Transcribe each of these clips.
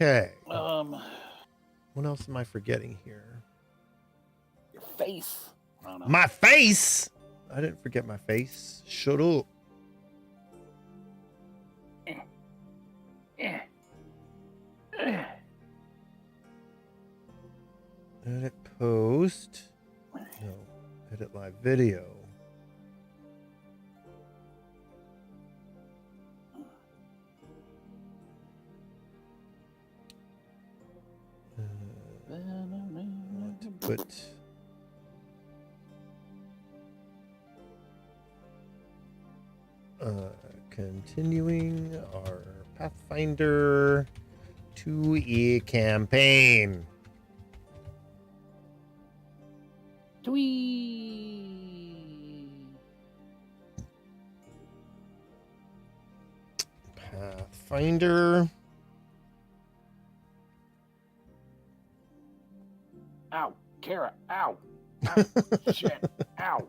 Okay. What else am I forgetting here? Your face. I don't know. My face? I didn't forget my face. Shut up. Edit post. No. Edit live video. Want to put continuing our Pathfinder 2E campaign. Pathfinder. Ow, Kara, ow. Ow. Shit, ow.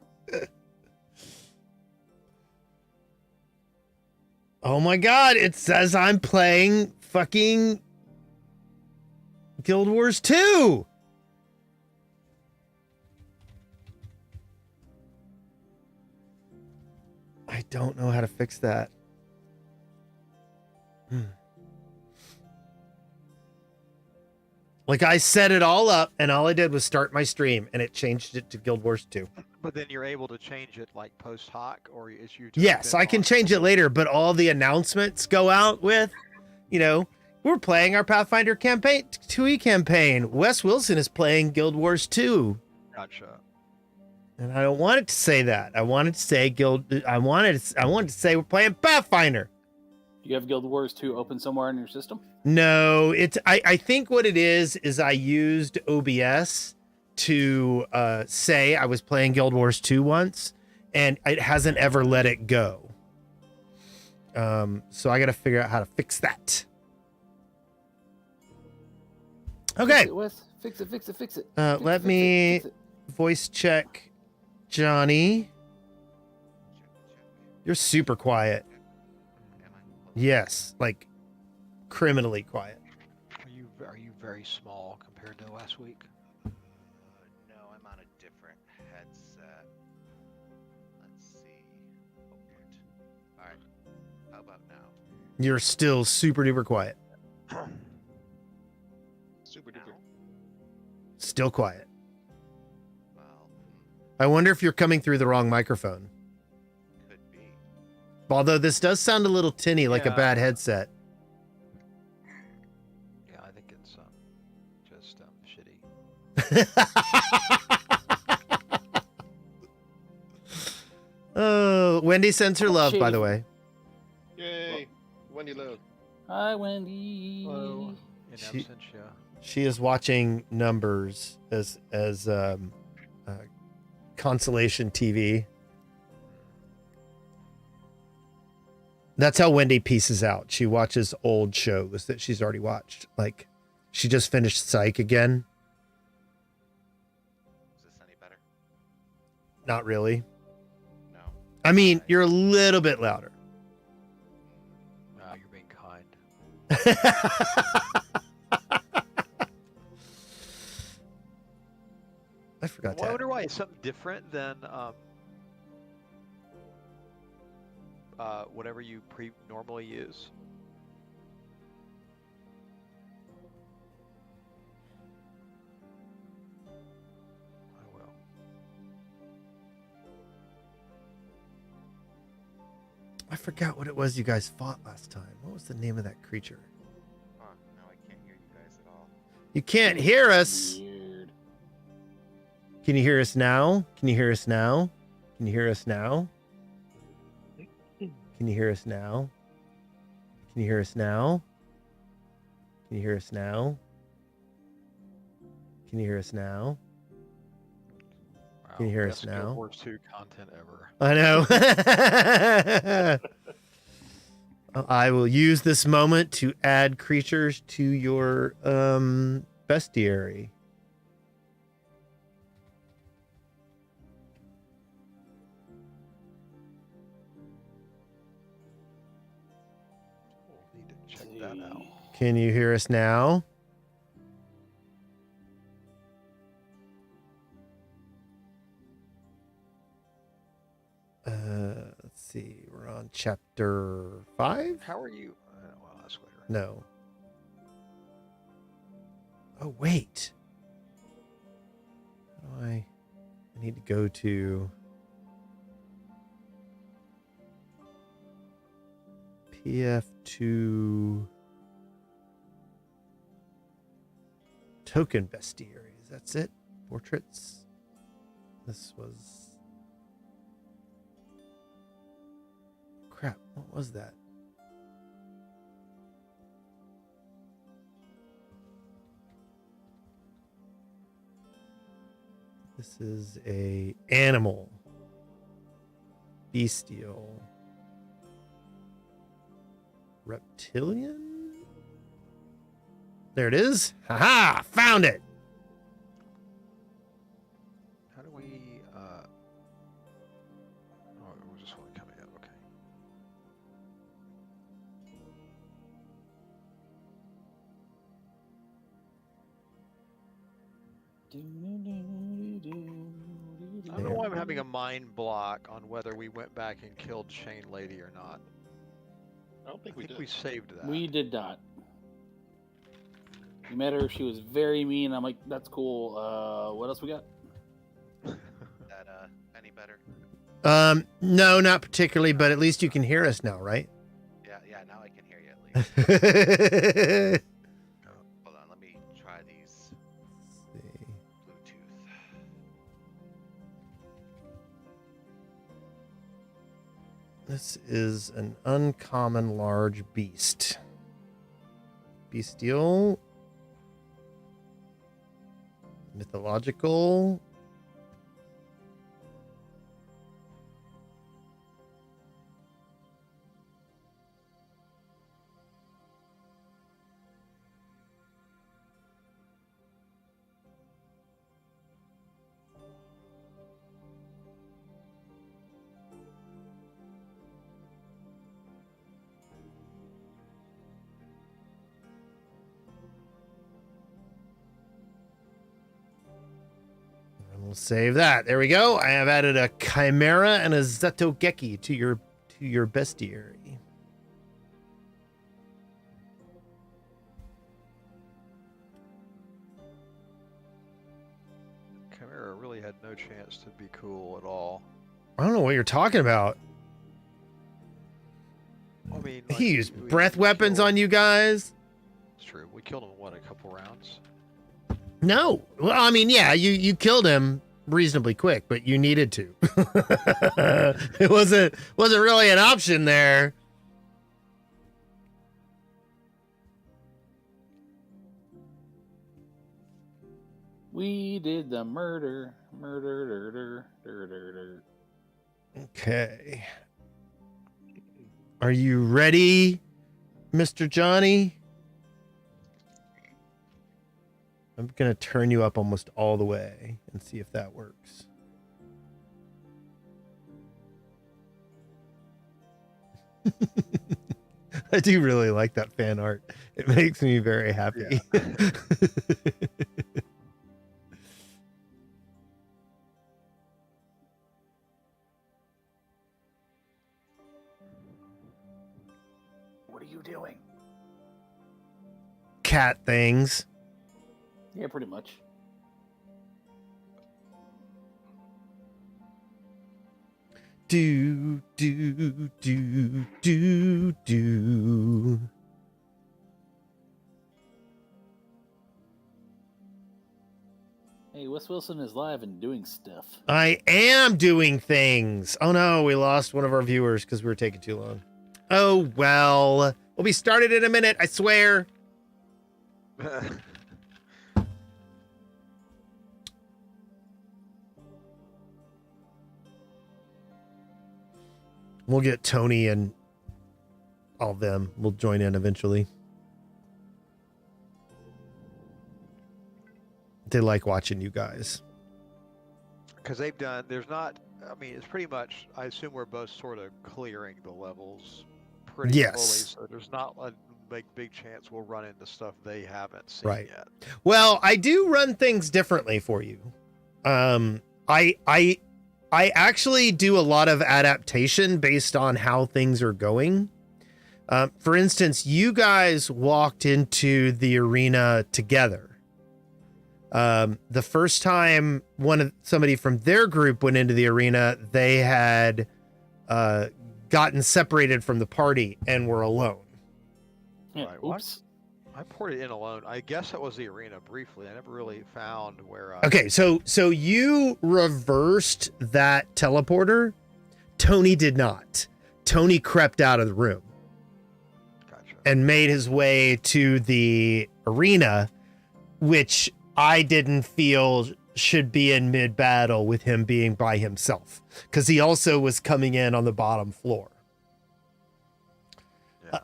Oh my god, it says I'm playing fucking Guild Wars 2. I don't know how to fix that. Like I set it all up and all I did was start my stream and it changed it to Guild Wars 2. But then you're able to change it like post hoc, or is you? Yes, I can change it later, but all the announcements go out with, you know, we're playing our Pathfinder campaign, 2E campaign. Wes Wilson is playing Guild Wars 2. Gotcha. And I don't want it to say that. I wanted to say I wanted to say we're playing Pathfinder. Do you have Guild Wars 2 open somewhere in your system? No, I think what it is I used OBS to say I was playing Guild Wars 2 once, and it hasn't ever let it go. So I got to figure out how to fix that. Okay. Fix it. Let me voice check Johnny. You're super quiet. Yes, like criminally quiet. Are you very small compared to last week? No, I'm on a different headset. Let's see. All right. How about now? You're still super duper quiet. Super duper. Still quiet. Well, I wonder if you're coming through the wrong microphone. could be. Although this does sound a little tinny, like a Yeah. bad headset. Yeah, I think it's just shitty. Oh, Wendy sends her love, by the way. Yay! Wendy Love. Hi, Wendy. Hello. In She- absentia. She is watching Numbers as consolation TV. That's how Wendy pieces out. She watches old shows that she's already watched. Like, she just finished Psych again. Is this any better? Not really. No. I mean, you're a little bit louder. Wow, you're being kind. I forgot I that. wonder why it's something different than whatever you normally use. I will. I forgot what it was you guys fought last time. What was the name of that creature? Huh, now I can't hear you guys at all. You can't hear us. Weird. Can you hear us now? Can you hear us now? Can you hear us now? Can you hear us now? Can you hear us now? Can you hear us now? Can you hear us now? Wow, Can you hear us best now? Guild Wars 2 content ever. I know. I will use this moment to add creatures to your bestiary. We'll need to Check that out. Can you hear us now? Let's see. We're on chapter 5? How are you? Well, that's later. No. Oh, wait. How do I need to go to PF2 token bestiaries. That's it. Portraits. This was crap. What was that? This is a animal. Bestial. Reptilian? There it is. Haha! Found it! How do we? Oh, it was just one coming up. Okay. I don't know why I'm having a mind block on whether we went back and killed Shane Lady or not. I don't think I we think did. we saved that. We did not. We met her. She was very mean. I'm like, that's cool. What else we got? That any better? No, not particularly, but at least you can hear us now, right? Yeah. Now I can hear you at least. Let's Hold on, let me try these see. Bluetooth. This is an uncommon large beast. Bestial. Mythological. And we'll save that. There we go. I have added a chimera and a zetogeki to your bestiary. Chimera really had no chance to be cool at all. I don't know what you're talking about. I mean, He used breath weapons on you guys. It's true. We killed him in what, a couple rounds? No. Well, I mean, yeah, you killed him reasonably quick, but you needed to. It wasn't really an option there. We did the murder. Murder. Okay. Are you ready, Mr. Johnny? I'm going to turn you up almost all the way and see if that works. I do really like that fan art. It makes me very happy. Yeah. What are you doing? Cat things. Yeah, pretty much. Do. Hey, Wes Wilson is live and doing stuff. I am doing things. Oh no, we lost one of our viewers because we were taking too long. Oh well. We'll be started in a minute, I swear. We'll get Tony and all of them. We'll join in eventually. They like watching you guys. Because they've done, there's not, I mean, it's pretty much, I assume we're both sort of clearing the levels pretty Yes. fully, so there's not big chance we'll run into stuff they haven't seen Right. yet. Well, I do run things differently for you. I actually do a lot of adaptation based on how things are going. For instance, you guys walked into the arena together. The first time somebody from their group went into the arena, they had gotten separated from the party and were alone. Yeah, Right, what? oops. I poured it in alone. I guess that was the arena briefly. I never really found where. Okay, so you reversed that teleporter. Tony did not. Tony crept out of the room Gotcha. and made his way to the arena, which I didn't feel should be in mid-battle with him being by Yeah. himself, because he also was coming in on the bottom floor.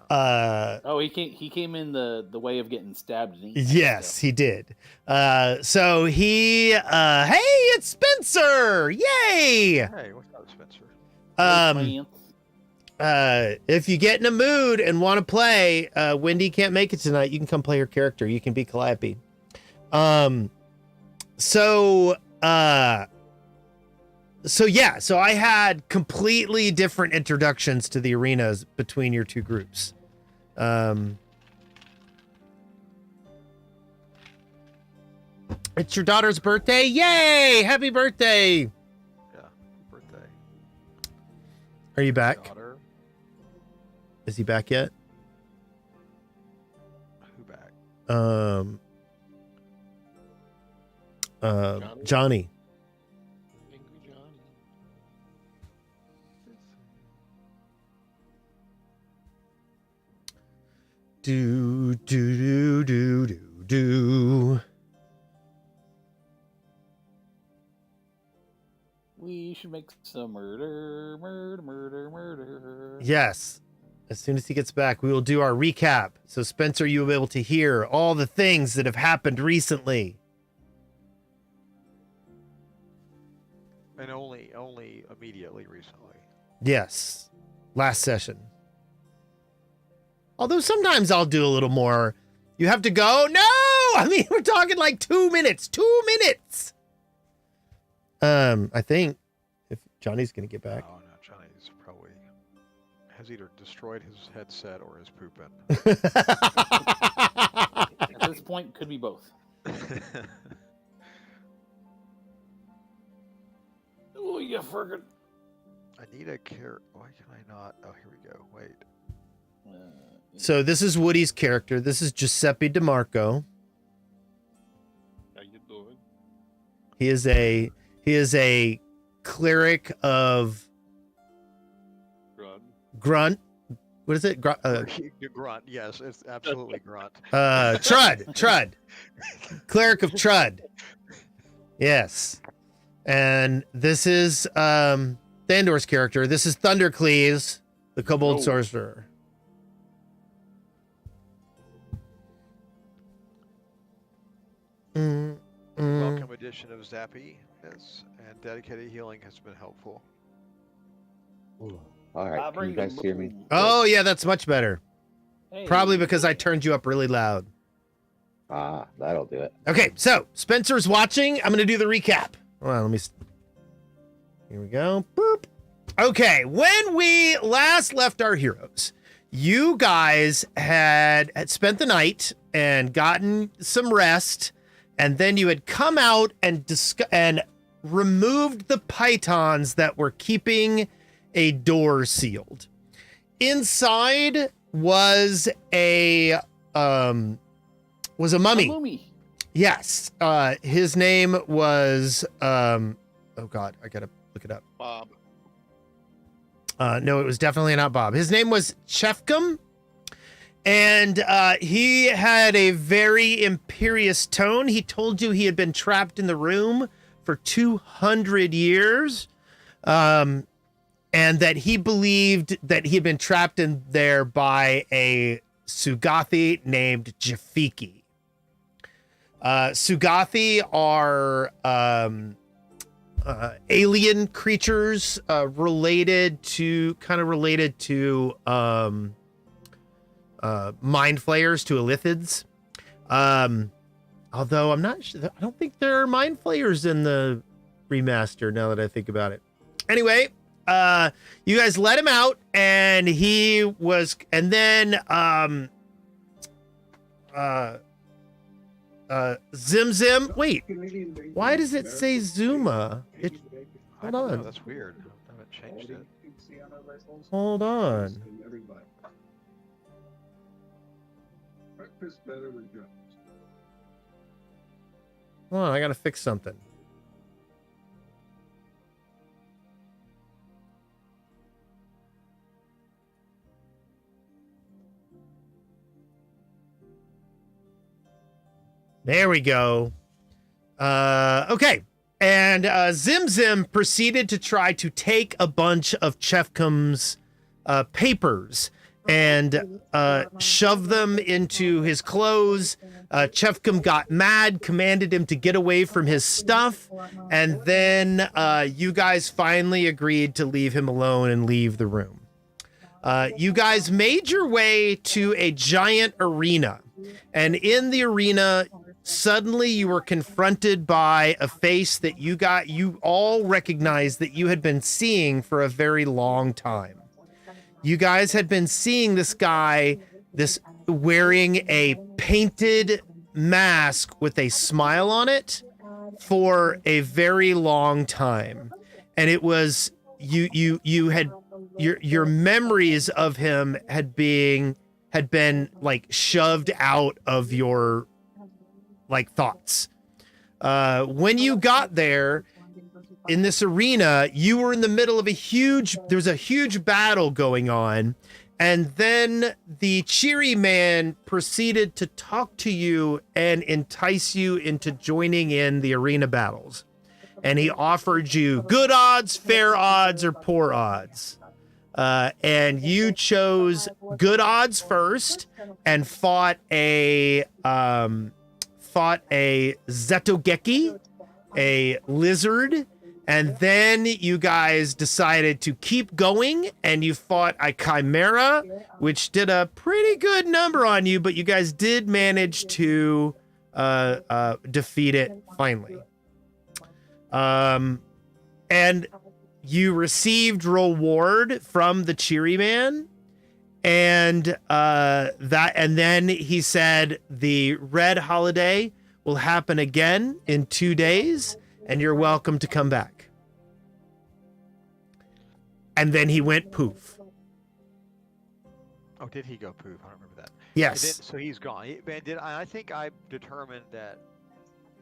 Oh, he came in the way of getting stabbed. Didn't he? Yes, he did. So he, hey, it's Spencer! Yay! Hey, what's up, Spencer? If you get in a mood and want to play, Wendy can't make it tonight. You can come play her character. You can be Calliope. So I had completely different introductions to the arenas between your two groups. It's your daughter's birthday. Yay! Happy birthday. Yeah, birthday. Are you back? Daughter. Is he back yet? Who back? Johnny. Angry Johnny. Do do do do do do. We should make some murder. Yes. As soon as he gets back, we will do our recap. So Spencer, you will be able to hear all the things that have happened recently. And only immediately recently. Yes. Last session. Although sometimes I'll do a little more. You have to go? No! I mean, we're talking like 2 minutes. 2 minutes! I think if Johnny's going to get back. Oh no, Johnny's probably has either destroyed his headset or is pooping. At this point, could be both. Oh, you friggin'. I need a care. Why can I not? Oh, here we go. Wait. So this is Woody's character. This is Giuseppe DeMarco. How you doing? He is a cleric of grunt. What is it? Grunt. Yes, it's absolutely grunt. Trud. Cleric of Trud. Yes. And this is Thandor's character. This is Thundercleaves, the kobold sorcerer. Welcome edition of Zappy, yes, and dedicated healing has been helpful. All right, can you guys hear me? Oh yeah, that's much better. Hey. Probably because I turned you up really loud. Ah, that'll do it. Okay, so Spencer's watching. I'm going to do the recap. Hold on, here we go. Boop. Okay, when we last left our heroes, you guys had spent the night and gotten some rest, and then you had come out and removed the pythons that were keeping a door sealed. Inside was a mummy. A mummy. Yes. His name was oh god, I gotta look it up. Bob. No, it was definitely not Bob. His name was Chefcom, and he had a very imperious tone. He told you he had been trapped in the room for 200 years, and that he believed that he had been trapped in there by a Sugathi named Jafiki. Sugathi are alien creatures related to mind flayers to Illithids. Although I'm not sure, I don't think there are mind flayers in the remaster now that I think about it. Anyway, you guys let him out, and then Zim Zim. Wait, why does it say Zuma? Hold on. That's weird. I haven't changed it. Hold on. Hold on, I gotta fix something. There we go. Okay. And Zim Zim proceeded to try to take a bunch of Chefcom's papers and shove them into his clothes. Chefcom got mad, commanded him to get away from his stuff, and then you guys finally agreed to leave him alone and leave the room. You guys made your way to a giant arena, and in the arena, suddenly you were confronted by a face that you all recognized that you had been seeing for a very long time. You guys had been seeing this guy, wearing a painted mask with a smile on it for a very long time. And it was, you had, your memories of him had been like shoved out of your like thoughts. When you got there in this arena, you were in the middle of there was a huge battle going on. And then the cheery man proceeded to talk to you and entice you into joining in the arena battles. And he offered you good odds, fair odds, or poor odds. And you chose good odds first and fought a Zetogeki, a lizard, and then you guys decided to keep going and you fought a chimera, which did a pretty good number on you, but you guys did manage to defeat it finally. And you received reward from the cheery man. And then he said the red holiday will happen again in 2 days, and you're welcome to come back. And then he went poof. Oh, did he go poof? I don't remember that. Yes. So he's gone. I think I determined that,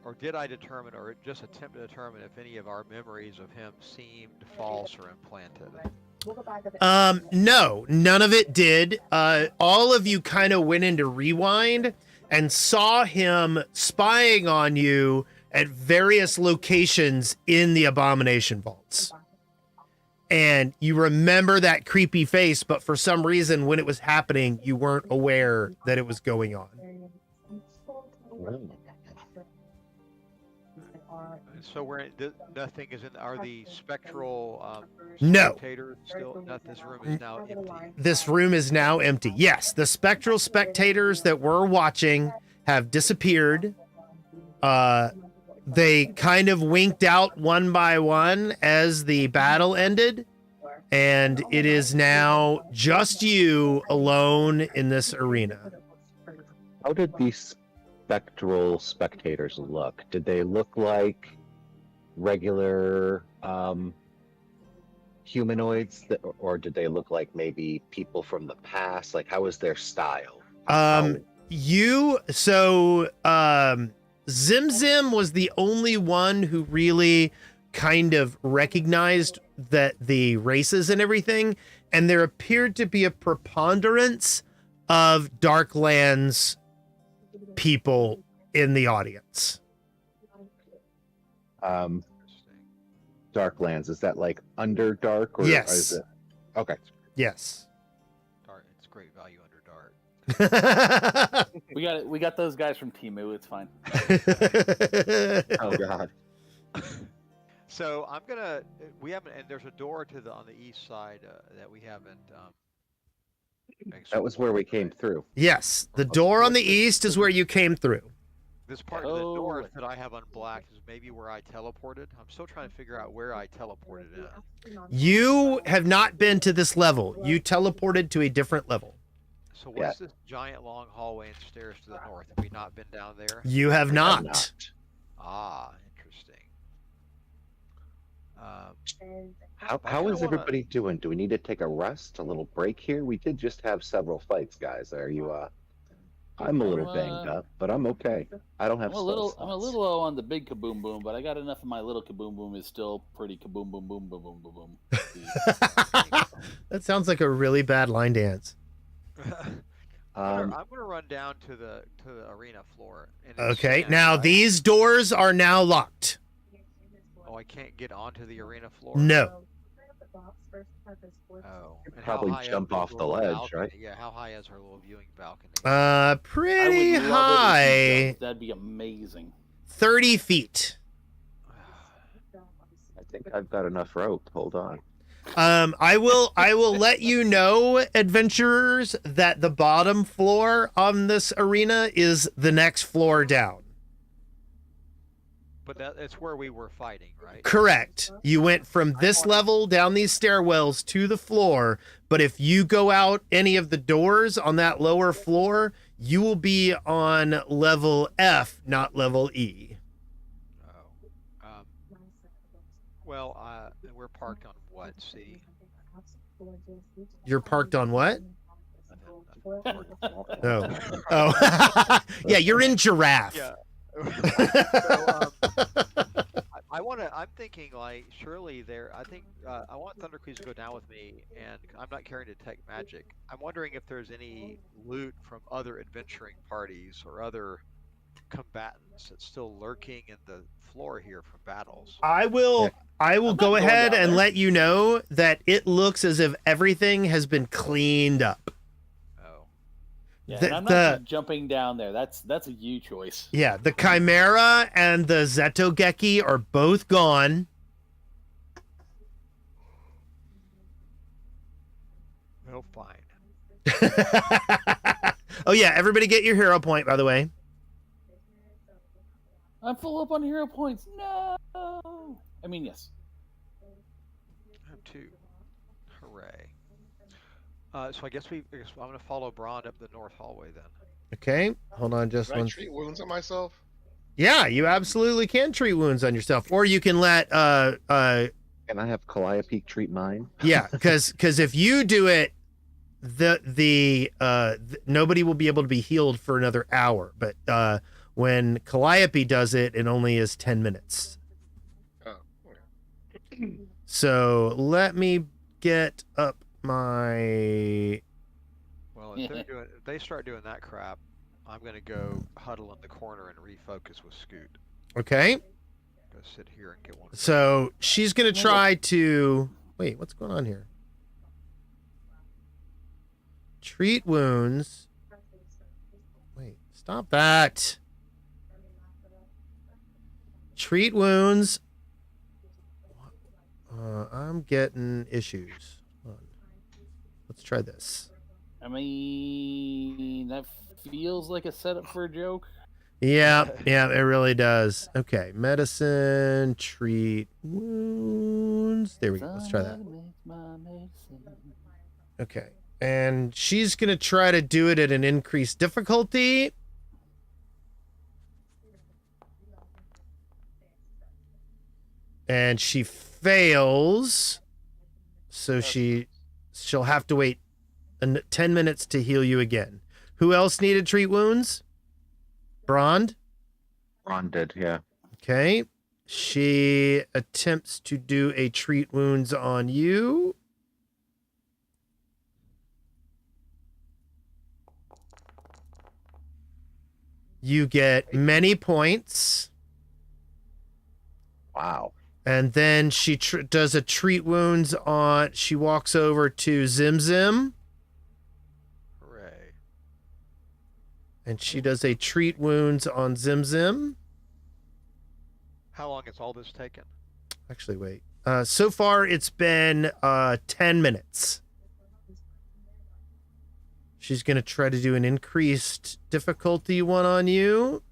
or did I determine, or just attempt to determine if any of our memories of him seemed false or implanted? No, none of it did. All of you kind of went into rewind and saw him spying on you at various locations in the Abomination Vaults. And you remember that creepy face, but for some reason, when it was happening, you weren't aware that it was going on. So nothing is in. Are the spectral No. spectators still? This room is now empty. This room is now empty. Yes, the spectral spectators that were watching have disappeared. They kind of winked out one by one as the battle ended, and it is now just you alone in this arena. How did these spectral spectators look? Did they look like regular humanoids, or did they look like maybe people from the past? Like, how was their style? Zim Zim was the only one who really kind of recognized that the races and everything, and there appeared to be a preponderance of Darklands people in the audience. Darklands, is that like Underdark? Or yes. Is it... Okay. Yes. Dark, it's great value under dark. We got those guys from Timu. It's fine. Oh God. So I'm gonna. We haven't, and there's a door on the east side that we haven't That was where we came through. Yes, the door on the east is where you came through. This part of the Oh. north that I have unblacked is maybe where I teleported. I'm still trying to figure out where I teleported in. You have not been to this level. You teleported to a different level. So what's this giant long hallway and stairs to the north? Have we not been down there? You have not. Ah, interesting. How is everybody doing? Do we need to take a rest, a little break here? We did just have several fights, guys. Are you I'm a little banged up, but I'm okay. I don't have I'm a little low on the big kaboom boom, but I got enough of my little kaboom boom is still pretty kaboom boom boom boom boom boom boom. That sounds like a really bad line dance. I'm gonna run down to the arena floor. And Okay, expand, now right? these doors are now locked. Oh, I can't get onto the arena floor. No. Oh, and Probably how high jump up off is the our ledge, balcony? right? Yeah, how high is our little viewing balcony? Pretty I would love it if you high. jumped. That'd be amazing. 30 feet. I think I've got enough rope. Hold on. I will let you know, adventurers, that the bottom floor on this arena is the next floor down. But that's where we were fighting, right? Correct. You went from this level down these stairwells to the floor, but if you go out any of the doors on that lower floor, you will be on level F, not level E. Oh. Well, we're parked on what? C? You're parked on what? Nothing. Oh. Oh. Yeah, you're in giraffe. Yeah. I'm thinking like surely I think I want Thunder Queens to go down with me, and I'm not carrying detect magic. I'm wondering if there's any loot from other adventuring parties or other combatants that's still lurking in the floor here from battles. I will I'm go not going ahead down and there. let you know that it looks as if everything has been cleaned up. Oh, Yeah, The- and I'm not the- just jumping down there. That's a you choice. Yeah, the Chimera and the Zetogeki are both gone. well, fine. Oh yeah, everybody get your hero point, by the way. I'm full up on hero points. No. I mean, yes. I have 2. Hooray. So I guess I'm gonna follow Braun up the north hallway then. Okay, hold on just Can I one. treat wounds on myself? Yeah, you absolutely can treat wounds on yourself, or you can let Can I have Calliope treat mine? yeah, because if you do it, nobody will be able to be healed for another hour. But when Calliope does it, it only is 10 minutes. Oh, okay. So let me get up my. Well, if they start doing that crap, I'm gonna go huddle in the corner and refocus with Scoot. Okay, Go sit here and get one. so she's gonna try to wait. What's going on here? Treat wounds. Wait, stop that. Treat wounds. I'm getting issues. Hold on. Let's try this. I mean, that feels like a setup for a joke. Yeah, it really does. Okay, medicine, treat wounds. There we go. Let's try that. Okay, and she's gonna try to do it at an increased difficulty. And she fails, so she'll have to wait 10 minutes to heal you again. Who else needed treat wounds? Brond? Ron did, yeah. Okay. She attempts to do a treat wounds on you. You get many points. Wow. And then she does a treat wounds on. She walks over to Zim Zim. Hooray. And she does a treat wounds on Zim Zim. How long has all this taken? Actually, wait. So far, it's been 10 minutes. She's going to try to do an increased difficulty one on you.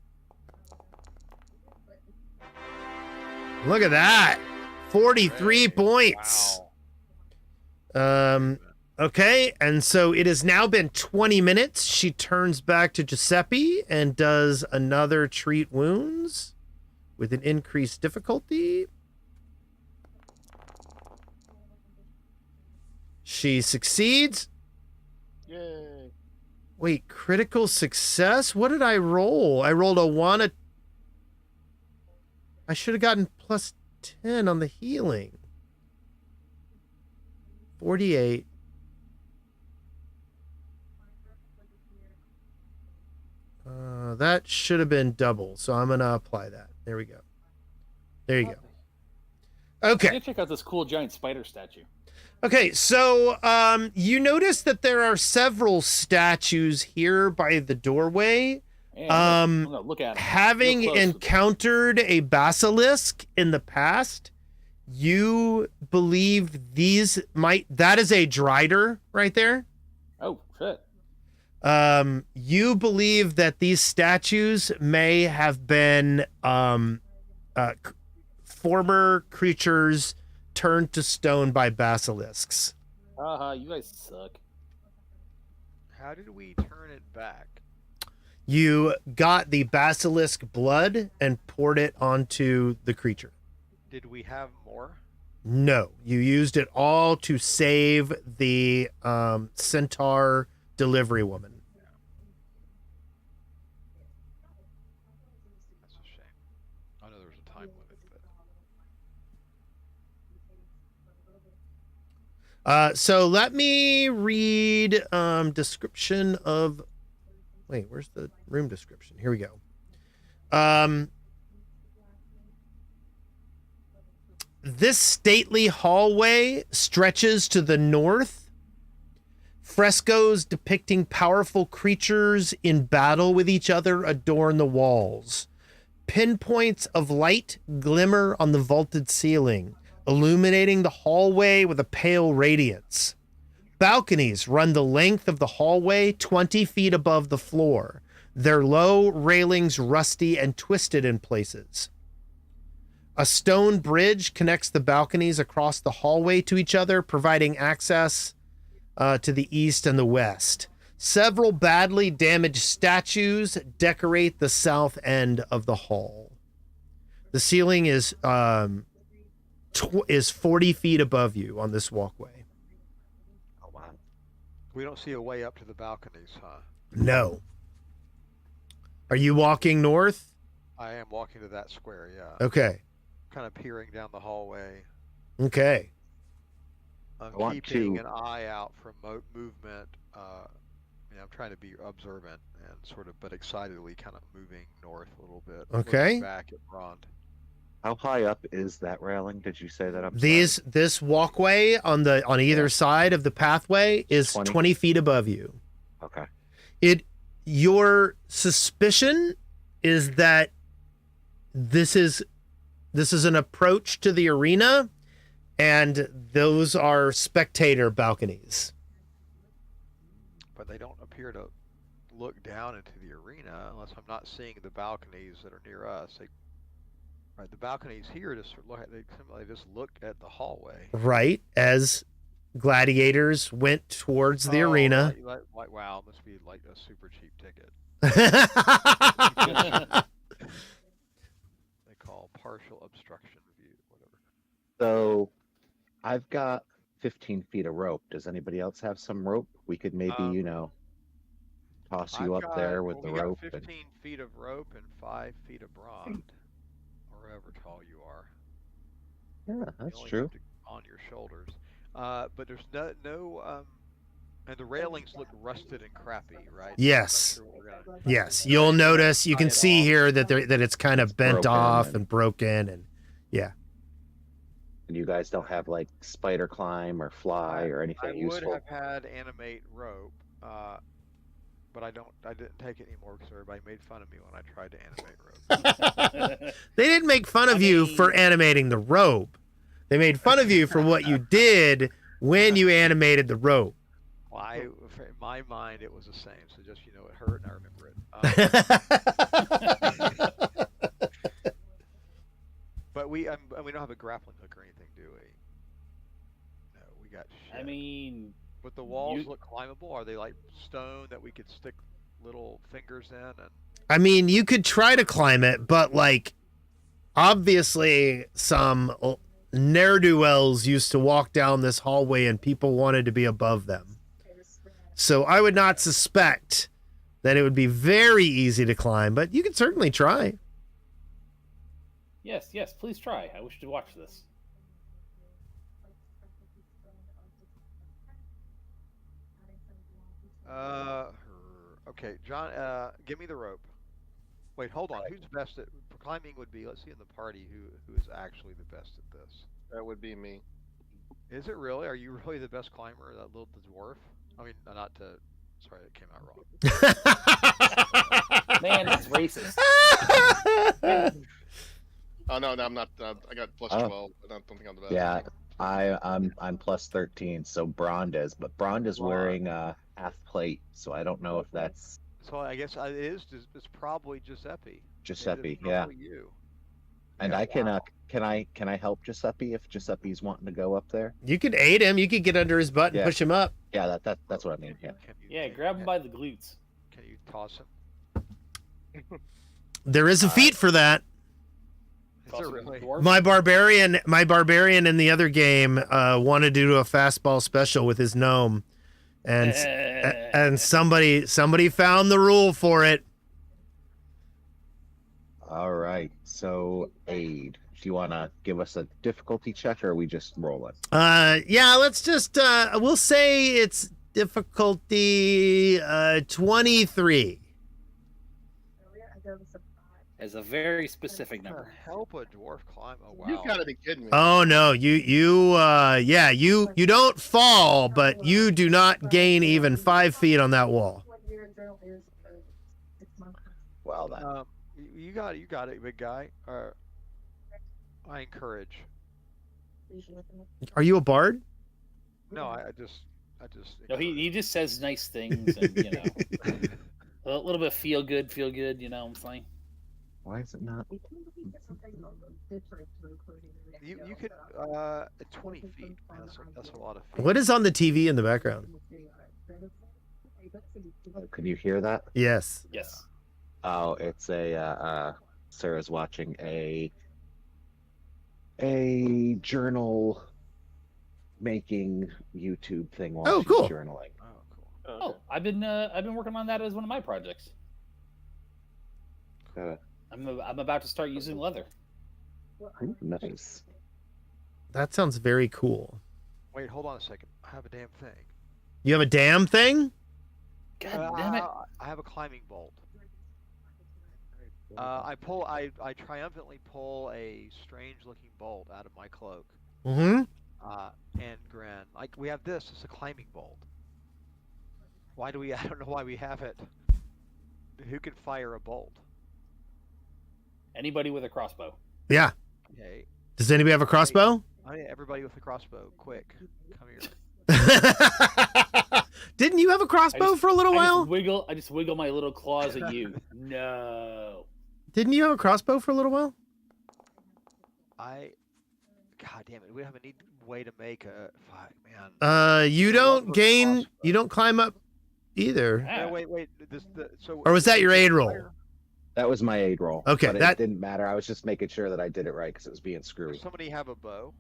Look at that. 43 points. Wow. Okay, and so it has now been 20 minutes. She turns back to Giuseppe and does another treat wounds with an increased difficulty. She succeeds. Yay. Wait, critical success? What did I roll? I rolled a 1. I should have gotten plus 10 on the healing. 48. That should have been double, so I'm going to apply that. There we go. There you go. Okay. Go check out this cool giant spider statue. Okay, so you notice that there are several statues here by the doorway. And look at 'em. Having Real close. encountered a basilisk in the past, you believe that is a drider right there. Oh shit! You believe that these statues may have been former creatures turned to stone by basilisks. You guys suck. How did we turn it back? You got the basilisk blood and poured it onto the creature. Did we have more? No, you used it all to save the centaur delivery woman. That's a shame. I know there was a time limit, but So let me read description of. Wait, where's the room description? Here we go. This stately hallway stretches to the north. Frescoes depicting powerful creatures in battle with each other adorn the walls. Pinpoints of light glimmer on the vaulted ceiling, illuminating the hallway with a pale radiance. Balconies run the length of the hallway 20 feet above the floor, their low railings rusty and twisted in places. A stone bridge connects the balconies across the hallway to each other, providing access to the east and the west. Several badly damaged statues decorate the south end of the hall. The ceiling is 40 feet above you on this walkway. Oh wow. we don't see a way up to the balconies, huh? No. Are you walking north? I am walking to that square, yeah. Okay. Kind of peering down the hallway. Okay. I'm I want keeping to- an eye out for movement. I'm trying to be observant and sort of, but excitedly kind of moving north a little bit. Okay. Looking back at Rond. How high up is that railing? Did you say that? This walkway on either side of the pathway is 20? 20 feet above you. Okay. Your suspicion is that this is an approach to the arena, and those are spectator balconies. But they don't appear to look down into the arena unless I'm not seeing the balconies that are near us. The balconies here just they just look at the hallway. Right, as gladiators went towards the arena. Like, wow, must be like a super cheap ticket. They call partial obstruction view, whatever. So, I've got 15 feet of rope. Does anybody else have some rope? We could maybe, toss you I've up there with we the got rope. 15 feet of rope and 5 feet of bronze, or however tall you are. Yeah, You that's only true. have to- on your shoulders. But there's no and the railings look rusted and crappy, right? Yes. I'm not sure we're gonna- Yes, you'll notice. You Tie can it see off. here that it's kind of bent broken off and- and broken, and And you guys don't have like spider climb or fly or I anything would useful. have had animate rope, but I didn't take it anymore because everybody made fun of me when I tried to animate rope. they didn't make fun of you for animating the rope. They made fun of you for what you did when you animated the rope. Well, in my mind, it was the same. So just it hurt, and I remember it. But we don't have a grappling hook or anything, do we? No, we got shit. I mean, but the walls look climbable. Are they like stone that we could stick little fingers in? And I mean, you could try to climb it, but like, obviously, some ne'er-do-wells used to walk down this hallway and people wanted to be above them. So I would not suspect that it would be very easy to climb, but you could certainly try. yes, please try. I wish to watch this. Okay, John, give me the rope. Wait, hold on. Who's best at climbing? Would be, let's see in the party who is actually the best at this. That would be me. Is it really? Are you really the best climber? That little dwarf? I mean, not to. Sorry, that came out wrong. Man, that's racist. Oh no, I'm not. I got plus 12. I don't think I'm the best. Yeah, I'm plus 13, so Brond is, but Brond is wearing a half plate, so I don't know if that's So I guess it is. It's probably Giuseppe. Giuseppe. It's Yeah, probably you. and Yeah, I can I help Giuseppe if Giuseppe's wanting to go up there? You could aid him. You could get under his butt and Yeah. push him up. Yeah, that's what I mean. Yeah. Yeah, grab him by the glutes. Can you toss him? There is a feat for that. Is Toss there him with the really? dwarf. My barbarian in the other game wanted to do a fastball special with his gnome, and somebody found the rule for it. All right. So aid. Do you want to give us a difficulty check, or are we just rolling? Yeah, let's just we'll say it's difficulty 23. As a very specific How number. to help a dwarf climb? Oh wow. You gotta be kidding me. Oh no, you don't fall, but you do not gain even 5 feet on that wall. Well, then. You got it, big guy. I encourage. Are you a bard? No, I just. No, he just says nice things, and a little bit feel good. You know what I'm saying? Why is it not? You could 20 feet. Man, that's a lot of feet. What is on the TV in the background? Can you hear that? Yes. Yes. Oh, it's Sarah's watching a journal making YouTube thing while Oh, she's cool. journaling. Oh, cool. Oh, I've been working on that as one of my projects. I'm about to start using leather. Nice. That sounds very cool. Wait, hold on a second. I have a damn thing. You have a damn thing? God damn it! I have a climbing bolt. I triumphantly pull a strange-looking bolt out of my cloak. Mm-hmm. And grin. Like, we have this. It's a climbing bolt. Why do we? I don't know why we have it. Who can fire a bolt? Anybody with a crossbow. Yeah. Okay. Does anybody have a crossbow? Everybody with a crossbow, quick, come here. Didn't you have a crossbow for a little while? I just wiggle my little claws at you. No. Didn't you have a crossbow for a little while? God damn it, we have a neat way to make a. Fuck, man. You don't gain. You don't climb up either. Ah. Wait. Or was that your aid roll? That was my aid roll. Okay, but that it didn't matter. I was just making sure that I did it right because it was being Does screwy. somebody have a bow?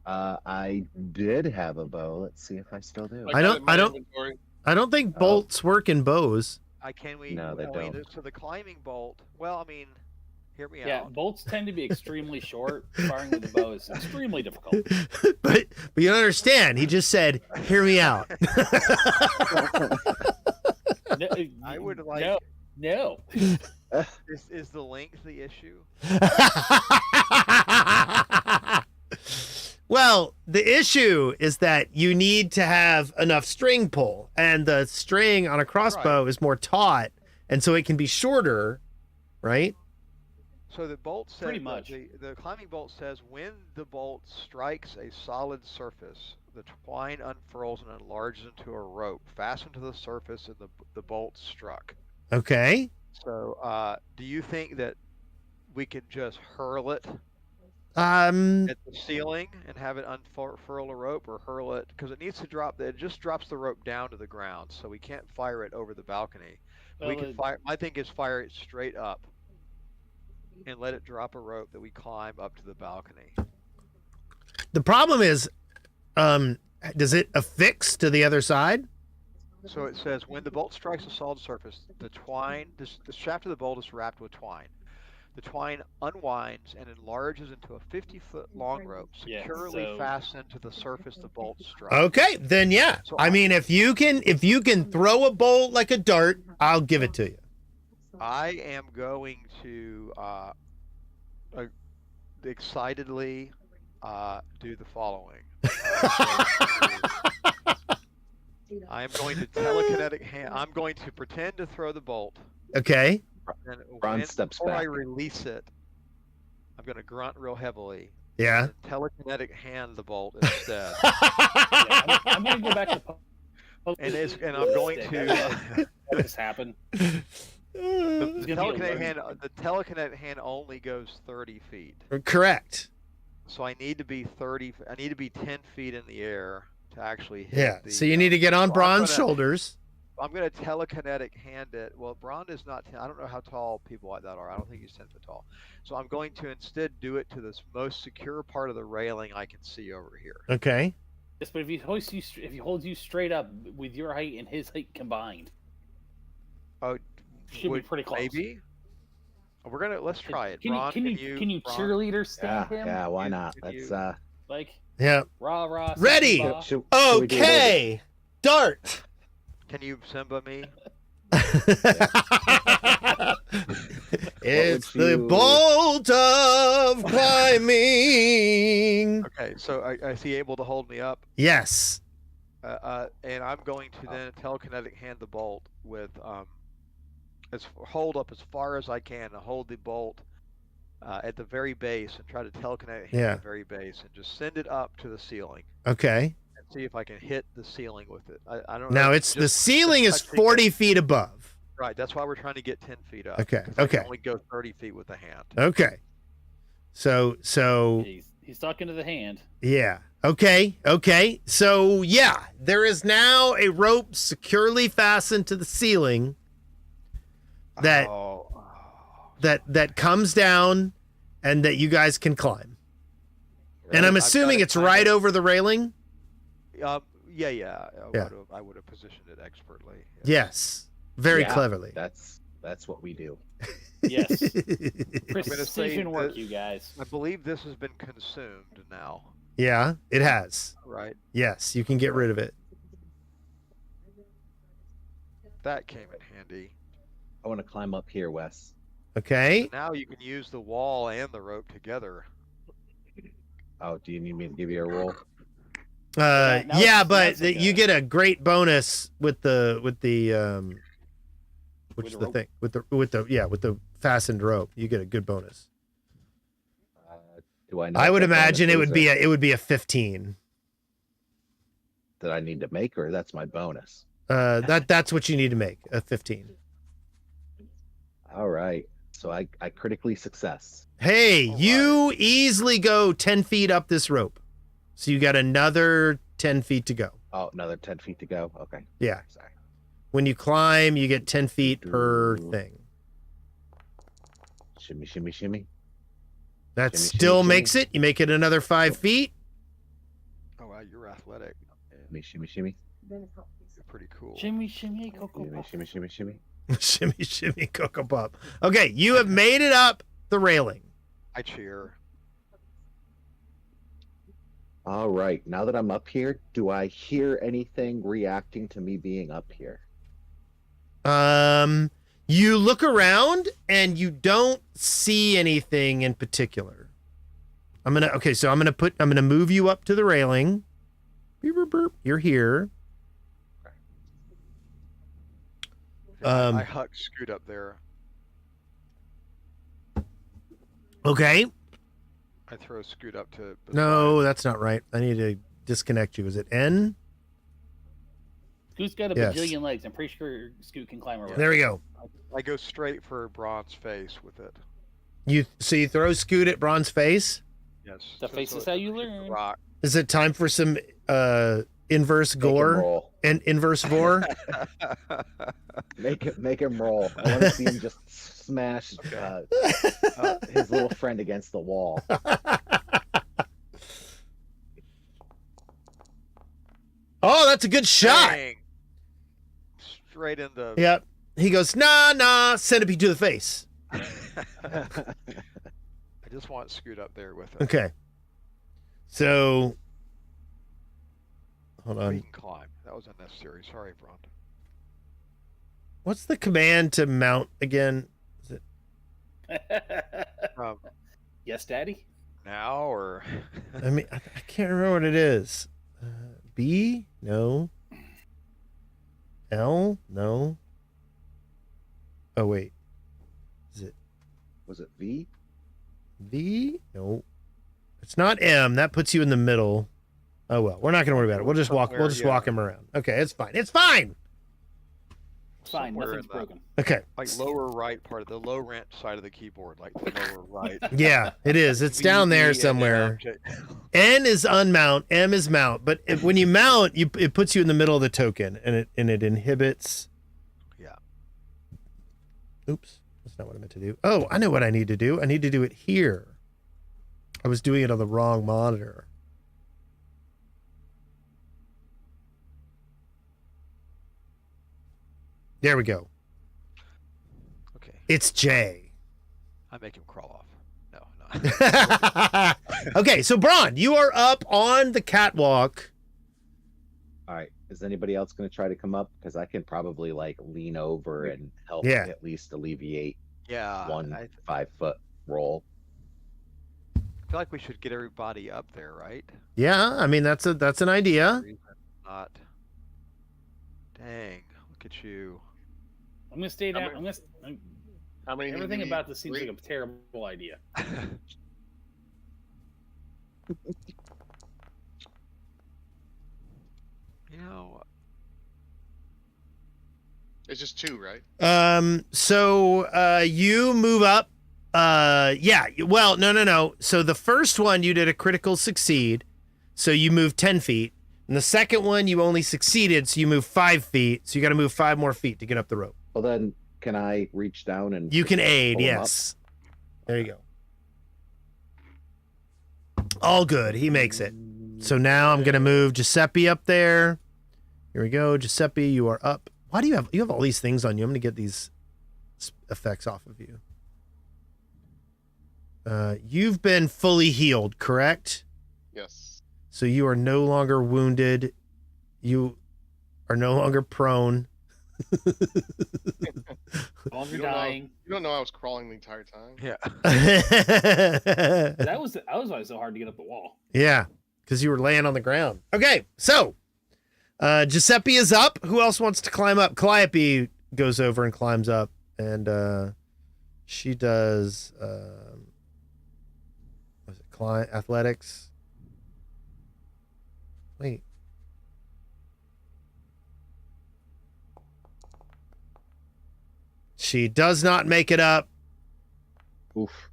I did have a bow. Let's see if I still do. I don't- got it in my I don't- inventory. I don't think bolts work in bows. Can we? No, they don't. So the climbing bolt. Well, I mean, hear me Yeah, out. bolts tend to be extremely short. Firing with the bow is extremely difficult. but you don't understand. He just said, "Hear me out." No, I would like. No. Is the length the issue? Well, the issue is that you need to have enough string pull, and the string on a crossbow is more taut, and so it can be shorter, right? So the bolt says Pretty much. the climbing bolt says when the bolt strikes a solid surface, The twine unfurls and enlarges into a rope fastened to the surface and the bolt struck. Okay. So, do you think that we can just hurl it Um, at the ceiling and have it unfurl a rope, or hurl it because it needs to drop? It just drops the rope down to the ground, so we can't fire it over the balcony. We Well, can fire. My thing is fire it straight up and let it drop a rope that we climb up to the balcony. the problem is, does it affix to the other side? So it says when the bolt strikes a solid surface, the shaft of the bolt is wrapped with twine. The twine unwinds and enlarges into a 50-foot long rope Yeah, securely so- fastened to the surface the bolt struck. Okay, then yeah. So I mean, if you can throw a bolt like a dart, I'll give it to you. I am going to excitedly do the following. I am going to telekinetic hand. I'm going to pretend to throw the bolt. Okay. And Ron steps before I back. release it, I'm going to grunt real heavily. Yeah. And telekinetic hand the bolt instead. Yeah, I'm gonna go back to. And I'm going to. What just happened? The gonna be a telekinetic hand only goes 30 feet. Correct. So I need to be 10 feet in the air to actually hit. Yeah. The, So you need to get on so Braun's shoulders. I'm going to telekinetic hand it. Well, Braun is not. I don't know how tall people like that are. I don't think he's 10 foot tall. So I'm going to instead do it to this most secure part of the railing I can see over here. Okay. Yes, but if he holds you straight up with your height and his height combined, Oh, should be pretty close. Maybe. Let's try it. Can Braun, you Braun? cheerleader stand him? Yeah, why You- not? can Let's you- Like Yeah. rah rah. Ready. Simba. should we do it Okay. Dart. Can you Simba me? It's would the you- bolt of climbing. Okay, so I is he able to hold me up? Yes. And I'm going to then telekinetic hand the bolt with hold up as far as I can to hold the bolt at the very base and try to telekinetic hand Yeah. the very base and just send it up to the ceiling Okay. and see if I can hit the ceiling with it. I don't Now know. it's the just ceiling is touching 40 feet above. Right, that's why we're trying to get 10 feet up. Okay, 'cause I can okay. only go 30 feet with the hand. Okay. So He's talking to the hand. yeah. Okay. Okay. So yeah, there is now a rope securely fastened to the ceiling that that comes down and that you guys can climb. And I'm I've got assuming it it's kind right of- over the railing? Yeah. Yeah. I would have positioned it expertly. Yes. Very Yeah, cleverly. That's what we do. Yes, say precision work, that- you guys. I believe this has been consumed now, Yeah, it has. right? Yes, you can get rid of it. That came in handy. I want to climb up here, Wes. Okay. Now you can use the wall and the rope together. Oh, do you need me to give you a roll? now Yeah, it's- but now it's like you a- get a great bonus with the which With is the the rope? thing with the fastened rope. You get a good bonus. Do I know? I what would that bonus imagine it is, would or be a 15. that I need to make, or that's my bonus. That's what you need to make, a 15. All right. So I critically success. Hey, All you easily go 10 feet up this rope. So you got another 10 feet to go. Oh, another 10 feet to go. Okay. Yeah. Sorry. When you climb, you get 10 feet per thing. Shimmy, shimmy, shimmy. That Shimmy, still shimmy, makes it. You make it another 5 feet. Oh wow, you're athletic. Shimmy, shimmy, shimmy. You're pretty cool. Shimmy, shimmy, cocoa Shimmy, pop. shimmy, shimmy, shimmy. Shimmy, shimmy, Cocoa Pop. Okay, you have made it up the railing. I cheer. All right. Now that I'm up here, do I hear anything reacting to me being up here? You look around and you don't see anything in particular. I'm gonna move you up to the railing. Beep, beep, beep. You're here. I huck Scoot up there. Okay. I throw Scoot up to. No, that's not right. I need to disconnect you. Is it N? Scoot's got a Yes. bajillion legs. I'm pretty sure Scoot can climb around. There we go. I go straight for Bron's face with it. You throw Scoot at Braun's face. Yes. The face is how you hit the learn. rock. Is it time for some inverse Make him gore roll. and inverse vor? Make him roll. I want to see him just smash his little friend against the wall. Oh, that's a good shot. Dang. Straight in the. Yep. He goes, nah, centipede to the face. I just want Scoot up there with it. Okay. So, hold We on. can climb. That was unnecessary. Sorry, Bron. What's the command to mount again? Is it? Yes, Daddy. Now or I mean, I can't remember what it is. B? No. L? No. Oh, wait. Is it Was it V? V? No. It's not M. That puts you in the middle. Oh, well. We're not going to worry about it. We'll just walk. We'll just Somewhere, walk him around. Okay, it's fine. It's fine. It's fine. Somewhere Nothing's in the- broken. Okay. like lower right part of the low rent side of the keyboard, like the lower right. Yeah, it is. It's down V, there and then somewhere. object. N is unmount. M is mount. But when you mount, it puts you in the middle of the token, and it inhibits. Yeah. Oops, that's not what I meant to do. Oh, I know what I need to do. I need to do it here. I was doing it on the wrong monitor. There we go. Okay. It's J. I make him crawl off. No. Okay, so Braun, you are up on the catwalk. All right. Is anybody else going to try to come up? Because I can probably like lean over and help Yeah. at least alleviate Yeah. one I 5-foot roll. feel like we should get everybody up there, right? Yeah, I mean that's an idea. Not. Dang. Look at you. I'm gonna stay down. How many? Everything do you about this seems need? like a terrible idea. You know, It's just 2, right? So you move up. Yeah. Well, no. So the first one you did a critical succeed, so you moved 10 feet. And the second one you only succeeded, so you moved 5 feet. So you got to move 5 more feet to get up the rope. Well, then can I reach down and You can aid, pull him yes. There you go. All good. He makes it. So now I'm gonna move Giuseppe up there. Here we go, Giuseppe. You are up. Why do you have all these things on you? I'm gonna get these effects off of you. You've been fully healed, correct? Yes. So you are no longer wounded. You are no longer prone. While You you're don't know- dying. You don't know I was crawling the entire time. yeah. That was why it's so hard to get up the wall. Yeah, because you were laying on the ground. Okay, so Giuseppe is up. Who else wants to climb up? Calliope goes over and climbs up, and she does was it athletics? Wait. She does not make it up. Oof.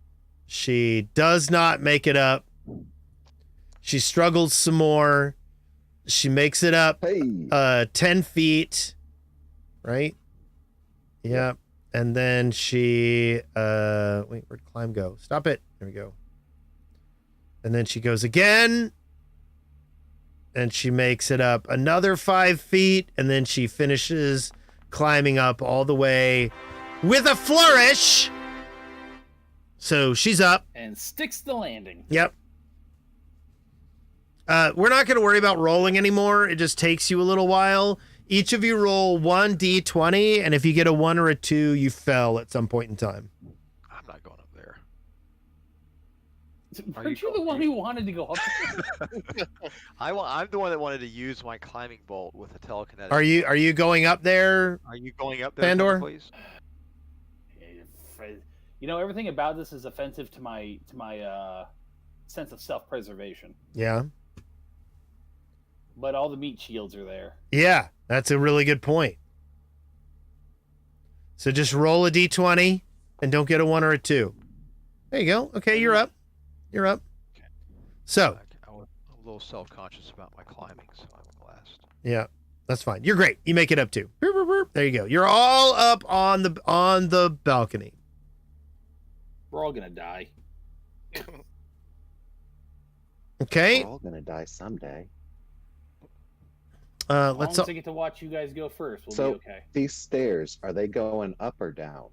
She does not make it up. She struggles some more. She makes it up Hey. 10 feet. Right? Yep. And then she wait, where'd climb go? Stop it. There we go. And then she goes again. And she makes it up another 5 feet. And then she finishes climbing up all the way with a flourish. So she's up. And sticks the landing. Yep. We're not going to worry about rolling anymore. It just takes you a little while. Each of you roll 1d20, and if you get a 1 or a 2, you fell at some point in time. I'm not going up there. Weren't you the one who wanted to go up there? I'm the one that wanted to use my climbing bolt with a telekinetic. Are you going up there? Are you going up there, Pandor? please? You know, everything about this is offensive to my sense of self-preservation. Yeah. But all the meat shields are there. Yeah, that's a really good point. So just roll a d20 and don't get a 1 or a 2. There you go. Okay, you're up. You're up. Okay. So, I'm a little self-conscious about my climbing, so I'm last. yeah, that's fine. You're great. You make it up too. There you go. You're all up on the balcony. We're all gonna die. Okay. We're all gonna die someday. As Let's. long as I get to watch you guys go first, we'll So be okay. these stairs, are they going up or down?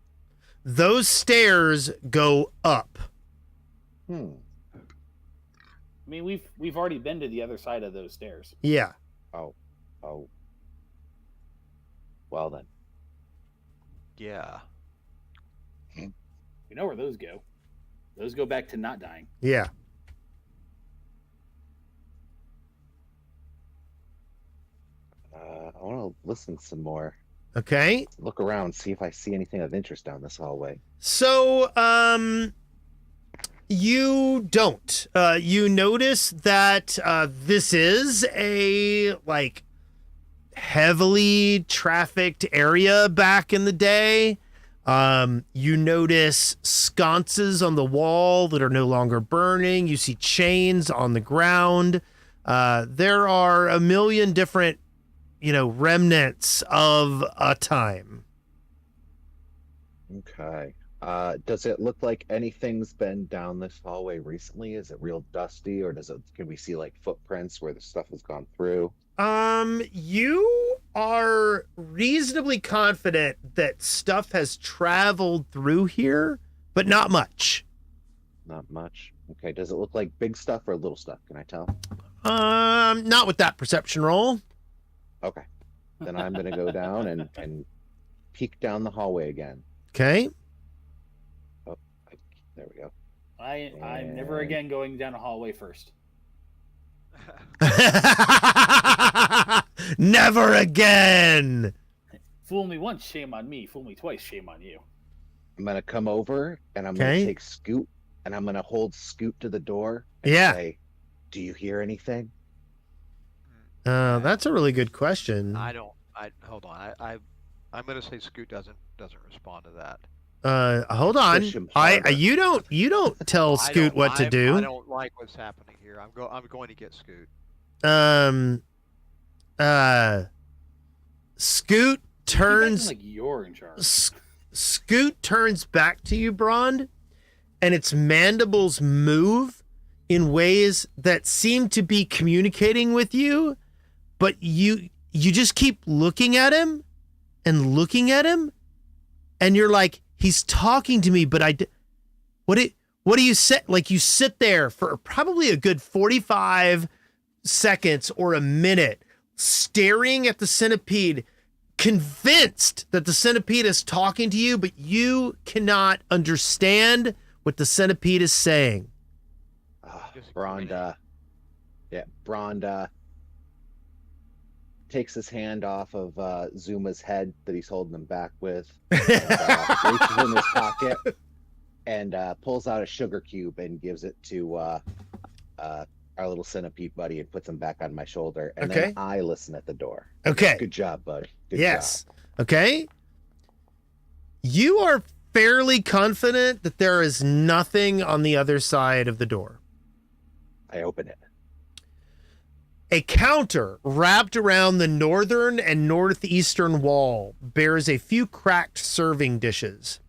Those stairs go up. Hmm. I mean, we've already been to the other side of those stairs. Yeah. Oh. Well then. Yeah. We know where those go. Those go back to not dying. Yeah. I want to listen some more. Okay. Look around, see if I see anything of interest down this hallway. So, you don't. You notice that this is a like heavily trafficked area back in the day. You notice sconces on the wall that are no longer burning. You see chains on the ground. There are a million different, remnants of a time. Okay. Does it look like anything's been down this hallway recently? Is it real dusty, or can we see like footprints where the stuff has gone through? You are reasonably confident that stuff has traveled through here, but not much. Not much. Okay. Does it look like big stuff or little stuff? Can I tell? Not with that perception roll. Okay. Then I'm gonna go down and peek down the hallway again. Okay. There we go. I'm never again going down a hallway first. Never again. Fool me once, shame on me. Fool me twice, shame on you. I'm gonna come over and I'm Okay. gonna take Scoot and I'm gonna hold Scoot to the door and Yeah. say, "Do you hear anything?" That's a really good question. Hold on. I'm gonna say Scoot doesn't respond to that. Hold on. Push him harder. You don't tell Scoot what to I do. don't like what's happening here. I'm going to get Scoot. Scoot turns like you're in charge. Scoot turns back to you, Brond, and its mandibles move in ways that seem to be communicating with you, but you just keep looking at him and looking at him, and you're like, he's talking to me, but what do you say? Like, you sit there for probably a good 45 seconds or a minute staring at the centipede, convinced that the centipede is talking to you, but you cannot understand what the centipede is saying. Brond takes his hand off of Zuma's head that he's holding him back with, and, reaches in his pocket and pulls out a sugar cube and gives it to our little centipede buddy and puts him back on my shoulder. And Okay. then I listen at the door. Okay. Good job, buddy. Good Yes. job. Okay. You are fairly confident that there is nothing on the other side of the door. I open it. A counter wrapped around the northern and northeastern wall bears a few cracked serving dishes.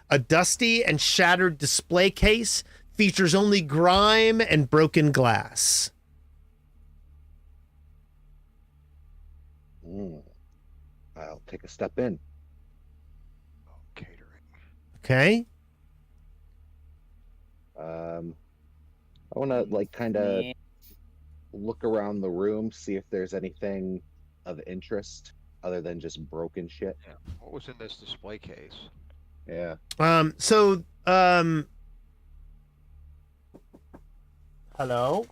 A dusty and shattered display case features only grime and broken glass. I'll take a step in. Catering. Okay. I want to kind of look around the room, see if there's anything of interest other than just broken shit. Yeah. What was in this display case? Yeah. Hello?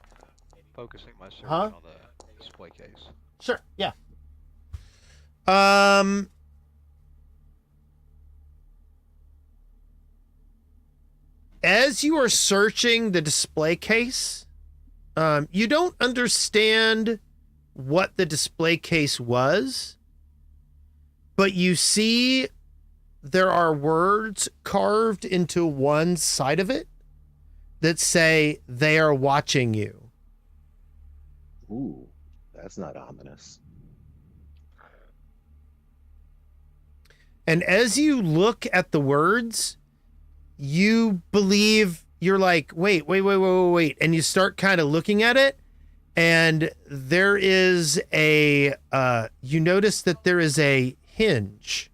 Focusing my search Huh? on the display case. Sure. Yeah. As you are searching the display case, you don't understand what the display case was, but you see there are words carved into one side of it that say, "They are watching you." Ooh, that's not ominous. And as you look at the words, you believe, you're like, wait. And you start kind of looking at it. And there is you notice that there is a hinge.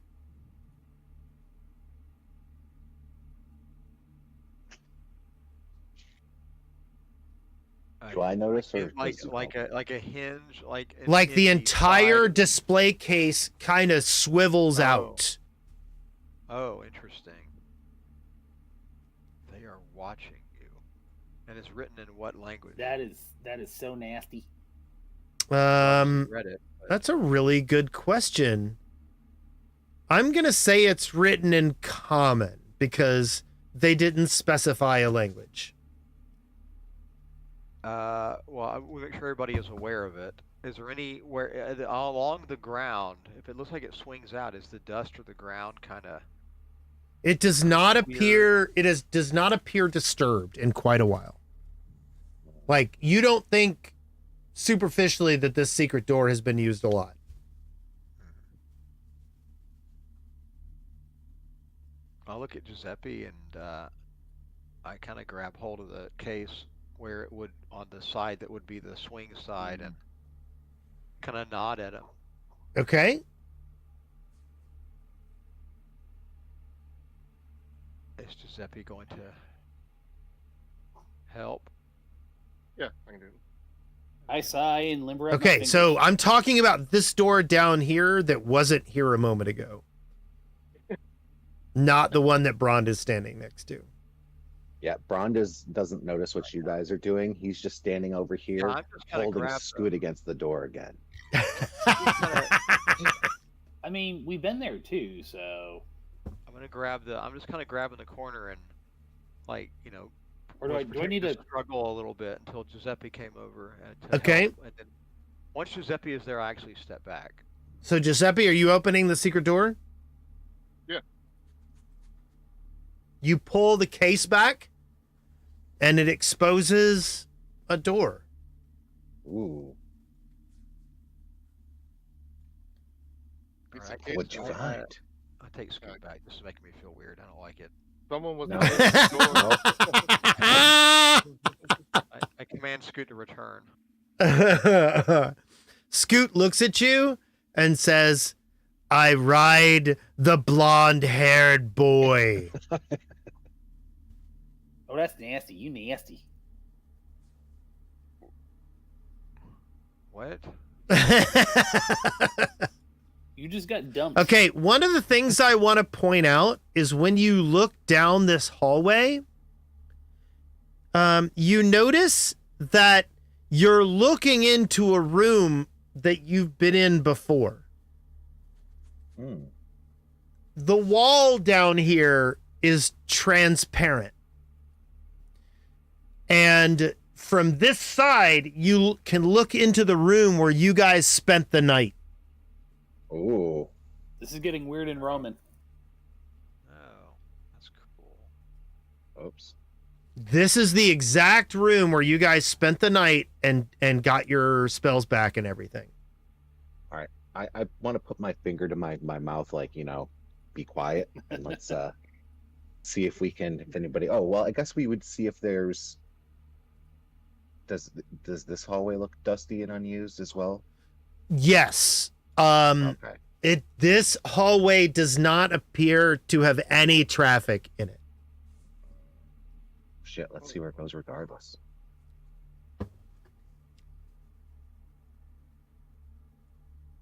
Do I notice, or like does- like a hinge, like Like the in entire side? display case kind of swivels Oh. out. Oh, interesting. They are watching you, and it's written in what language? That is so nasty. Read it. but- That's a really good question. I'm going to say it's written in common because they didn't specify a language. Well, we'll make sure everybody is aware of it. Is there anywhere along the ground? If it looks like it swings out, is the dust or the ground kind of? It does not appear, does not appear disturbed in quite a while. Like, you don't think superficially that this secret door has been used a lot. I'll look at Giuseppe and I kind of grab hold of the case where it would on the side that would be the swing side and kind of nod at him. Okay. Is Giuseppe going to help? Yeah, I can do it. I sigh and limber up my Okay, fingers. so I'm talking about this door down here that wasn't here a moment ago. Not the one that Brond is standing next to. Yeah, Braun doesn't notice what you guys are doing. He's just standing over here, I'm just gonna holding grab Scoot against the door again. I mean, we've been there too, so. I'm gonna grab the. I'm just kind of grabbing the corner and, like, you know. Or do I need to? struggle a little bit until Giuseppe came over and to Okay. help, and then once Giuseppe is there, I actually step back. So, Giuseppe, are you opening the secret door? Yeah. You pull the case back, and it exposes a door. Ooh, Piece of Alright, cake. what'd you I- find? I take Scoot back. This is making me feel weird. I don't like it. Someone was No. at the door. I command Scoot to return. Scoot looks at you and says, "I ride the blonde-haired boy." Oh, that's nasty. You nasty. What? You just got dumped. Okay, one of the things I want to point out is when you look down this hallway, you notice that you're looking into a room that you've been in before. Hmm. The wall down here is transparent. And from this side, you can look into the room where you guys spent the night. Ooh. This is getting weird and Roman. Oh, that's cool. Oops. This is the exact room where you guys spent the night and got your spells back and everything. I want to put my finger to my mouth, like, you know, be quiet, and let's see if we can, if anybody. Oh, well, I guess we would see if there's. Does this hallway look dusty and unused as well? Yes. Okay. This hallway does not appear to have any traffic in it. Shit, let's see where it goes regardless.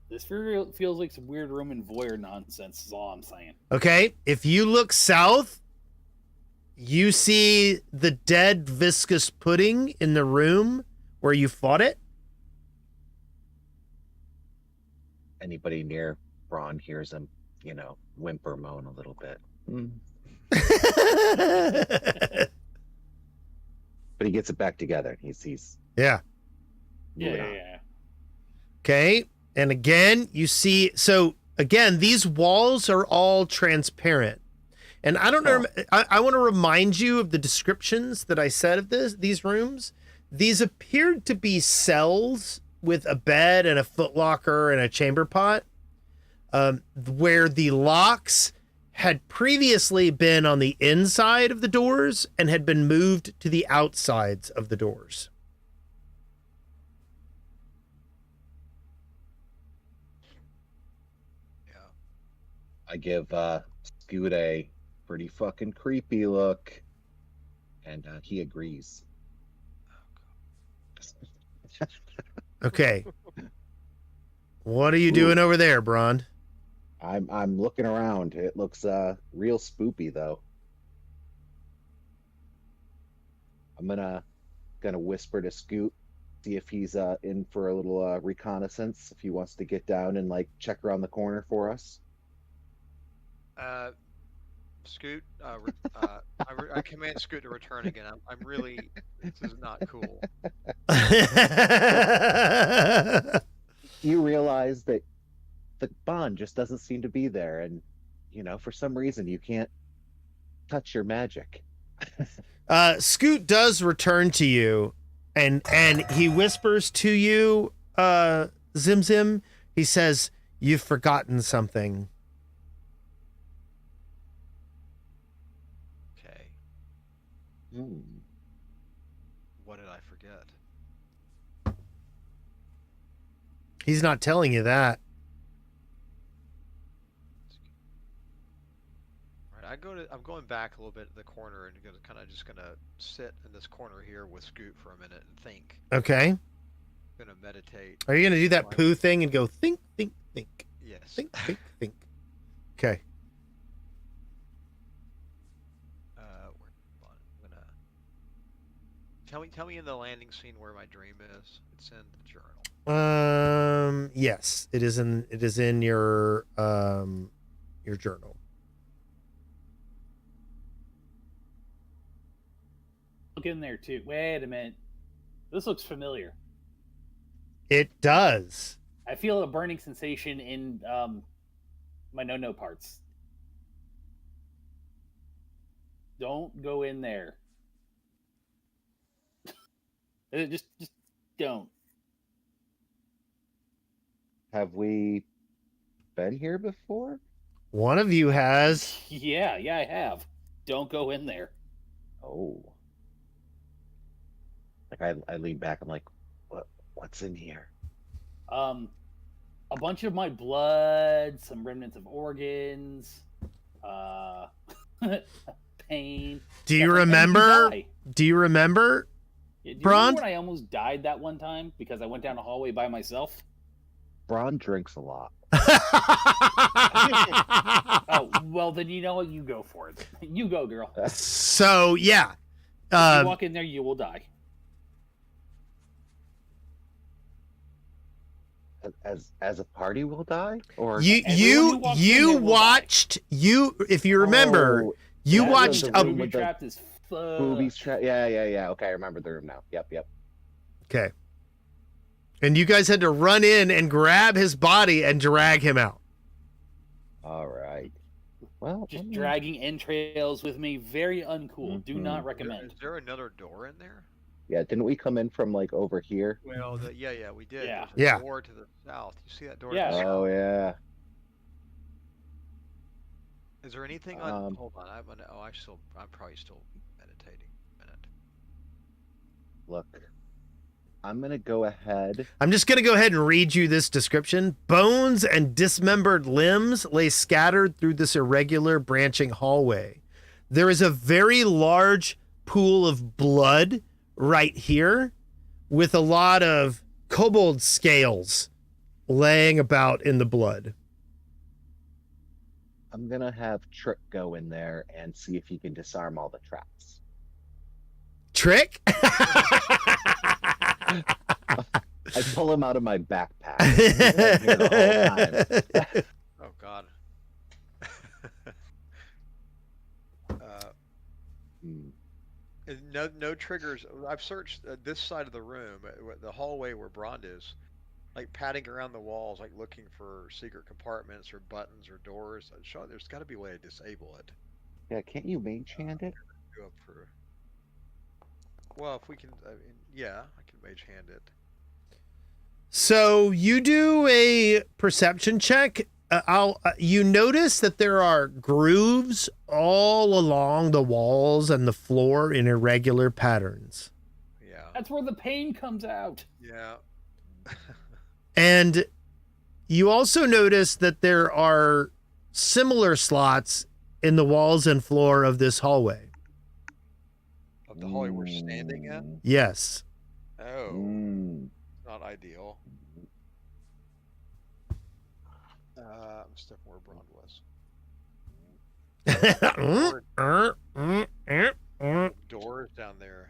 This feels like some weird Roman voyeur nonsense, is all I'm saying. Okay, if you look south, you see the dead viscous pudding in the room where you fought it. Anybody near Braun hears him, you know, whimper, moan a little bit. But he gets it back together. He's Yeah. Yeah, moving yeah, on. yeah. Okay. And again, you see, so again, these walls are all transparent. And I don't know, I want to remind you of the descriptions that I said of these rooms. These appeared to be cells with a bed and a footlocker and a chamber pot, where the locks had previously been on the inside of the doors and had been moved to the outsides of the doors. I give Scoot a pretty fucking creepy look, and he agrees. Okay. What are you doing over there, Brond? I'm looking around. It looks real spoopy though. I'm gonna whisper to Scoot, see if he's in for a little reconnaissance, if he wants to get down and like check around the corner for us. Scoot, I command Scoot to return again. I'm really, this is not cool. You realize that the bond just doesn't seem to be there, and for some reason you can't touch your magic. Scoot does return to you, and he whispers to you, Zim Zim. He says, "You've forgotten something." Okay. What did I forget? He's not telling you that. Right, I'm going back a little bit to the corner and just gonna sit in this corner here with Scoot for a minute and think. Okay. I'm gonna meditate. Are you gonna do that poo thing and go think, think, think? Yes. Think, think, think. Okay. I'm gonna tell me in the landing scene where my dream is. It's in the journal. Yes, it is in your journal. Look in there too. Wait a minute. This looks familiar. It does. I feel a burning sensation in my no parts. Don't go in there. Just don't. Have we been here before? One of you has. Yeah, I have. Don't go in there. Oh. Like I lean back. I'm like, what's in here? A bunch of my blood, some remnants of organs, pain. Do you remember? Do you remember? Do you Bron? remember when I almost died that one time because I went down a hallway by myself? Bron drinks a lot. Oh, well, then you know what? You go for it. You go, girl. So, yeah. If you walk in there, you will die. As a party will die? Or you watched, if you remember, you watched the a booby trap is boobies trap. Yeah. Okay, I remember the room now. Yep. Okay. And you guys had to run in and grab his body and drag him out. All right. Well, just dragging entrails with me, very uncool. Do not Is recommend. there another door in there? Yeah, didn't we come in from like over here? Well, yeah, we did. Yeah. There's a Yeah. door to the south. You see that door? Yeah. To the south? Oh yeah. Is there anything on? Hold on. I'm probably still meditating. A minute. Look, I'm gonna go ahead. I'm just going to go ahead and read you this description. Bones and dismembered limbs lay scattered through this irregular branching hallway. There is a very large pool of blood right here with a lot of kobold scales laying about in the blood. I'm gonna have Trick go in there and see if he can disarm all the traps. Trick? I pull him out of my backpack. He's been here the whole time. Oh God. No triggers. I've searched this side of the room, the hallway where Brond is. like padding around the walls, like looking for secret compartments or buttons or doors. Sean, there's got to be a way to disable it. Yeah, can't you mage hand it? Go up for. Well, if we can, I mean, yeah, I can mage hand it. So you do a perception check. You notice that there are grooves all along the walls and the floor in irregular patterns. Yeah. That's where the pain comes out. Yeah. And you also notice that there are similar slots in the walls and floor of this hallway. Of the hallway we're standing in. Yes. Oh, Mm. not ideal. I'm stuck where Braun was. Doors down there.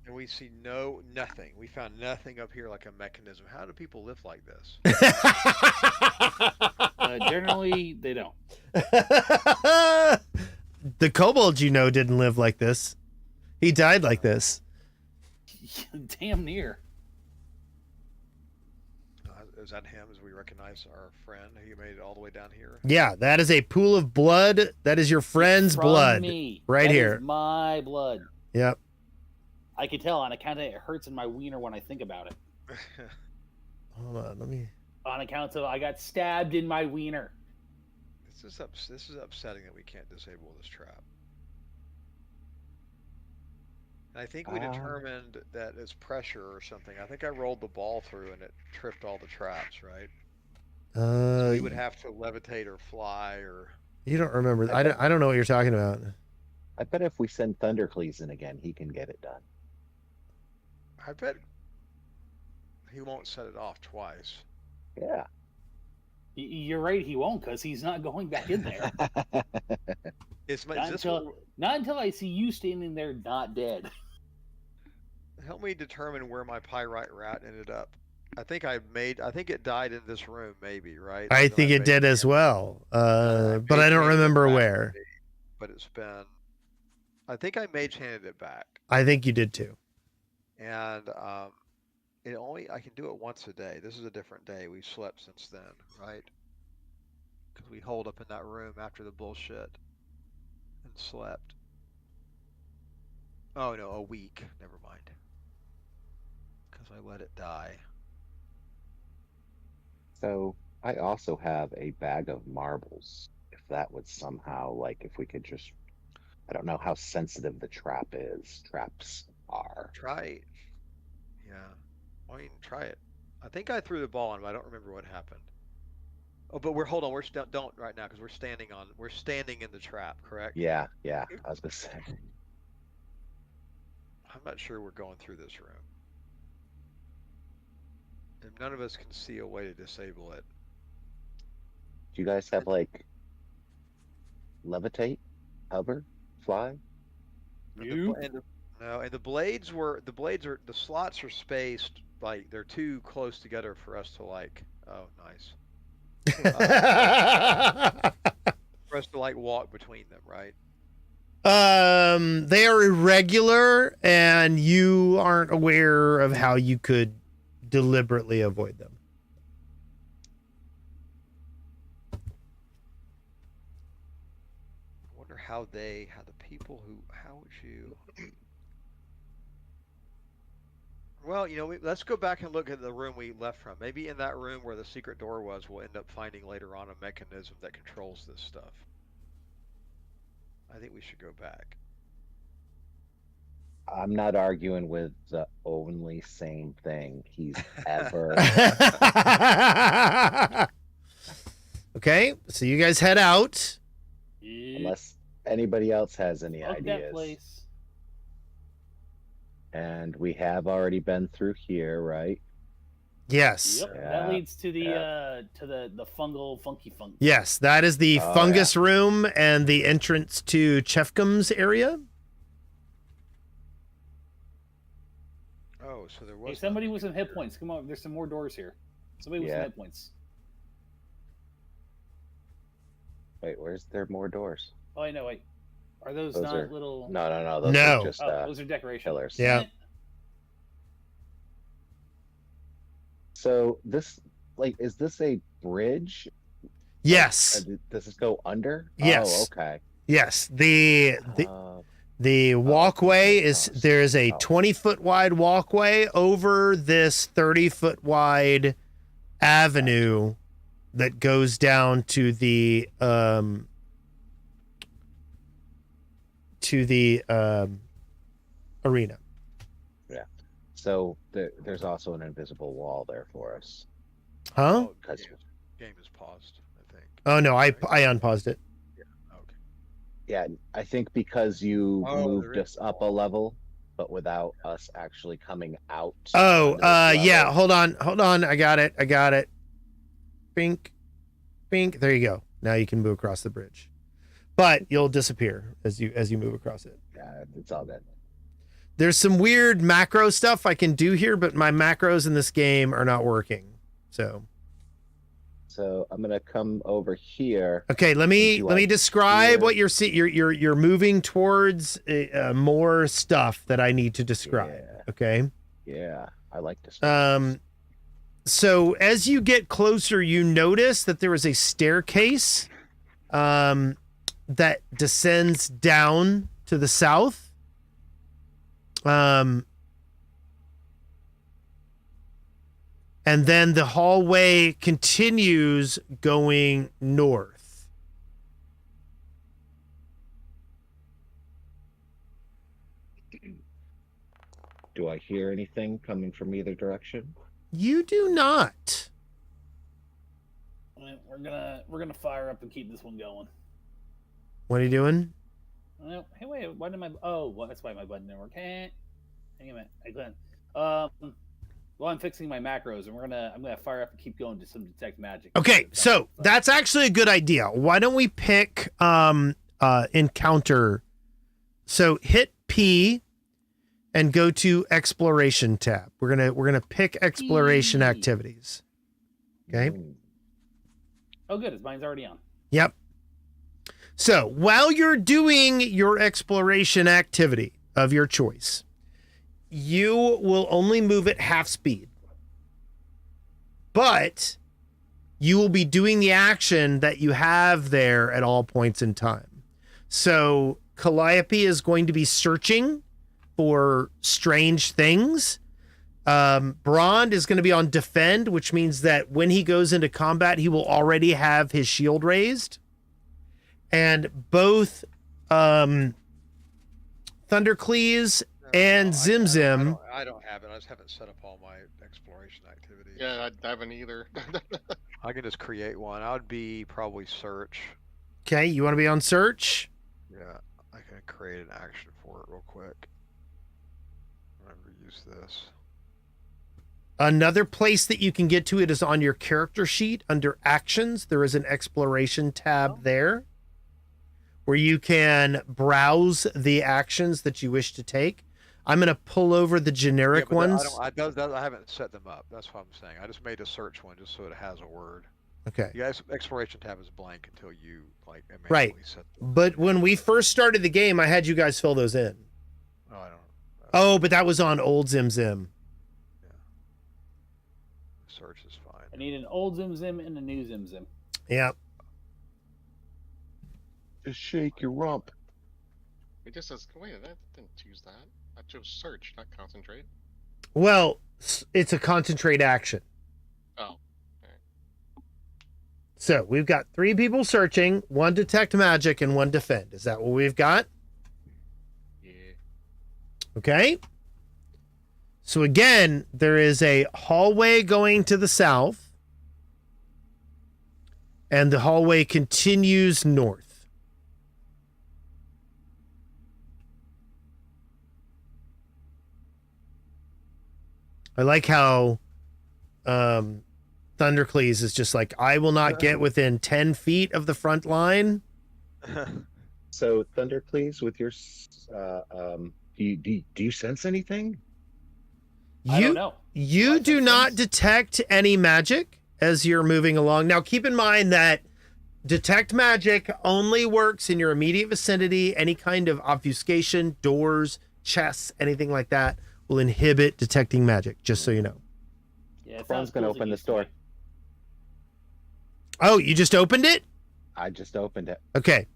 And we see nothing. We found nothing up here like a mechanism. How do people live like this? Generally, they don't. The kobold you know didn't live like this. He died like this. Damn near. Is that him as we recognize our friend who made it all the way down here? Yeah, that is a pool of blood. That is your friend's From blood. me. Right That here. is my blood. Yep. I can tell on account of it hurts in my wiener when I think about it. Hold on, let me. On account of I got stabbed in my wiener. This is upsetting that we can't disable this trap. And I think we determined that it's pressure or something. I think I rolled the ball through and it tripped all the traps, right? So we would have to levitate or fly or. You don't remember. I don't know what you're talking about. I bet if we send Thundercleese in again, he can get it done. I bet he won't set it off twice. Yeah. You're right, he won't, because he's not going back in there. Not until I see you standing there not dead. Help me determine where my pyrite rat ended up. I think it died in this room, maybe, right? I think it did as well. But I don't remember where. But it's been. I think I mage handed it back. I think you did too. And I can do it once a day. This is a different day. We've slept since then, right? Because we holed up in that room after the bullshit and slept. Oh no, a week. Never mind. Because I let it die. So I also have a bag of marbles. If that would somehow, like, if we could just, I don't know how sensitive the traps are. Try it. Yeah. Well, you can try it. I think I threw the ball in, but I don't remember what happened. Oh, but hold on. Don't right now because we're standing in the trap, correct? Yeah. I was gonna say. I'm not sure we're going through this room. And none of us can see a way to disable it. Do you guys have like levitate, hover, fly? You? And the blades the slots are spaced like they're too close together for us to like. Oh, nice. For us to like walk between them, right? They are irregular, and you aren't aware of how you could deliberately avoid them. I wonder how the people who, how would you? Well, let's go back and look at the room we left from. Maybe in that room where the secret door was, we'll end up finding later on a mechanism that controls this stuff. I think we should go back. I'm not arguing with the only sane thing he's ever. Okay, so you guys head out. Unless anybody else has any Fuck that ideas. place. And we have already been through here, right? Yes. Yep, that leads to the fungal funky funk. Yes, that is the Oh, fungus room and the entrance to Chefcom's area. Oh, so there was. Hey, somebody with some hit points. Come on, there's some more doors here. Somebody with some hit points. Wait, where's there more doors? Oh, I know. Wait, are those Those not are- little? No. Those No. are just Oh, those are decorations. pillars. Yeah. So this, like, is this a bridge? Yes. Does this go under? Yes. Oh, okay. Yes. Uh, The walkway is okay. there's a Oh. 20-foot wide walkway over this 30-foot wide avenue that goes down to the arena. So there's also an invisible wall there for us. Huh? Oh, Because game is paused, I think. Oh no, I Right? unpaused it. Okay. yeah, I think because you Oh, there moved is us up a level, but without us actually coming out. Oh, onto this yeah, level. hold on. I got it. Bink. There you go. Now you can move across the bridge. But you'll disappear as you move across it. Yeah, it's all good. There's some weird macro stuff I can do here, but my macros in this game are not working. So I'm gonna come over here. okay, let me Do I describe hear- what you're seeing. You're moving towards more stuff that I need to describe. Yeah. Okay. Yeah, I like this. So as you get closer, you notice that there is a staircase that descends down to the south. And then the hallway continues going north. Do I hear anything coming from either direction? You do not. Alright, we're gonna fire up and keep this one going. What are you doing? Hey, wait, why did my well, that's why my button didn't work. Hang on a minute, hey Glenn. Well, I'm fixing my macros, and I'm gonna fire up and keep going to some detect magic. Okay, so that's actually a good idea. Why don't we pick encounter? So hit P and go to exploration tab. We're gonna pick exploration P. activities. Okay. Oh, good, mine's already on. Yep. So while you're doing your exploration activity of your choice, you will only move at half speed. But you will be doing the action that you have there at all points in time. So Calliope is going to be searching for strange things. Brond is going to be on defend, which means that when he goes into combat, he will already have his shield raised. And both Thundercleese and Zimzim. I don't have it. I just haven't set up all my exploration activities. Yeah, I haven't either. I can just create one. I would be probably search. Okay, you want to be on search? Yeah, I can create an action for it real quick. Remember, use this. Another place that you can get to it is on your character sheet under actions. There is an exploration tab there where you can browse the actions that you wish to take. I'm going to pull over the generic ones. I haven't set them up. That's what I'm saying. I just made a search one just so it has a word. Okay. The exploration tab is blank until you Right. set them. But when we first started the game, I had you guys fill those in. Oh, I don't. Oh, but that was on old Zim. Search is fine. I need an old Zim and a new Zim. Yeah. Just shake your rump. It just says, wait, I didn't choose that. I chose search, not concentrate. Well, it's a concentrate action. Oh. So we've got 3 people searching, 1 detect magic, and 1 defend. Is that what we've got? Yeah. Okay. So again, there is a hallway going to the south, and the hallway continues north. I like how Thundercleese is just like, I will not get within 10 feet of the front line. So Thundercleese, with your do you sense anything? I don't know. You I do sense not things? detect any magic as you're moving along. Now, keep in mind that detect magic only works in your immediate vicinity. Any kind of obfuscation, doors, chests, anything like that will inhibit detecting magic, just so you know. Yeah, it Braun's sounds gonna cool as it open this used to door. be. Oh, you just opened it? I just opened it. Okay.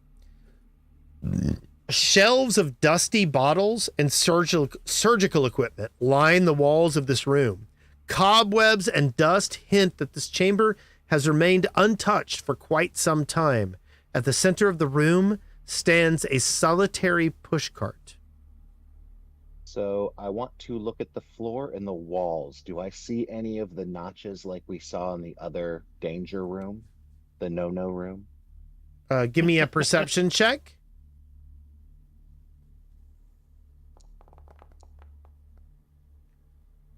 Shelves of dusty bottles and surgical equipment line the walls of this room. Cobwebs and dust hint that this chamber has remained untouched for quite some time. At the center of the room stands a solitary pushcart. So I want to look at the floor and the walls. Do I see any of the notches like we saw in the other danger room? The no-no room? Give me a perception check.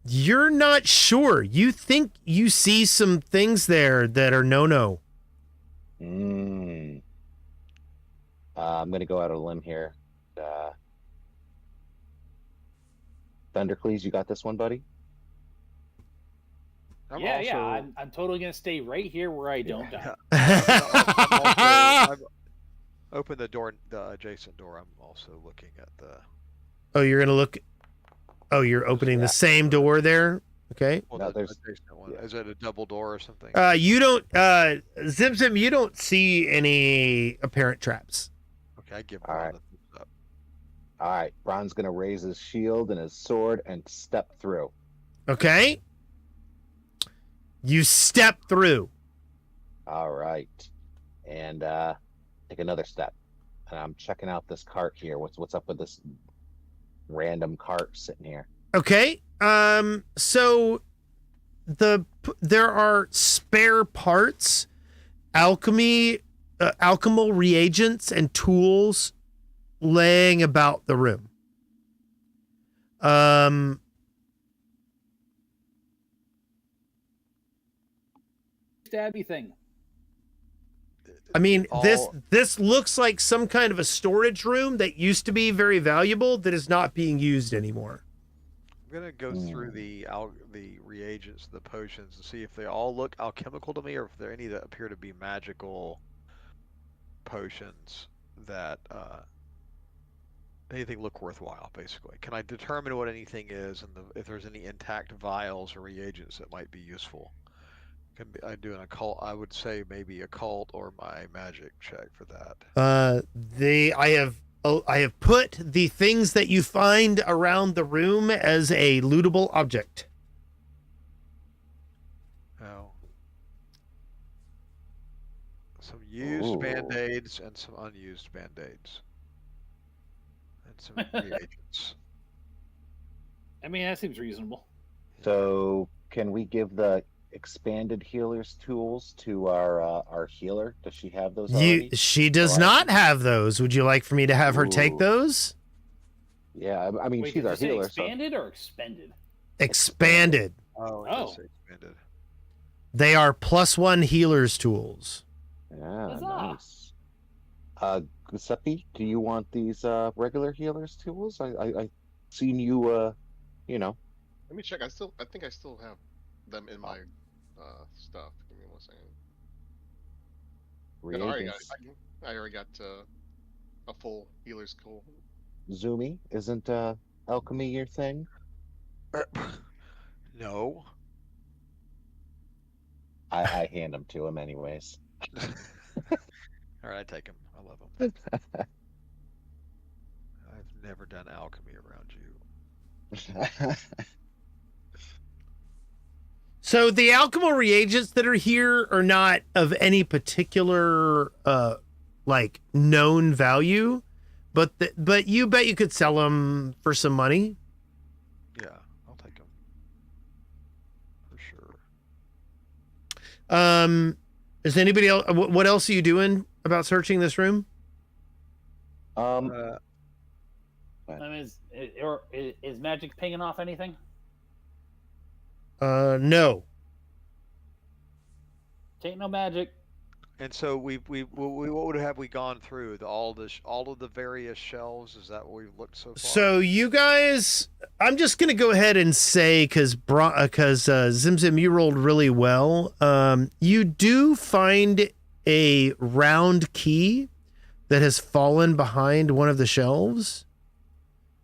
You're not sure. You think you see some things there that are no-no. I'm going to go out on a limb here. Thundercleese, you got this one, buddy? I'm totally gonna stay right here where I don't die. I've opened the door, the adjacent door. I'm also looking at the. Oh, you're gonna look. Oh, you're opening the same door there. Okay. Well, No, the there's- adjacent one. yeah. Is it a double door or something? You don't. Zim Zim, you don't see any apparent traps. Okay, I give All Braun right. a thumbs up. All right, Braun's going to raise his shield and his sword and step through. Okay. You step through. All right. And take another step. And I'm checking out this cart here. What's up with this random cart sitting here? Okay. So there are spare parts, alchemical reagents and tools laying about the room. Stabby thing. I mean, All- this looks like some kind of a storage room that used to be very valuable that is not being used anymore. I'm gonna go through the reagents, the potions, and see if they all look alchemical to me, or if there are any that appear to be magical potions that anything look worthwhile. Basically, can I determine what anything is, and if there's any intact vials or reagents that might be useful? Can be, I do an occult. I would say maybe occult or my magic check for that. I have put the things that you find around the room as a lootable object. Oh. Some used Ooh. band-aids and some unused band-aids. And some reagents. I mean, that seems reasonable. So can we give the expanded healer's tools to our healer? Does she have those already? She does Oh, I not have those. Would you like for me to have her take Ooh. those? Yeah, I mean, Wait, she's did our you say healer. So expanded or expended? Expanded. Oh, it Oh. does say expanded. They are +1 healer's tools. yeah, Huzzah. nice. Giuseppe, do you want these regular healer's tools? I seen you you know. Let me check. I think I still have them in my stuff. Give me 1 second. Yeah, Reagents. I already got a full healer's cool. Zumi, isn't alchemy your thing? No. I hand them to him anyways. All right, I take him. I love him. I've never done alchemy around you. So the alchemical reagents that are here are not of any particular like known value, but you bet you could sell them for some money. Yeah, I'll take him. For sure. Is anybody else? What else are you doing about searching this room? I mean, is magic pinging off anything? No. Ain't no magic. And so what would have we gone through? All of the various shelves? Is that what we've looked so far? So you guys, I'm just gonna go ahead and say because Zim Zim, you rolled really well. You do find a round key that has fallen behind one of the shelves.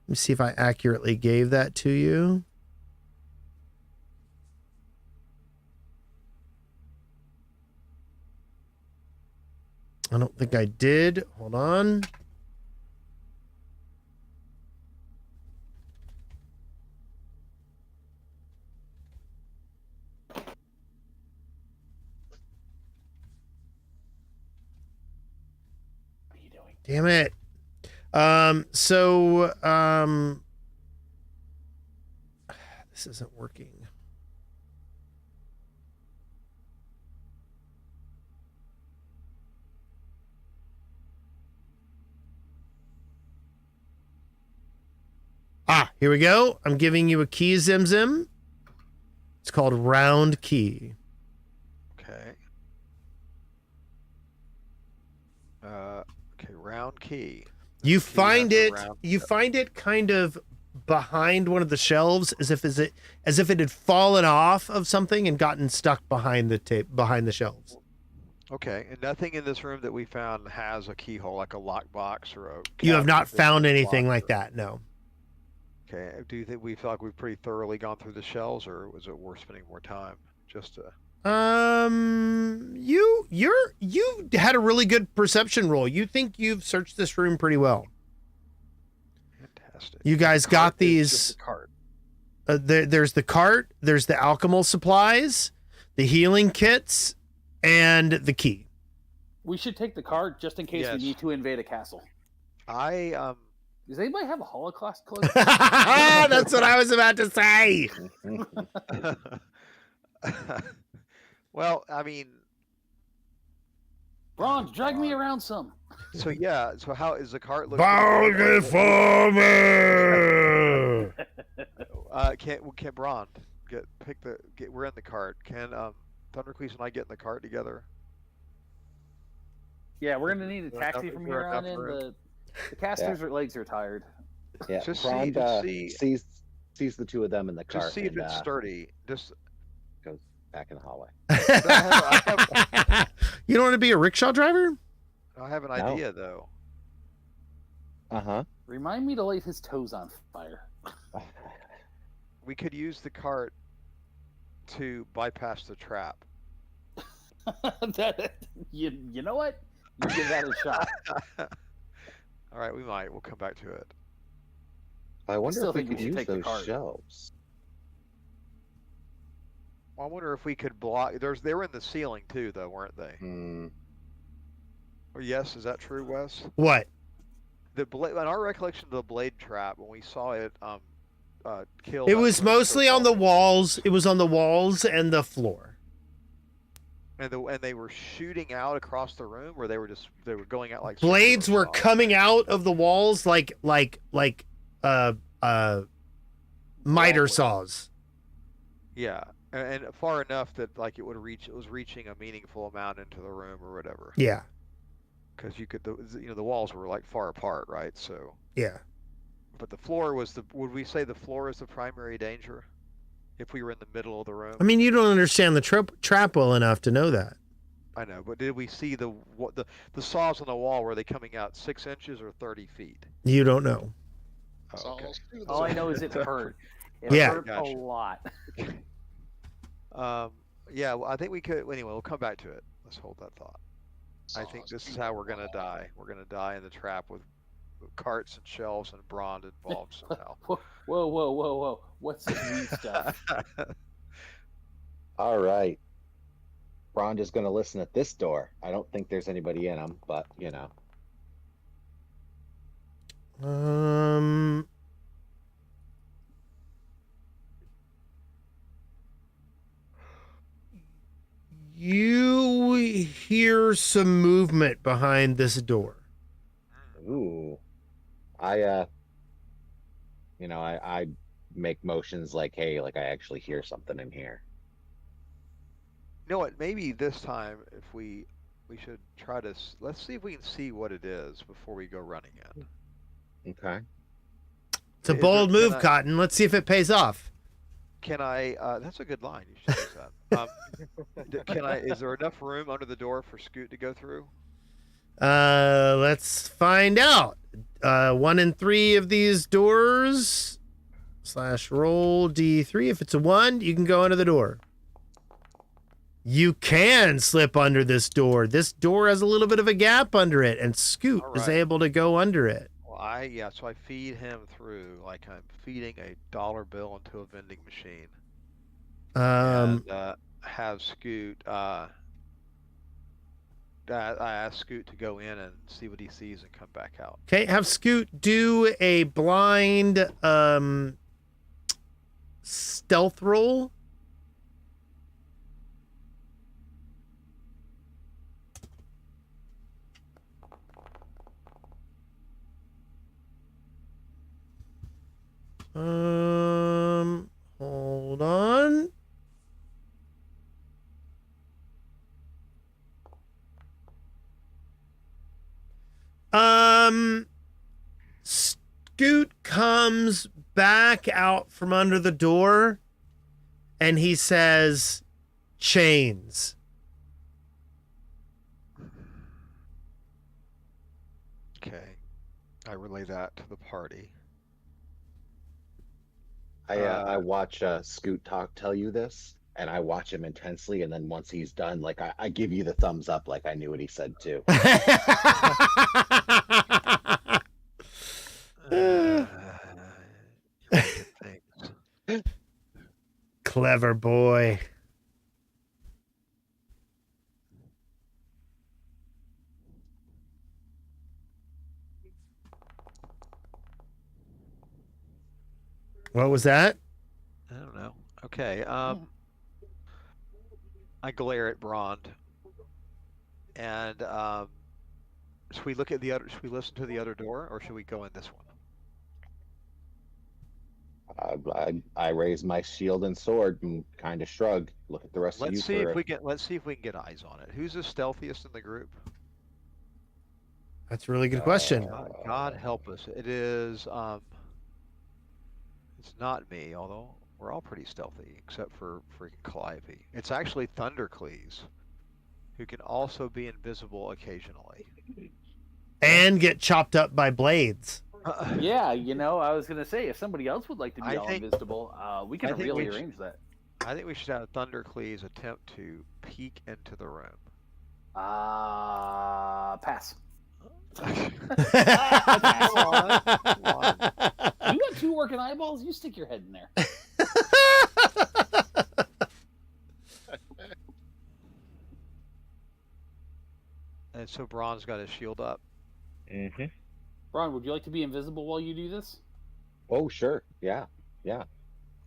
Let me see if I accurately gave that to you. I don't think I did. Hold on. What are you doing? Damn it. This isn't working. Ah, here we go. I'm giving you a key, Zim Zim. It's called Round Key. Okay. Okay, round key. You Key find has a it. round- You find it kind of behind one of the shelves, as if it had fallen off of something and gotten stuck behind the shelves. Okay, and nothing in this room that we found has a keyhole, like a lockbox or a. You have cabinet not that found is anything locked like or- that. No. Okay. Do you think we feel like we've pretty thoroughly gone through the shelves, or was it worth spending more time just to? You had a really good perception roll. You think you've searched this room pretty well. Fantastic. You guys The got cart is these. just a cart. There's the cart. There's the alchemical supplies, the healing kits, and the key. We should take the card just in case Yes. we need to invade a castle. I Does anybody have a Holocaust cloak? That's what I was about to say. Well, I mean, Ron, drag me around some. so yeah. So how is the cart look? Bounty for me. Can Brond get? We're in the cart. Can Thunderqueeze and I get in the cart together? Yeah, we're gonna need a Is there taxi enough- from is there here on enough in. room? The casters' legs are tired. Yeah, Just Brond, see- sees the two of them in the cart Just see if and it's sturdy. Just goes back in the hallway. You don't want to be a rickshaw driver? I have an No. idea though. Uh Remind me to light his toes on fire. huh. We could use the cart to bypass the trap. You know what? You give that a shot. All right, we might. We'll come back to it. I wonder still if we think we could should use take the those cart. shelves. I wonder if we could block. They were in the ceiling too, though, weren't they? Hmm. Or yes, is that true, Wes? What? The blade. In our recollection of the blade trap, when we saw it, kill. It that was person mostly so on the far- walls. It was on the walls and the floor. And they were shooting out across the room, or they were going out like Blades circular were saws? coming out of the walls like miter Longways. saws. Yeah, and far enough that like it was reaching a meaningful amount into the room or whatever. Yeah. Because you could, the walls were like far apart, right? So, Yeah. but the floor was would we say the floor is the primary danger? If we were in the middle of the room, I mean, you don't understand the trap well enough to know that. I know, but did we see the saws on the wall? Were they coming out 6 inches or 30 feet? You don't know. Oh, okay. All I know is it hurt. It Yeah. hurt Gotcha. a lot. Yeah, well, I think we could. Anyway, we'll come back to it. Let's hold that thought. I think this is how we're gonna die. We're gonna die in the trap with carts and shelves and Brond involved somehow. Whoa. What's this new stuff? All right. Brond is going to listen at this door. I don't think there's anybody in them, but you know. You hear some movement behind this door. Ooh. I make motions like, hey, like I actually hear something in here. You know what? Maybe this time, if we should try to let's see if we can see what it is before we go running in. Okay. It's a Is bold there- move, can I- Cotton. Let's see if it pays off. Can I? That's a good line. You should use that. Can I? Is there enough room under the door for Scoot to go through? Let's find out. 1 in 3 of these doors / roll D3. If it's a 1, you can go under the door. You can slip under this door. This door has a little bit of a gap under it, and Scoot All is right. able to go under it. Well, so I feed him through like I'm feeding a dollar bill into a vending machine, and have Scoot. I ask Scoot to go in and see what he sees and come back out. Okay, have Scoot do a blind stealth roll. Hold on. Scoot comes back out from under the door and he says, chains. Okay. I relay that to the party. I watch Scoot tell you this, and I watch him intensely, and then once he's done, like I give you the thumbs up, like I knew what he said too. Clever boy. What was that? I don't know. Okay. I glare at Brond, and should we look at the other? Should we listen to the other door, or should we go in this one? I raise my shield and sword and kind of shrug. Look at the rest of you. Let's see if we can get eyes on it. Who's the stealthiest in the group? That's a really good question. God help us. It is. It's not me, although we're all pretty stealthy, except for freaking Calliope. It's actually Thundercleese, who can also be invisible occasionally. And get chopped up by blades. Yeah, I was gonna say if somebody else would like to be invisible, we can really arrange that. I think we should have Thundercleese attempt to peek into the room. Pass. Come on. You got 2 working eyeballs. You stick your head in there. And so Braun's got his shield up. Mm-hmm. Braun, would you like to be invisible while you do this? Oh, sure. Yeah.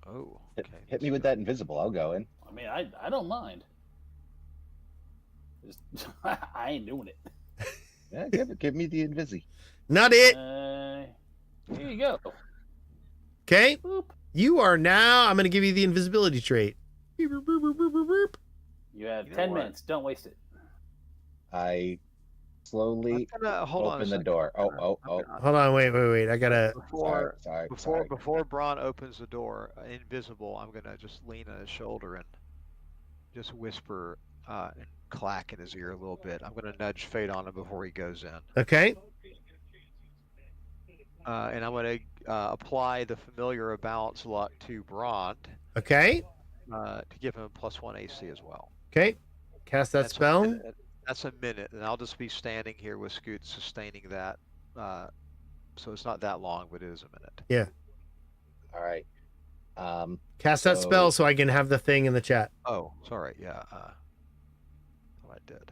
Oh, Hit, okay. hit me with that invisible. I'll go in. I mean, I don't mind. Just, I ain't doing it. Yeah, give me the invisi. Not it. Here you go. Okay. Boop. You are now. I'm going to give you the invisibility trait. You have 10 minutes. Don't waste it. I slowly open the door. Oh. Hold on. Wait. I got to. Before Braun opens the door, invisible, I'm going to just lean on his shoulder and just whisper and clack in his ear a little bit. I'm going to nudge Fate on him before he goes in. Okay. And I'm going to apply the familiar balance luck to Brond. Okay. To give him +1 AC as well. Okay. Cast that spell. That's a minute, and I'll just be standing here with Scoot sustaining that. So it's not that long, but it is a minute. Yeah. All right. Cast that spell so I can have the thing in the chat. Oh, sorry. Yeah. I did.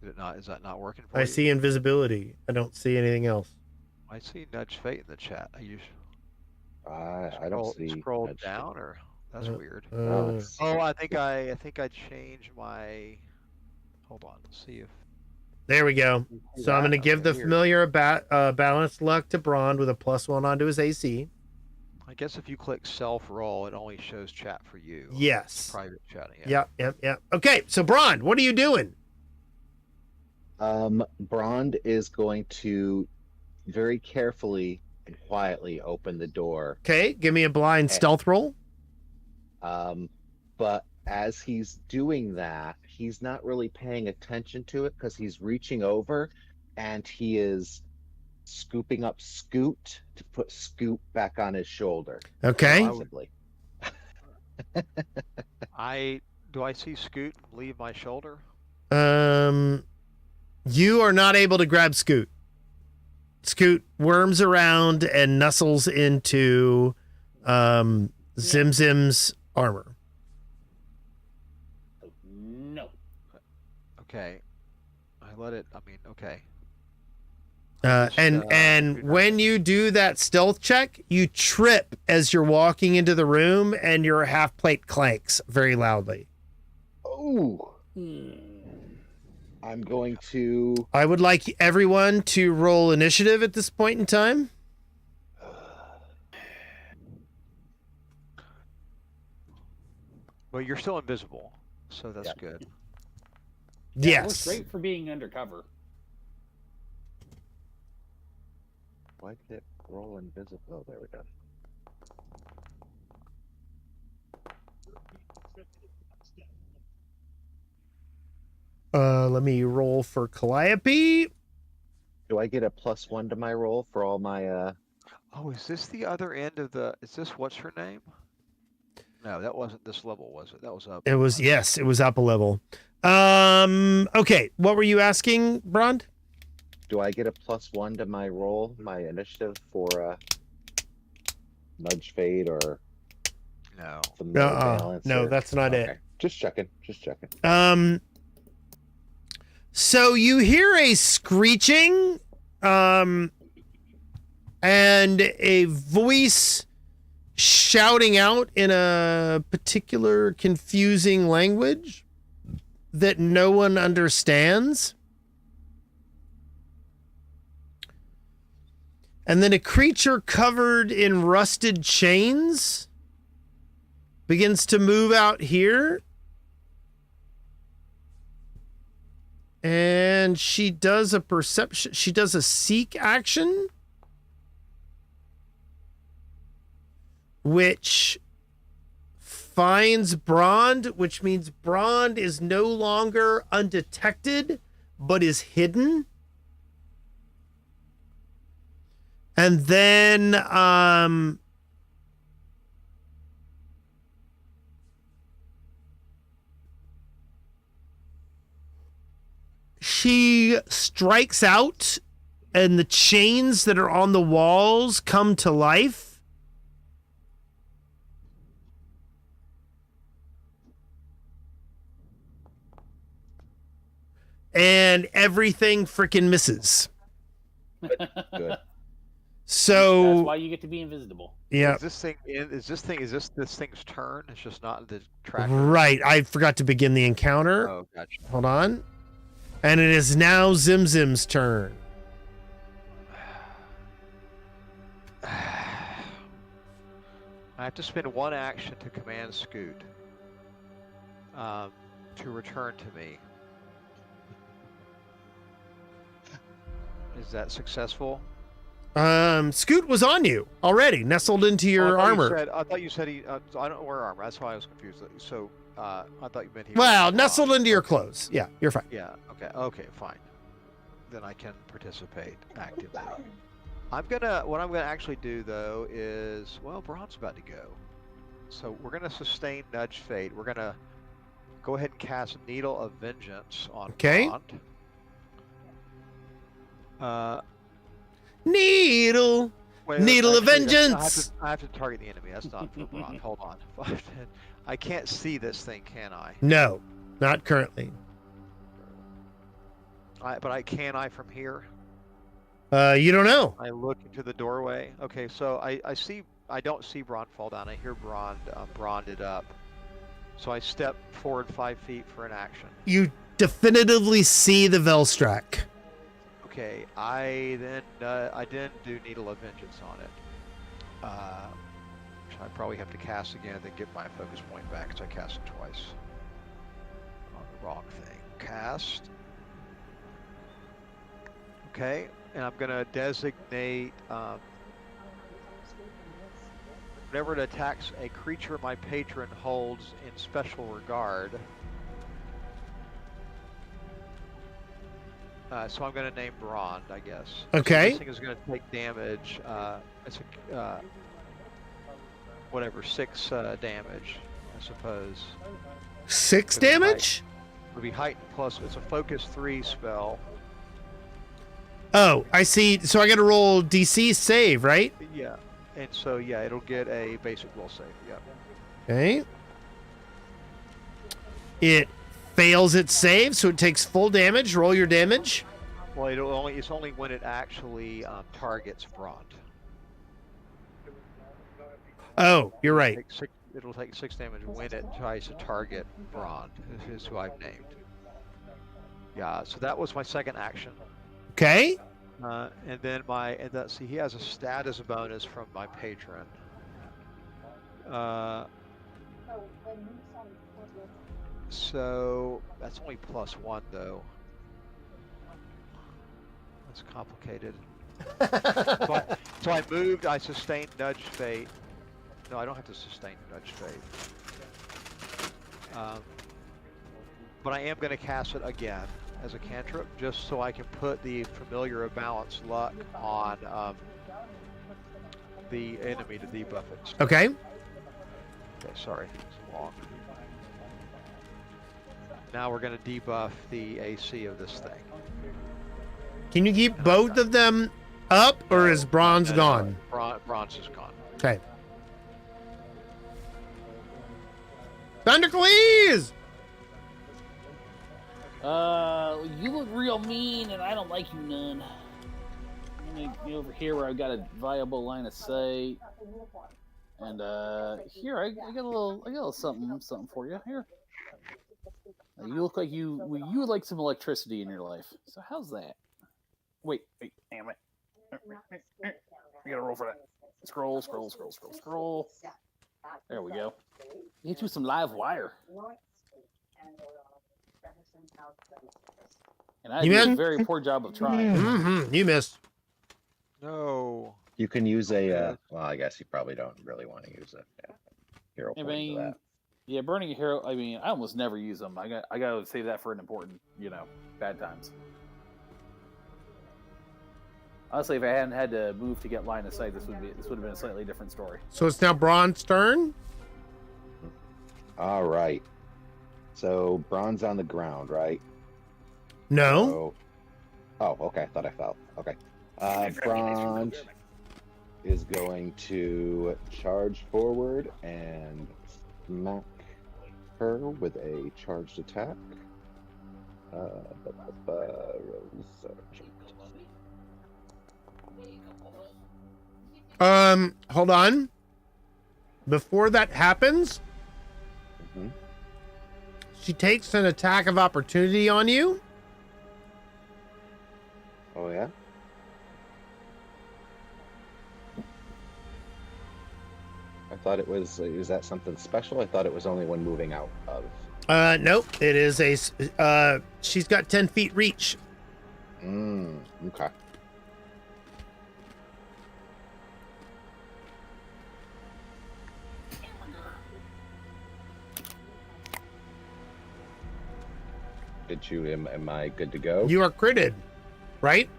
Is it not? Is that not working for you? I see invisibility. I don't see anything else. I see Nudge Fate in the chat. I don't see. Scroll down, or that's weird. Oh, I think I changed my. Hold on. Let's see if. There we go. So I'm going to give the familiar balanced luck to Brond with a +1 onto his AC. I guess if you click self roll, it only shows chat for you. Yes. Private chatting. Yeah. Yep. Okay, so Brond, what are you doing? Brond is going to very carefully and quietly open the door. Okay, give me a blind stealth roll. But as he's doing that, he's not really paying attention to it because he's reaching over and he is scooping up Scoot to put Scoot back on his shoulder. Okay. Possibly. Do I see Scoot leave my shoulder? You are not able to grab Scoot. Scoot worms around and nuzzles into Zim Zim's armor. No. Okay. I let it. I mean, okay. And when you do that stealth check, you trip as you're walking into the room, and your half plate clanks very loudly. Oh. I'm going to. I would like everyone to roll initiative at this point in time. Well, you're still invisible, so that's good. Yeah, it looks Yes. great for being undercover. Why did it roll invisible? Oh, there we go. Let me roll for Calliope. Do I get a +1 to my roll for all my? Oh, is this the other end of the? Is this what's her name? No, that wasn't this level, was it? That was up. It was, yes, it was up a level. Okay, what were you asking, Brond? Do I get a +1 to my roll, my initiative for nudge fade or No. familiar balance? No, or- that's not okay. it. Just checking. Just checking. So you hear a screeching, and a voice shouting out in a particular confusing language that no one understands. And then a creature covered in rusted chains begins to move out here. And she does a perception. She does a seek action, which finds Brond, which means Brond is no longer undetected, but is hidden. And then, she strikes out, and the chains that are on the walls come to life. And everything freaking misses. Good. So That's why you get to be invisible. yeah, Is this thing's turn? It's just not the tracker. right. I forgot to begin the encounter. Oh, gotcha. Hold on. And it is now Zim Zim's turn. I have to spend one action to command Scoot to return to me. Is that successful? Scoot was on you already, nestled into your armor. I thought you said he. I don't wear armor. That's why I was confused. So I thought you meant he. Well, was nestled into your clothes. Yeah, you're fine. Yeah. Okay. Okay. Fine. Then I can participate actively. What I'm gonna actually do though is, well, Braun's about to go, so we're gonna sustain Nudge Fate. We're gonna go ahead and cast Needle of Vengeance on Okay. Braun. Needle. Needle of Vengeance. I have to target the enemy. That's not for Braun. Hold on. I can't see this thing, can I? No, not currently. But can I from here? You don't know. I look into the doorway. Okay, so I don't see Braun fall down. I hear Braun Braunded up. So I step forward 5 feet for an action. You definitively see the Velstrak. Okay, I then do Needle of Vengeance on it. Which I probably have to cast again and then get my focus point back because I cast it twice. On the wrong thing. Cast. Okay, and I'm gonna designate whenever it attacks a creature my patron holds in special regard. So I'm going to name Brond, I guess. Okay. So this thing is going to take damage. It's a, 6 damage. I suppose. 6 It'll be damage? It'll be heightened plus. It's a focus 3 spell. Oh, I see. So I got to roll DC save, right? Yeah, and so yeah, it'll get a basic will save. Yep. Okay. It fails its save, so it takes full damage. Roll your damage. Well, it's only when it actually targets Bront. Oh, you're right. It'll take 6 damage when it tries to target Bront, is who I've named. Yeah, so that was my second action. Okay. And then see, he has a status bonus from my patron. So that's only +1 though. That's complicated. So I moved. I sustained Nudge Fate. No, I don't have to sustain Nudge Fate. But I am going to cast it again as a cantrip, just so I can put the Familiar of Balance Luck on the enemy to debuff it. Okay. Okay, sorry, it's long. Now we're going to debuff the AC of this thing. Can you keep both of them up, or is bronze gone? Bronze is gone. Okay. Thundercleese! You look real mean, and I don't like you none. I'm gonna be over here where I've got a viable line of sight, and here I got a little something for you here. You look like you would like some electricity in your life. So how's that? Wait, damn it! I gotta roll for that. Scroll. There we go. Get you some live wire. And I did a very poor job of trying. Mm-hmm. You missed. No. You can use a. Well, I guess you probably don't really want to use a hero point for that. Yeah, burning a hero. I mean, I almost never use them. I got to save that for an important, bad times. Honestly, if I hadn't had to move to get line of sight, this would have been a slightly different story. So it's now Braun's turn. All right. So Braun's on the ground, right? No. Oh, okay. I thought I fell. Okay. Braun is going to charge forward and smack her with a charged attack. Hold on. Before that happens, she takes an attack of opportunity on you. Oh, yeah? I thought it was, is that something special? I thought it was only when moving out of. Nope. It is she's got 10 feet reach. Okay. Am I good to go? You are critted, right?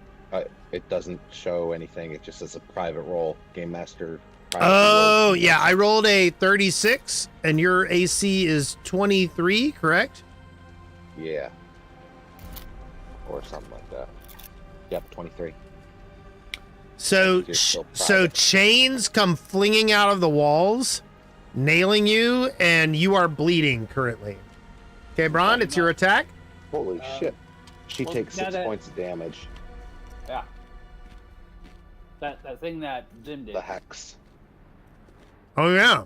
It doesn't show anything. It just says a private roll. Game Master. Oh, yeah. I rolled a 36 and your AC is 23, correct? Yeah. Or something like that. Yep, 23. So chains come flinging out of the walls, nailing you, and you are bleeding currently. Okay, Braun, it's your attack. Holy shit. She takes 6 points of damage. Yeah. That thing that Jim did. The hex. Oh, yeah.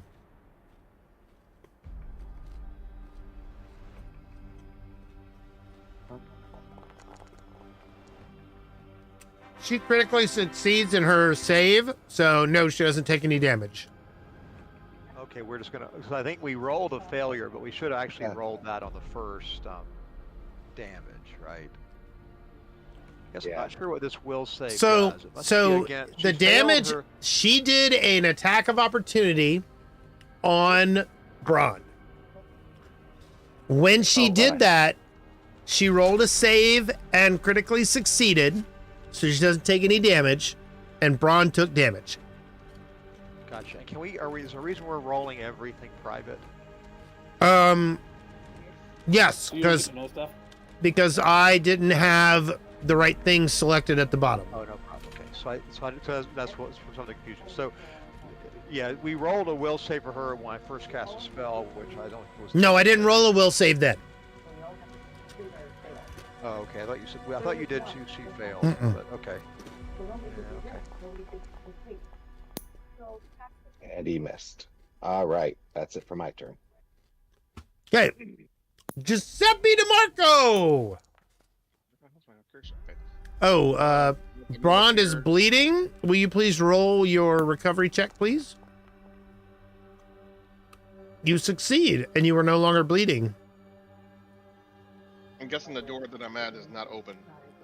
She critically succeeds in her save, so no, she doesn't take any damage. Okay, we're just gonna. So I think we rolled a failure, but we should have actually rolled that on the first damage, right? Guess I'm not sure what this will save. So the damage her... she did an attack of opportunity on Braun. When she did that, she rolled a save and critically succeeded, so she doesn't take any damage, and Braun took damage. Gotcha. And is there a reason we're rolling everything private? Yes, So you don't get to know stuff? because I didn't have the right thing selected at the bottom. Oh, no problem. Okay, so that's what's some of the confusion. So, yeah, we rolled a will save for her when I first cast a spell, which I don't. No, I didn't roll a will save then. Oh, okay. I thought you said. Well, I thought you did. She failed. Mm-mm. But okay. Yeah, okay. And he missed. All right, that's it for my turn. Okay. Giuseppe DeMarco. Okay. Oh, Brond is bleeding. Will you please roll your recovery check, please? You succeed, and you are no longer bleeding. I'm guessing the door that I'm at is not open.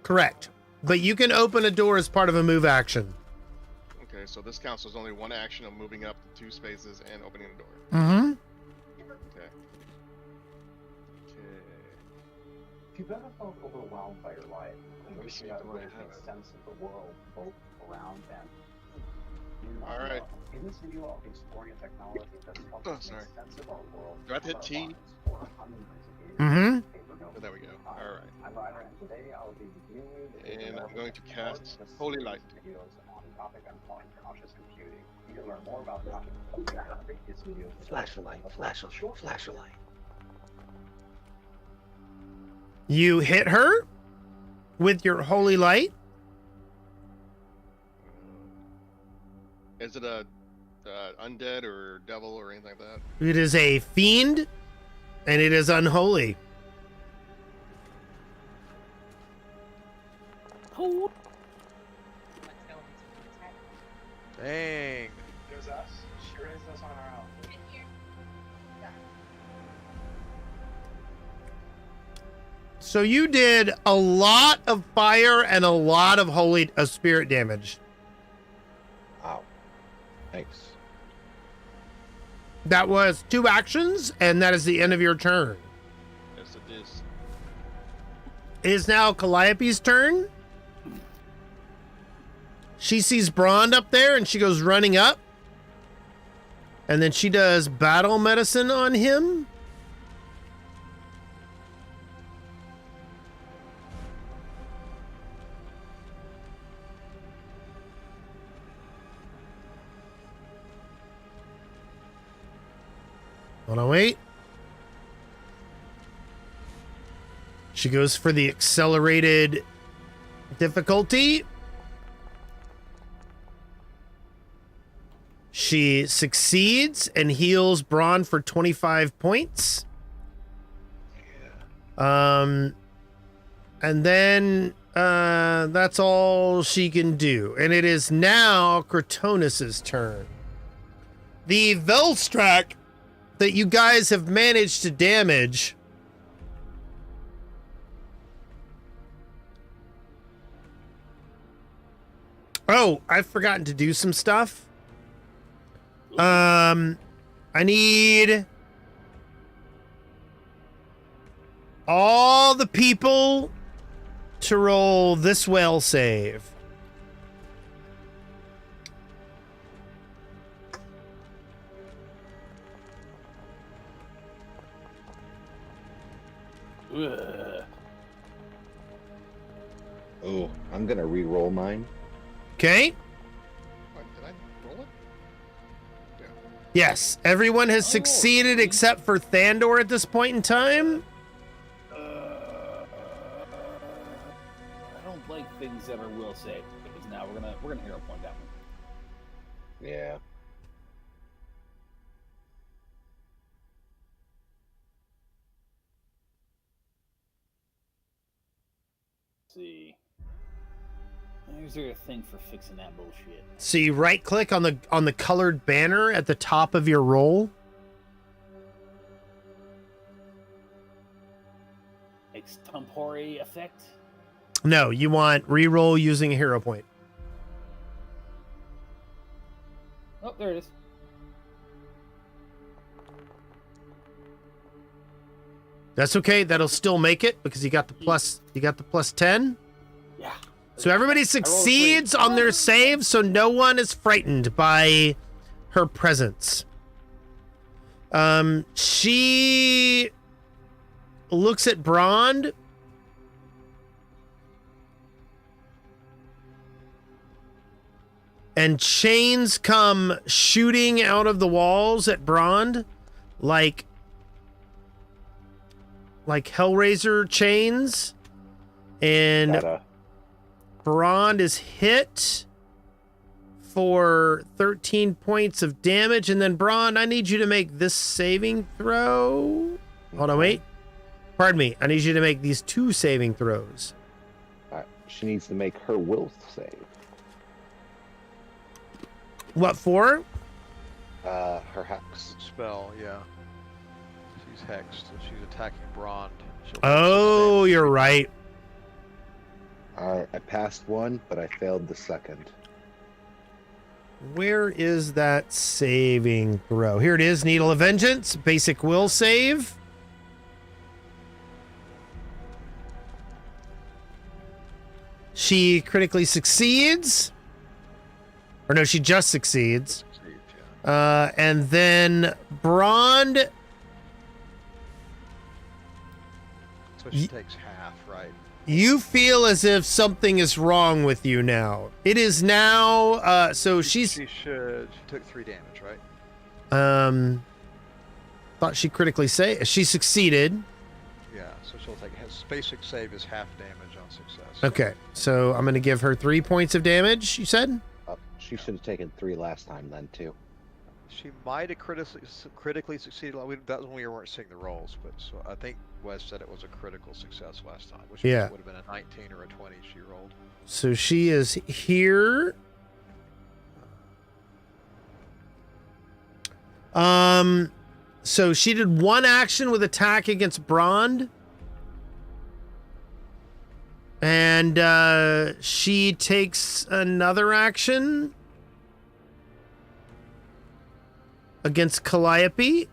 Correct. But you can open a door as part of a move action. Okay, so this counts as only one action of moving up the 2 spaces and opening the door. Mm-hmm. Okay. If you've ever felt overwhelmed by your life, and Let me wish see, you had a do I way to have make it? sense of the world, both around and in All right. In this video, I'll be exploring a technology that's helped Oh, us sorry. make sense of our world. Do I have to hit and T? our lives for hundreds of years. Mm-hmm. Paper notes. Oh, there we go. All right. I'm Ryder, and today I'll be reviewing the And I'm development going to of cast the Holy series Light. of videos on the topic I'm calling conscious computing. You can learn more about conscious computing in previous videos. Flashlight, flashlight. You hit her with your holy light. Is it a undead or devil or anything like that? It is a fiend, and it is unholy. Oh, Dang. There's us. She raised us on our own. So you did a lot of fire and a lot of holy spirit damage. Wow. Thanks. That was 2 actions, and that is the end of your turn. Yes, it is. It is now Calliope's turn. She sees Brond up there, and she goes running up. And then she does battle medicine on him. Hold on, wait. She goes for the accelerated difficulty. She succeeds and heals Braun for 25 points. And then that's all she can do. And it is now Kratonus's turn. The Velstrak that you guys have managed to damage Oh, I've forgotten to do some stuff. I need all the people to roll this will save. Ugh. Oh, I'm gonna re-roll mine. Okay? What, did I roll it? Yeah. Yes, everyone has succeeded except for Thandor at this point in time. I don't like things that are will save because now we're gonna hero point that one. Yeah. Let's see. Is there a thing for fixing that bullshit? So you right click on the colored banner at the top of your roll. Extempore effect? No, you want re-roll using a hero point. Oh, there it is. That's okay. That'll still make it because you got the plus 10. Yeah. So everybody succeeds on their save, so no one is frightened by her presence. She looks at Brond. And chains come shooting out of the walls at Brond, like Hellraiser chains. And Gotta. Brond is hit for 13 points of damage. And then Brond, I need you to make this saving throw. Hold on, wait. Pardon me. I need you to make these 2 saving throws. She needs to make her will save. What for? Her hex. Spell, yeah. She's hexed, so she's attacking Brond. She'll take Oh, 6 you're damage. right. I passed one, but I failed the second. Where is that saving throw? Here it is. Needle of Vengeance. Basic will save. She critically succeeds. Or no, she just succeeds. Succeed, yeah. And then Brond. So she takes half, right? You feel as if something is wrong with you now. It is now. So she's. She took 3 damage, right? Thought she critically she succeeded. Yeah, so she'll take his basic save is half damage on success. Okay, so I'm gonna give her 3 points of damage. You said. She should have taken 3 last time then too. She might have critically succeeded. That was when we weren't seeing the rolls, but so I think Wes said it was a critical success last time, which Yeah. would have been a 19 or a 20 she rolled. So she is here. So she did 1 action with attack against Brond. And she takes another action against Calliope.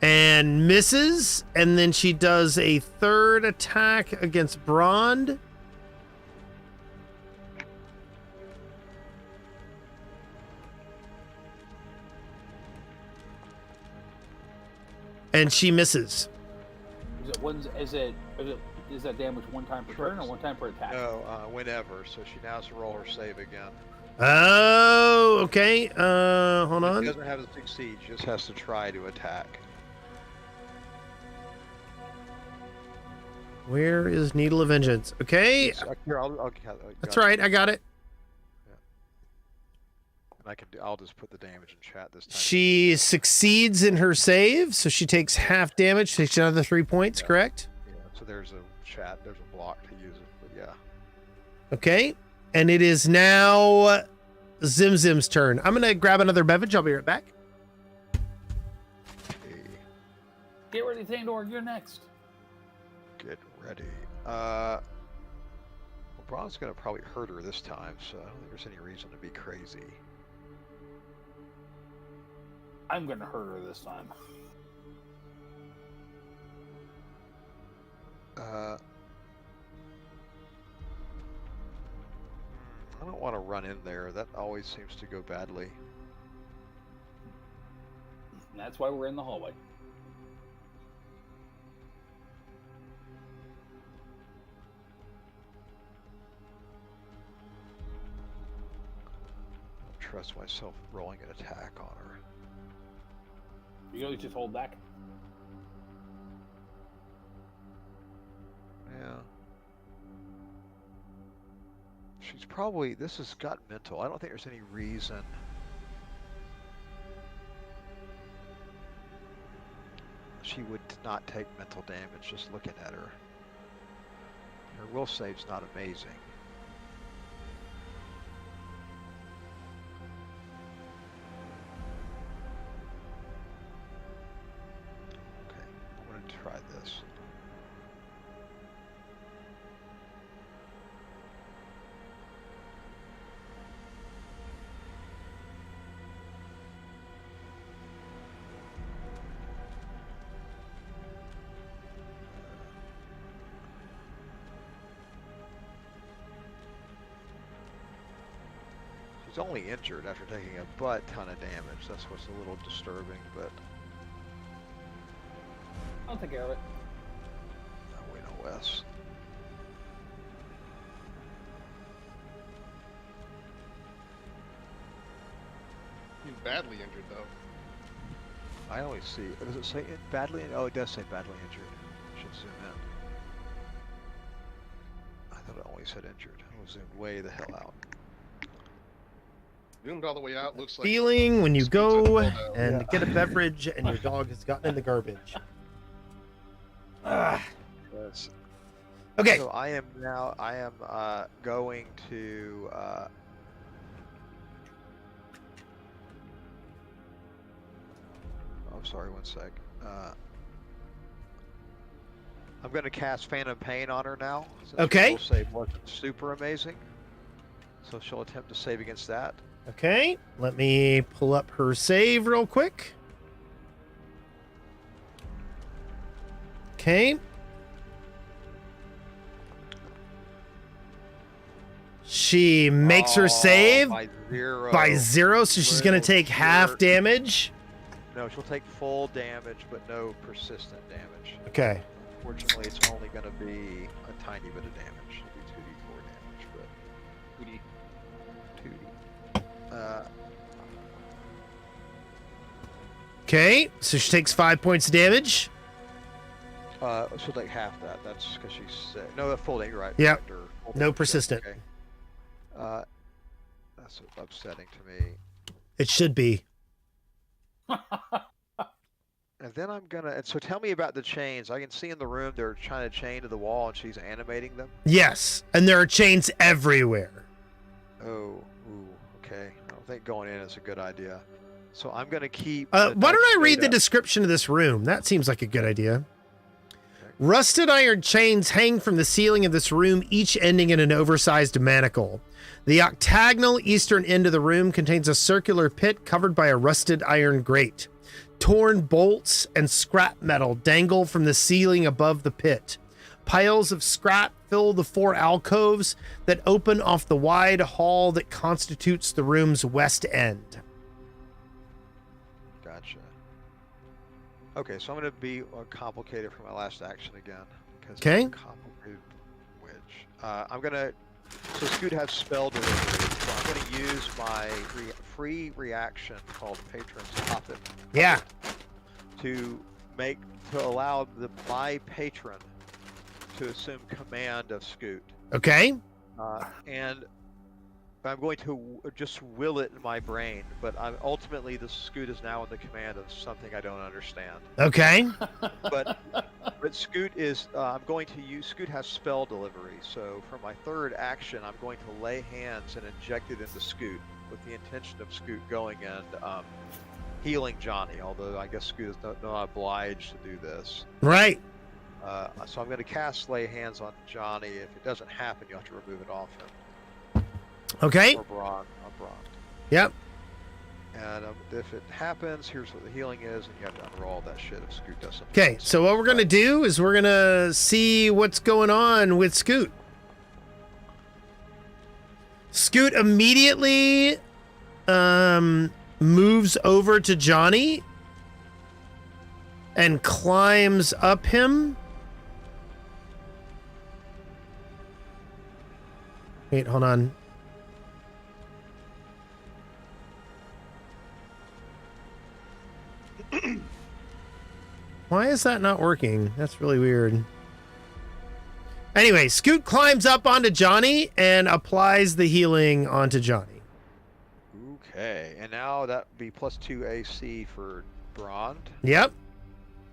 And misses. And then she does a 3rd attack against Brond. And she misses. Is that damage 1 time per turn or 1 time per attack? No, whenever. So she now has to roll her save again. Oh, okay. Hold She on. doesn't have to succeed. She just has to try to attack. Where is Needle of Vengeance? Okay. Here, That's right. I got it. And I'll just put the damage in chat this time. She succeeds in her save, so she takes half damage, takes another 3 points, Yeah. correct? Yeah, so there's a block to use it, but yeah. Okay. And it is now Zim's turn. I'm going to grab another beverage. I'll be right back. Okay, Get ready, Thandor. You're next. get ready. Well, Braun's gonna probably hurt her this time, so I don't think there's any reason to be crazy. I'm gonna hurt her this time. I don't want to run in there. That always seems to go badly. And that's why we're in the hallway. I don't trust myself rolling an attack on her. You can always just hold back. Yeah. She's probably, this has got mental. I don't think there's any reason. She would not take mental damage just looking at her. Her will save's not amazing. Okay, I'm going to try this. He's only injured after taking a butt ton of damage. That's what's a little disturbing, but I'll take care of it. we know Wes. He's badly injured though. I only see. Does it say it badly? Oh, it does say badly injured. Should zoom in. I thought it only said injured. I was zoomed way the hell out. Zoomed all the way out. Looks like Feeling when you Scoot's go at the and get a beverage and your dog has gotten in the garbage. Yes. Okay. So I am going to. I'm sorry, one sec. I'm going to cast Phantom Pain on her now. Since Okay. We'll save wasn't super amazing. So she'll attempt to save against that. Okay. Let me pull up her save real quick. Okay. She makes her save by zero. by 0, so she's going to take half damage. No, she'll take full damage, but no persistent damage. Okay. Fortunately, it's only going to be a tiny bit of damage. It'll be 2d4 damage, but 2d. Okay, so she takes 5 points of damage. She'll take half that. That's because she's sick. No, the full damage. You're right. Yep. Or full No damage, persistent. Okay. That's upsetting to me. It should be. And then I'm gonna. And so tell me about the chains. I can see in the room they're trying to chain to the wall, and she's animating them. Yes, and there are chains everywhere. Oh, ooh, okay. I don't think going in is a good idea. So I'm gonna keep. Why don't I read the up. description of this room? That seems like a good idea. Rusted iron chains hang from the ceiling of this room, each ending in an oversized manacle. The octagonal eastern end of the room contains a circular pit covered by a rusted iron grate. Torn bolts and scrap metal dangle from the ceiling above the pit. Piles of scrap fill the 4 alcoves that open off the wide hall that constitutes the room's west end. Gotcha. Okay, so I'm gonna be complicated for my last action again. Because Okay. it's a complicated witch. I'm gonna. So Scoot has spell delivery. So I'm gonna use my free reaction called Patron's Puppet. Yeah. To allow my patron to assume command of Scoot. Okay. And I'm going to just will it in my brain, but ultimately the Scoot is now in the command of something I don't understand. Okay. But Scoot is I'm going to use Scoot has spell delivery, so for my third action I'm going to lay hands and inject it into Scoot with the intention of Scoot going and healing Johnny, although I guess Scoot is not obliged to do this. Right. So I'm going to cast lay hands on Johnny. If it doesn't happen, you have to remove it off him. Okay. Or Braun. Yep. And if it happens, here's what the healing is, and you have to unroll that shit if Scoot doesn't. Okay, so what we're going to do is we're going to see what's going on with Scoot. Scoot immediately moves over to Johnny and climbs up him. Wait, hold on. Why is that not working? That's really weird. Anyway, Scoot climbs up onto Johnny and applies the healing onto Johnny. Okay, and now that would be +2 AC for Braun. Yep.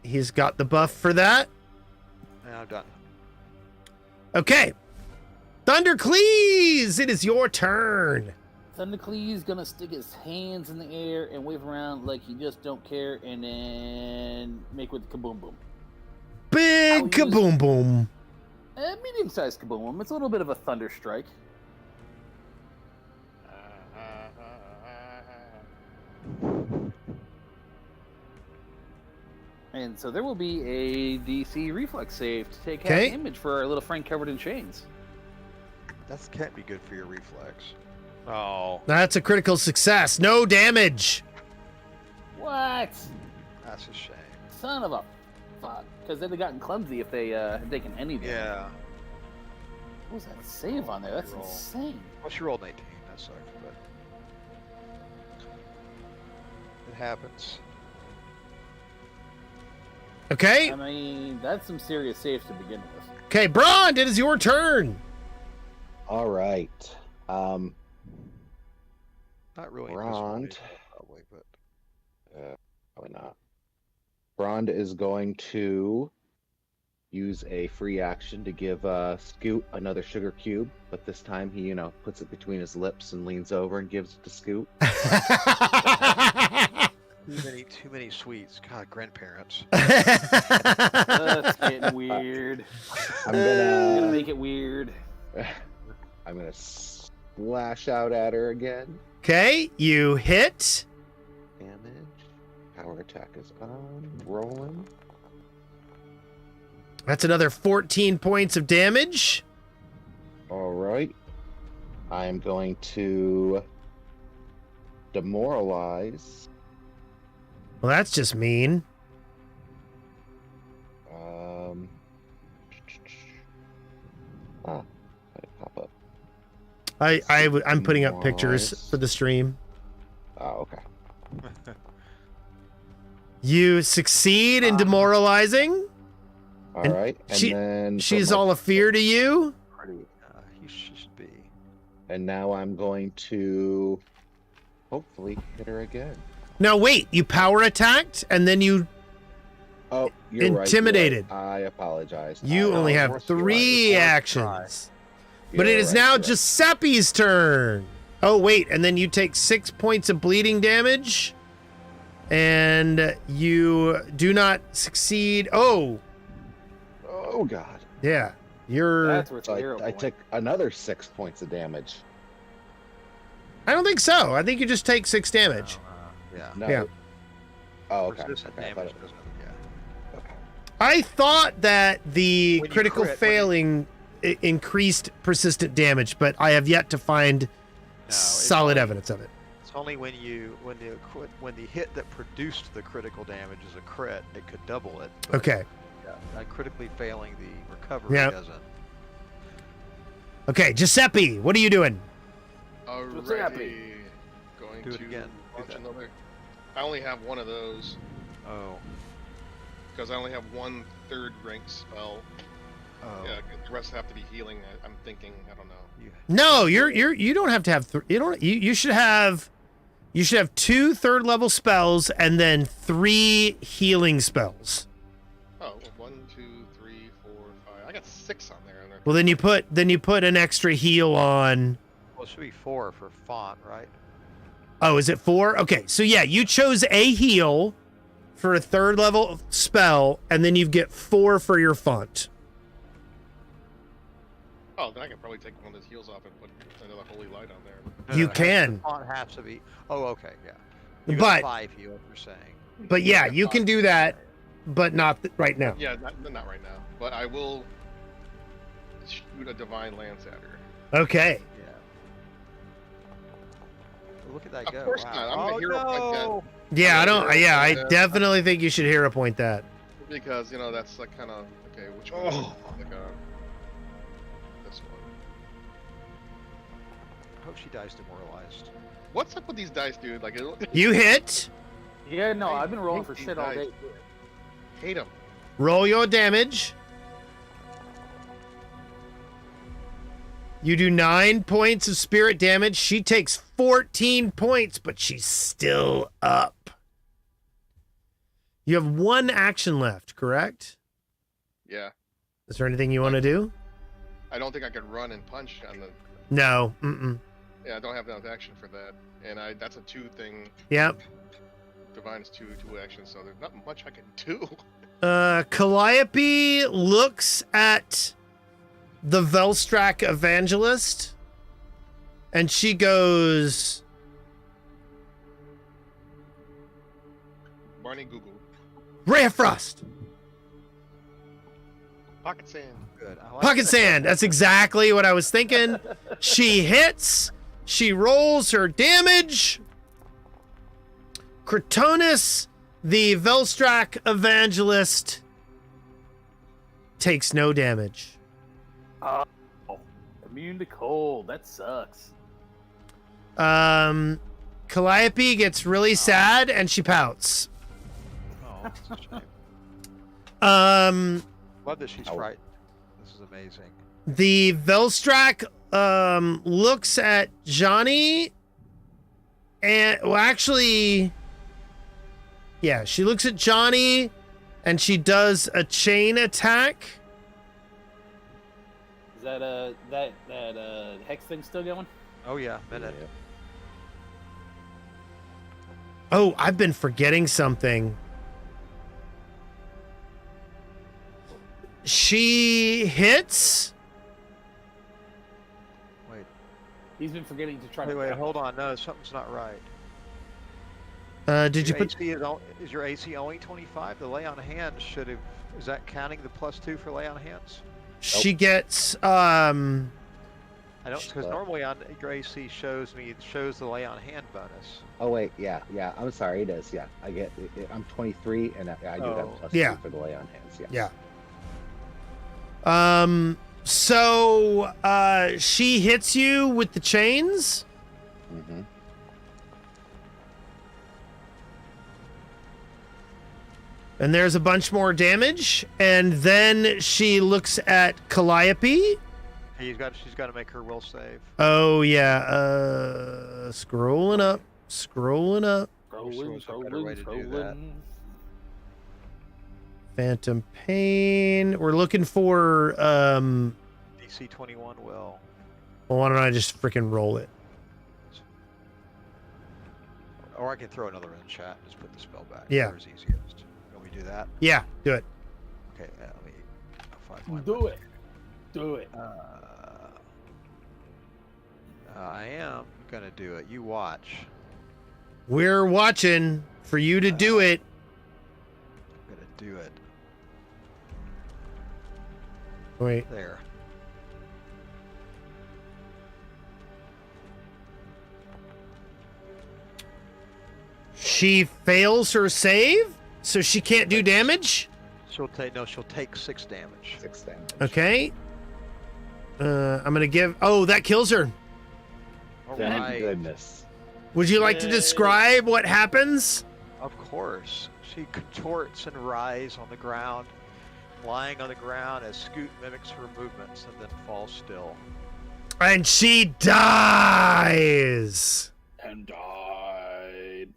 He's got the buff for that. And I'm done. Okay. Thundercleese, it is your turn. Thunderclee's gonna stick his hands in the air and wave around like he just don't care, and then make with the kaboom boom. Big I'll use- kaboom boom. Medium-sized kaboom boom. It's a little bit of a thunder strike. And so there will be a DC reflex save to take half Okay. damage for our little friend covered in chains. That can't be good for your reflex. Oh, That's a critical success. No damage. What? that's a shame. Son of a fuck. Because they'd have gotten clumsy if they had taken anything. Yeah. What was that save on there? That's Roll. insane. Well, she rolled 19. That sucked, but it happens. Okay. I mean, that's some serious saves to begin with. Okay, Brond, it is your turn. All right. Not really. in this Brond. way, probably, but Probably not. Brond is going to use a free action to give Scoot another sugar cube, but this time he, puts it between his lips and leans over and gives it to Scoot. too many sweets. God, grandparents. That's getting weird. I'm I'm gonna gonna make it weird. I'm gonna splash out at her again. Okay, you hit. Damage. Power attack is on. Rolling. That's another 14 points of damage. All right. I am going to demoralize. Well, that's just mean. Ah, I pop up. I'm putting up pictures Nice. for the stream. Oh, okay. You succeed in demoralizing. All And right. And she- then She's from my- all a fear to you. Pretty. He should be. And now I'm going to hopefully hit her again. No, wait. You power attacked, and then you Oh, you're right, Intimidated. I apologize. you I- only have worth a try. 3 It's worth a actions. But You're it is right, now you're right. Giuseppe's turn. Oh, wait. And then you take 6 points of bleeding damage. And you do not succeed. Oh, Oh God. yeah. You're. That's worth So a hero I point. took another 6 points of damage. I don't think so. I think you just take 6 damage. Yeah. No. Yeah. Oh, okay. Resistant Okay, I thought damage it- doesn't. Yeah. okay. I thought that the When you critical crit, when you- failing increased persistent damage, but I have yet to find it's solid only- evidence of it. It's only when the hit that produced the critical damage is a crit, it could double it. but, Okay. Yeah, critically failing the recovery Yeah. doesn't. Okay, Giuseppe, what are you doing? What's happening? Going Do it to again. Do launch that. another. I only have one of those Oh. because I only have one third rank spell. Oh. Yeah, the rest have to be healing. I'm thinking. I don't know. No, you don't have to have you should have 2 third level spells and then 3 healing spells. Oh, 1, 2, 3, 4, 5. I got 6 on there. Well, then you put an extra heal on. Well, it should be 4 for font, right? Oh, is it 4? Okay, so yeah, you chose a heal for a third level spell, and then you get 4 for your font. Oh, then I can probably take one of those heals off and put another holy light on there. You it has- can. The font has to be. Oh, okay, yeah. You But- got 5 heal, you're saying. But yeah, you can do that, but not right now. Yeah, not right now. But I will shoot a divine lance at her. Okay. Yeah. Look at that Of go! course wow. not. I'm a Oh, hero like that. no! Yeah, I don't. Yeah, I Yeah. definitely think you should hero point that. Because that's like kind of okay. Which one? Oh. Like this one. I hope she dies demoralized. What's up with these dice, dude? Like, You hit. Yeah, no, I I've been rolling hate for these shit all dice. day. hate them. Roll your damage. You do 9 points of spirit damage. She takes 14 points, but she's still up. You have 1 action left, correct? Yeah, Is there anything you want to do? I don't think I could run and punch on the. No. Mm-mm. Yeah, I don't have enough action for that, and that's a 2 thing. Yep. Divine is 2 actions, so there's not much I can do. Calliope looks at the Velstrak evangelist, and she goes, Barney Google. Ray of Frost. Pocket sand. Good. I like Pocket that. sand. That's exactly what I was thinking. She hits, She rolls her damage. Kratonus, the Velstrak Evangelist, takes no damage. Oh, immune to cold. That sucks. Calliope gets really sad and she pouts. Oh, that's a shame. Love that she's frightened. This is amazing. The Velstrak looks at Johnny and she looks at Johnny and she does a chain attack. Is that hex thing still going? Oh yeah, minute. Oh, I've been forgetting something. She hits. Wait, He's been forgetting to try. wait, hold on. No, something's not right. Did you put? Is your AC only 25? The lay on hands should have. Is that counting the +2 for lay on hands? She gets I don't, because normally on your AC shows the lay on hand bonus. Oh wait, yeah. I'm sorry, it is. Yeah, I get. I'm 23, and I do have +2 for the lay on hands. Yes. Yeah. So she hits you with the chains. Mm-hmm. And there's a bunch more damage. And then she looks at Calliope. She's got to make her will save. Oh, yeah. Scrolling up. Scrolling. Phantom Pain. We're looking for... DC 21 will. Well, why don't I just freaking roll it? Or I can throw another in chat and just put the spell back. Yeah. Whatever's easiest. Can we do that? Yeah, do it. Okay, let me... I'll find Do it. Do it. I am gonna do it. You watch. We're watching for you to do it. I'm gonna do it. Wait. There. She fails her save, so she can't do damage. She'll take 6 damage. 6 damage. Okay. I'm gonna give... Oh, that kills her. Thank Alright. goodness. Would you like to describe what happens? Of course. She contorts and writhes on the ground, lying on the ground as Scoot mimics her movements and then falls still. And she dies. And died.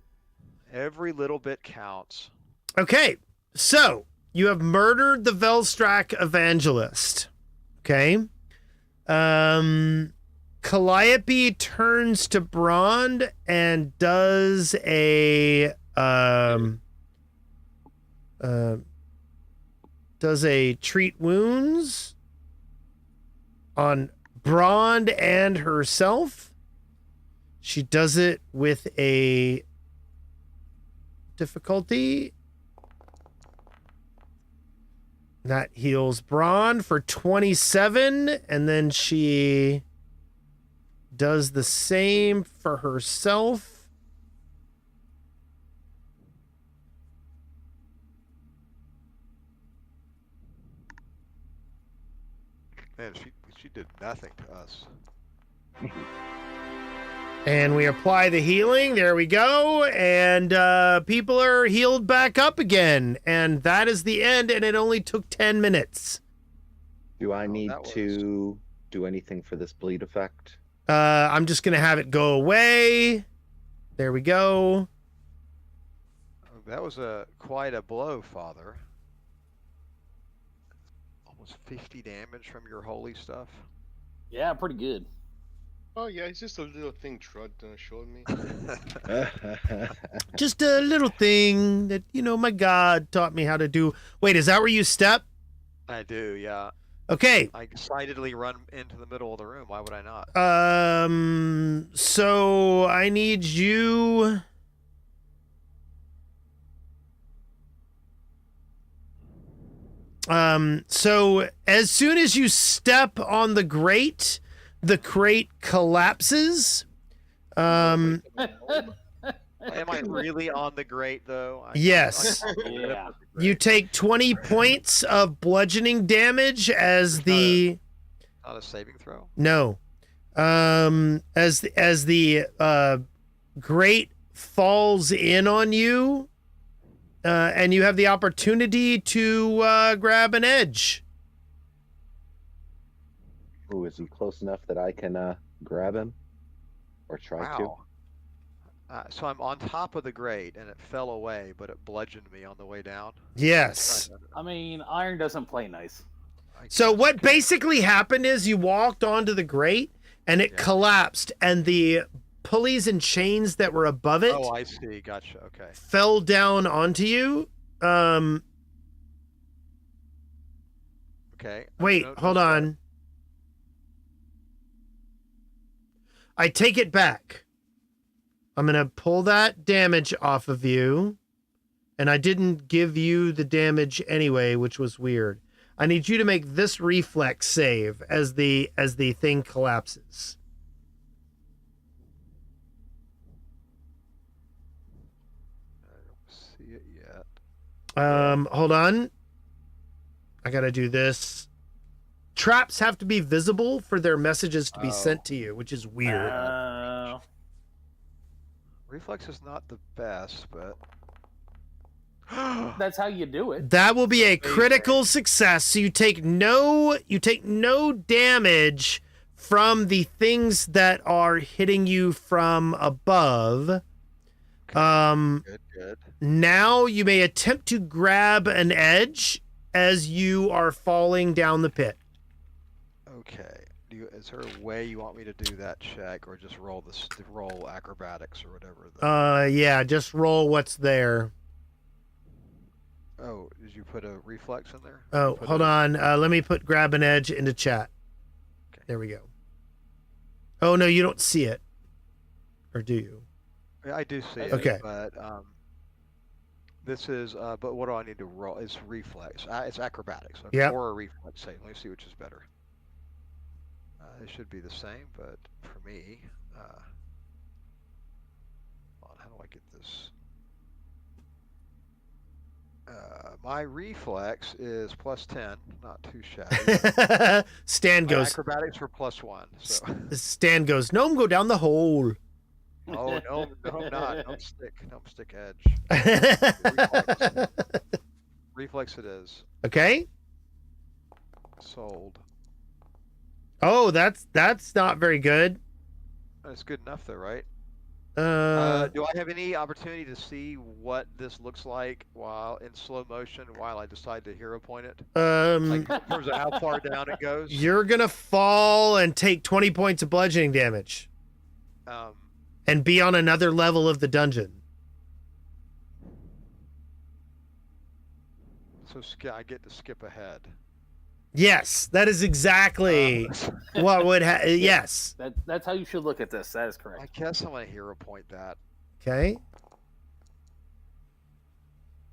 Every little bit counts. Okay, so you have murdered the Velstrak Evangelist. Okay. Calliope turns to Brond and does a treat wounds on Brond and herself. She does it with a difficulty that heals Brond for 27, and then she does the same for herself. Man, she did nothing to us. And we apply the healing. There we go. And people are healed back up again. And that is the end. And it only took 10 minutes. Do I need to do anything for this bleed effect? I'm just going to have it go away. There we go. That was quite a blow, Father. Almost 50 damage from your holy stuff. Yeah, pretty good. Oh yeah, it's just a little thing Trud showed me. Just a little thing that, my God taught me how to do. Wait, is that where you step? I do, yeah. Okay. I excitedly run into the middle of the room. Why would I not? So I need you... So as soon as you step on the crate collapses Am I really on the grate though? Yes. Yeah. You take 20 points of bludgeoning damage as the Not a saving throw. no, as the grate falls in on you, and you have the opportunity to grab an edge. Ooh, is he close enough that I can grab him? Or try to? Wow. So I'm on top of the grate and it fell away, but it bludgeoned me on the way down. Yes. I mean, iron doesn't play nice. So what basically happened is you walked onto the grate and it collapsed, and the pulleys and chains that were above it Oh, I see. Gotcha. Okay. fell down onto you. Okay. Wait, hold on. I take it back. I'm going to pull that damage off of you. And I didn't give you the damage anyway, which was weird. I need you to make this reflex save as the thing collapses. I don't see it yet. Hold on. I got to do this. Traps have to be visible for their messages to be sent to you, which is weird. Reflex is not the best, but That's how you do it. That will be a critical success. So you take no damage from the things that are hitting you from above. good. Now you may attempt to grab an edge as you are falling down the pit. Okay. Is there a way you want me to do that check, or just roll roll acrobatics or whatever? Yeah, just roll what's there. Oh, did you put a reflex in there? Oh, hold on. Let me put grab an edge into chat. Okay. There we go. Oh no, you don't see it, or do you? Yeah, I do see it. Okay. But this is. But what do I need to roll? It's reflex. It's acrobatics. Okay. Yep. Or a reflex save. Let me see which is better. It should be the same, but for me, hold on, how do I get this? My reflex is +10, not too shabby. Stan My goes. acrobatics were +1. So. Stan goes. Gnome, go down the hole. Oh no, I'm not. Don't stick edge. Reflex it is. Okay. Sold. Oh, that's not very good. That's good enough though, right? Uh, Do I have any opportunity to see what this looks like while in slow motion while I decide to hero point it? Like in terms of how far down it goes? You're gonna fall and take 20 points of bludgeoning damage and be on another level of the dungeon. So I get to skip ahead. Yes, that is exactly what would yes. That's how you should look at this. That is correct. I guess I'm gonna hero point that. Okay.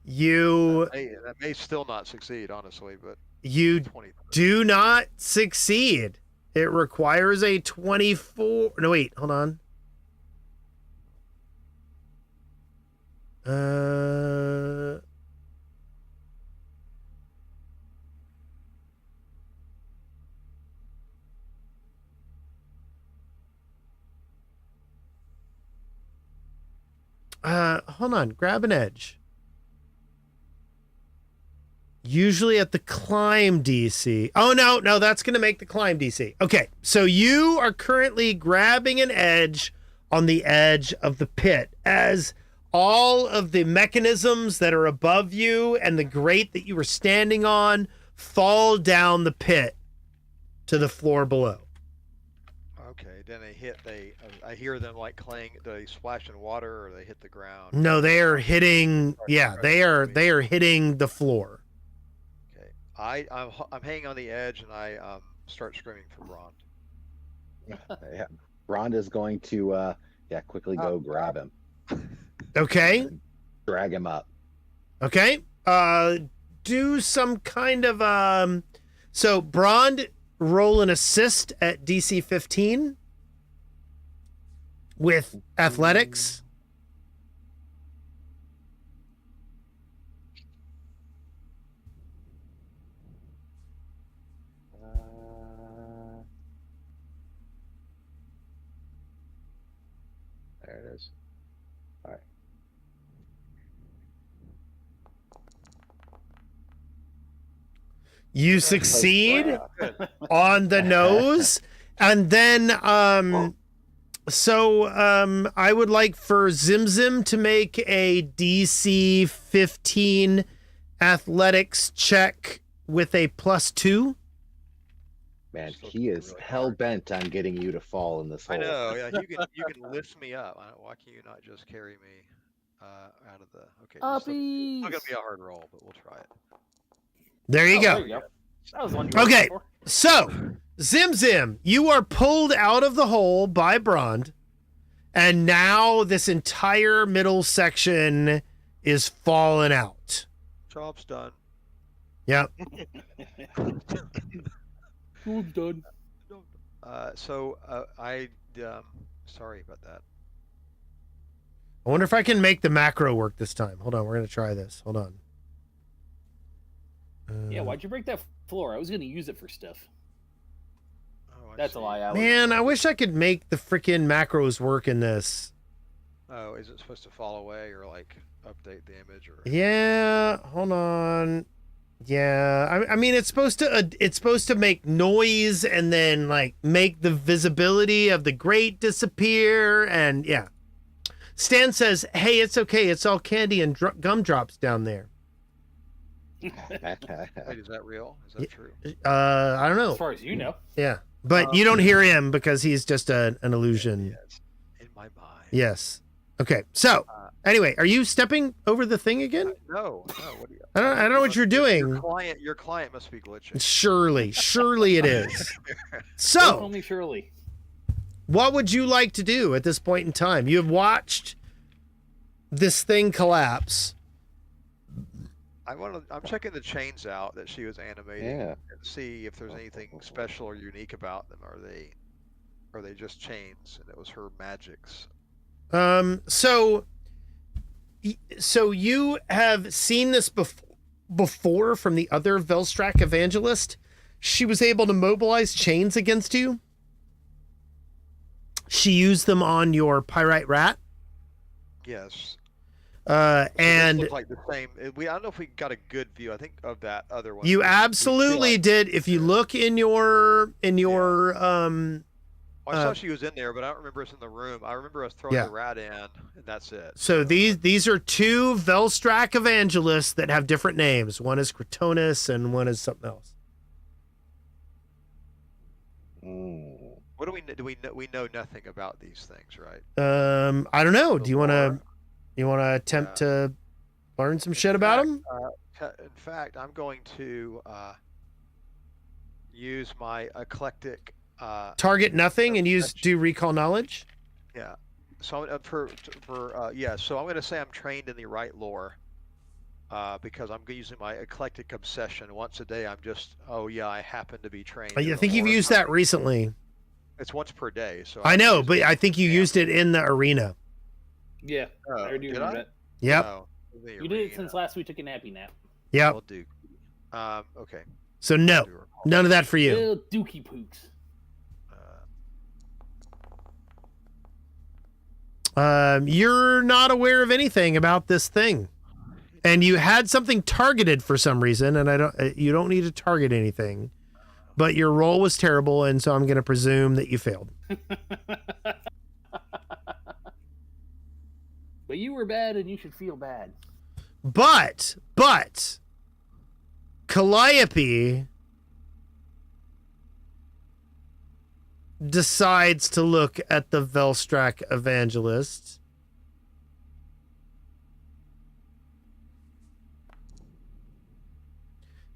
That may still not succeed, honestly, but you 23. do not succeed. It requires a 24. No, wait, hold on. Hold on. Grab an edge. Usually at the climb DC. Oh, no, that's going to make the climb DC. Okay, so you are currently grabbing an edge on the edge of the pit as all of the mechanisms that are above you and the grate that you were standing on fall down the pit to the floor below. Okay, then I hear them like clang. Do they splash in water or they hit the ground? No, they are hitting. Yeah, they are hitting the floor. Okay, I'm hanging on the edge and I start screaming for Ron. Yeah, Rhonda's going to quickly go grab him. Okay. Drag him up. Okay. Do some kind of so Brond, roll an assist at DC 15. with athletics. There it is. All right. You succeed Good. on the nose. And then I would like for Zim Zim to make a DC 15 athletics check with a +2. Man, Still he is really hell hard. bent on getting you to fall in this hole. I know. Yeah, you can lift me up. Why can't you not just carry me out of the? Okay, it's still gonna be a hard roll, but we'll try it. There you go. There you go. That was one you were Okay, looking for. so Zim Zim, you are pulled out of the hole by Brond, and now this entire middle section is falling out. Job's done. Yep. Job's done. Sorry about that. I wonder if I can make the macro work this time. Hold on, we're gonna try this. Hold on. Yeah, why'd you break that floor? I was going to use it for stuff. Oh, That's a see. lie. Man, I wish I could make the freaking macros work in this. Oh, is it supposed to fall away or like update the image or? Yeah, hold on. Yeah, I mean it's supposed to make noise and then like make the visibility of the grate disappear, and yeah. Stan says, "Hey, it's okay. It's all candy and gumdrops down there." Wait, is that real? Is that true? I don't know. As far as you know. Yeah, but you don't hear him because he's just an illusion. Yes. In my mind. Yes. Okay. So anyway, are you stepping over the thing again? No. What do you? I don't know what you're doing. Your client must be glitching. Surely it is. Don't So, call me Shirley. what would you like to do at this point in time? You have watched this thing collapse. I'm checking the chains out that she was animating Yeah. and see if there's anything special or unique about them. Are they just chains? And it was her magics. So you have seen this before from the other Velstrak evangelist. She was able to mobilize chains against you. She used them on your pyrite rat. Yes. And this looked like the same. I don't know if we got a good view. I think of that other one. you We absolutely like- did. If you look in your I saw she was in there, but I don't remember us in the room. I remember us throwing Yeah. the rat in, and that's it. so these are two Velstrak evangelists that have different names. One is Kratonus and one is something else. What do we know? We know nothing about these things, right? I don't know. The Do you want lore? to attempt to learn some shit about them? In fact, I'm going to use my eclectic. Target nothing and do recall knowledge. Yeah. So so I'm going to say I'm trained in the right lore. Because I'm using my eclectic obsession. Once a day, I'm just, I happen to be trained. I in the think you've lore. used that recently. It's once per day. So I know, use but it. I think you used it in the arena. Yeah, Oh, I already did remember I? that. Yep. Oh, the You did it arena. since last we took a nappy nap. Yep. Will do. Okay. So no, Do recall. none of that for you. Little dookie pooks. You're not aware of anything about this thing, and you had something targeted for some reason, and you don't need to target anything, but your roll was terrible, and so I'm going to presume that you failed. But you were bad, and you should feel bad. But Calliope decides to look at the Velstrak evangelist.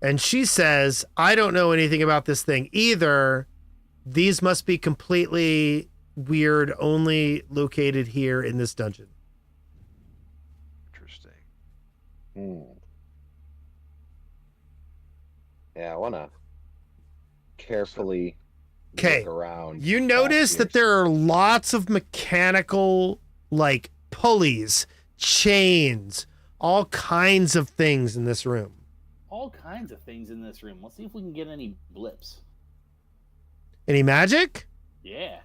And she says, I don't know anything about this thing either. These must be completely weird, only located here in this dungeon. Interesting. Yeah, I want to carefully Okay. look around. You notice that there are lots of mechanical, like pulleys, chains, all kinds of things in this room. All kinds of things in this room. Let's see if we can get any blips. Any magic? Yeah.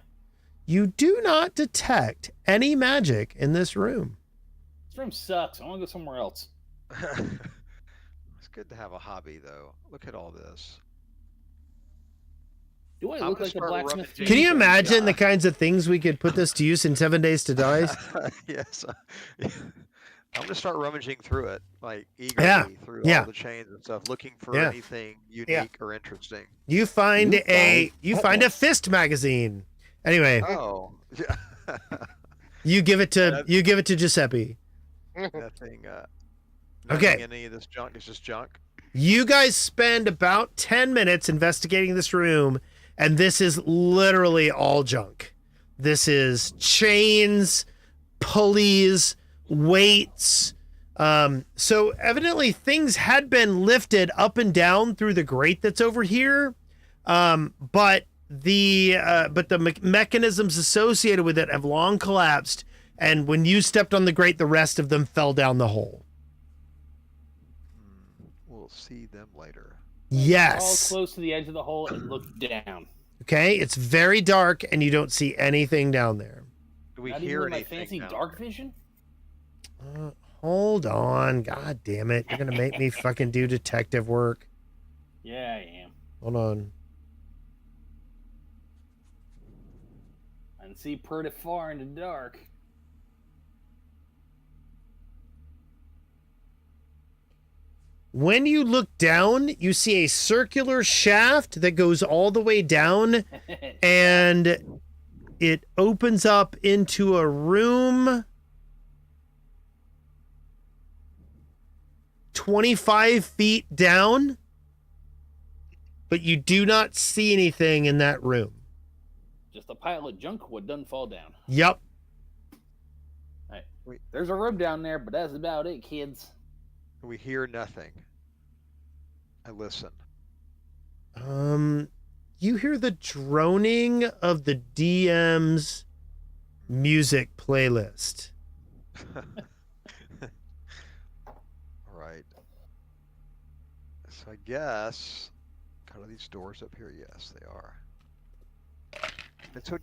You do not detect any magic in this room. This room sucks. I want to go somewhere else. It's good to have a hobby, though. Look at all this. Do I I'm look gonna like a start blacksmith? rummaging. Can you Yeah. imagine the kinds of things we could put this to use in 7 Days to Die? Yes. I'm gonna start rummaging through it, like eagerly through yeah. all the chains and stuff, looking for Yeah. anything unique or interesting. You find you find a fist magazine. Anyway, Oh, yeah. you give it to Giuseppe. Nothing. Okay. Nothing, any of this junk is just junk. You guys spend about 10 minutes investigating this room, and this is literally all junk. This is chains, pulleys, weights. So evidently things had been lifted up and down through the grate that's over here. But the mechanisms associated with it have long collapsed. And when you stepped on the grate, the rest of them fell down the hole. We'll see them later. Yes. All close to the edge of the hole and look down. Okay, it's very dark and you don't see anything down there. Do we Not hear even with my anything? fancy down dark there? vision? Hold on. God damn it. You're going to make me fucking do detective work. Yeah, I am. Hold on. I can see pretty far in the dark. When you look down, you see a circular shaft that goes all the way down and it opens up into a room 25 feet down, but you do not see anything in that room. Just a pile of junk what doesn't fall down. Yep. Right. There's a room down there, but that's about it, kids. We hear nothing. I listen. You hear the droning of the DM's music playlist. All right. So I guess, are these doors up here? Yes, they are. And so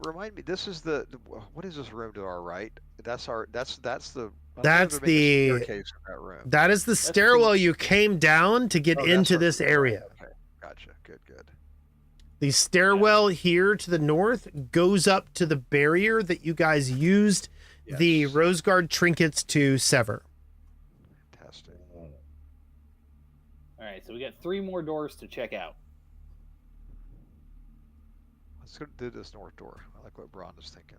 remind me, this is the what is this room to our right? That's the staircase in that room. That is the stairwell you came down to get into this area. Okay, gotcha. Good. The stairwell here to the north goes up to the barrier that you guys used the Rose Guard trinkets to sever. Fantastic. All right, so we got 3 more doors to check out. Let's go do this north door. I like what Braun is thinking.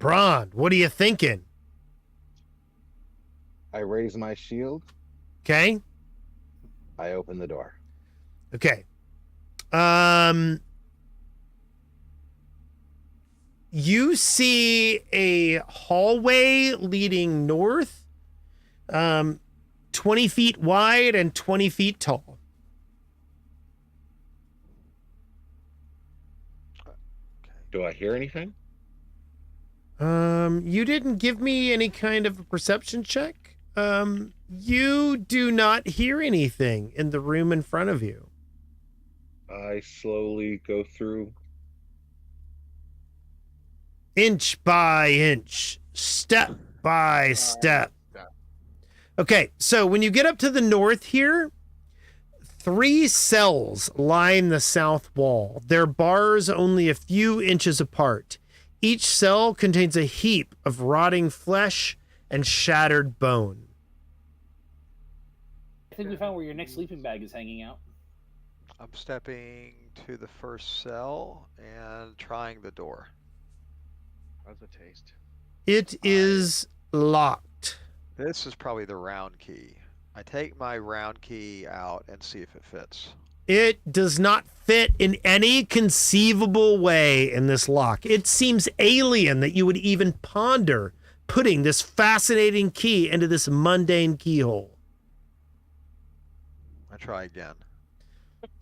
Braun, what are you thinking? I raise my shield. Okay. I open the door. Okay. You see a hallway leading north, 20 feet wide and 20 feet tall. Do I hear anything? You didn't give me any kind of a perception check. You do not hear anything in the room in front of you. I slowly go through. Inch by inch, step by step. Okay, so when you get up to the north here, 3 cells line the south wall. Their bars only a few inches apart. Each cell contains a heap of rotting flesh and shattered bone. I think we found where your next sleeping bag is hanging out. I'm stepping to the first cell and trying the door. How's it taste? It is locked. This is probably the round key. I take my round key out and see if it fits. It does not fit in any conceivable way in this lock. It seems alien that you would even ponder putting this fascinating key into this mundane keyhole. I try again.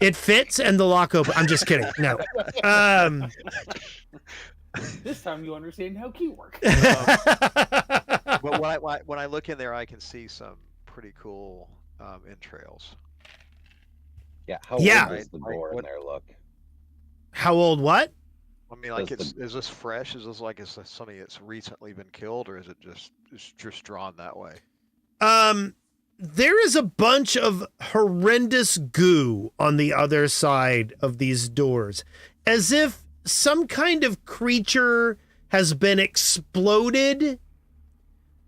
It fits and the lock open. I'm just kidding. No. This time you understand how key work. But when I look in there, I can see some pretty cool entrails. Yeah. How Yeah. old does the gore in there look? How old what? I mean, like, Does is this fresh? Is this like it's something that's recently been killed, or is it just drawn that way? There is a bunch of horrendous goo on the other side of these doors, as if some kind of creature has been exploded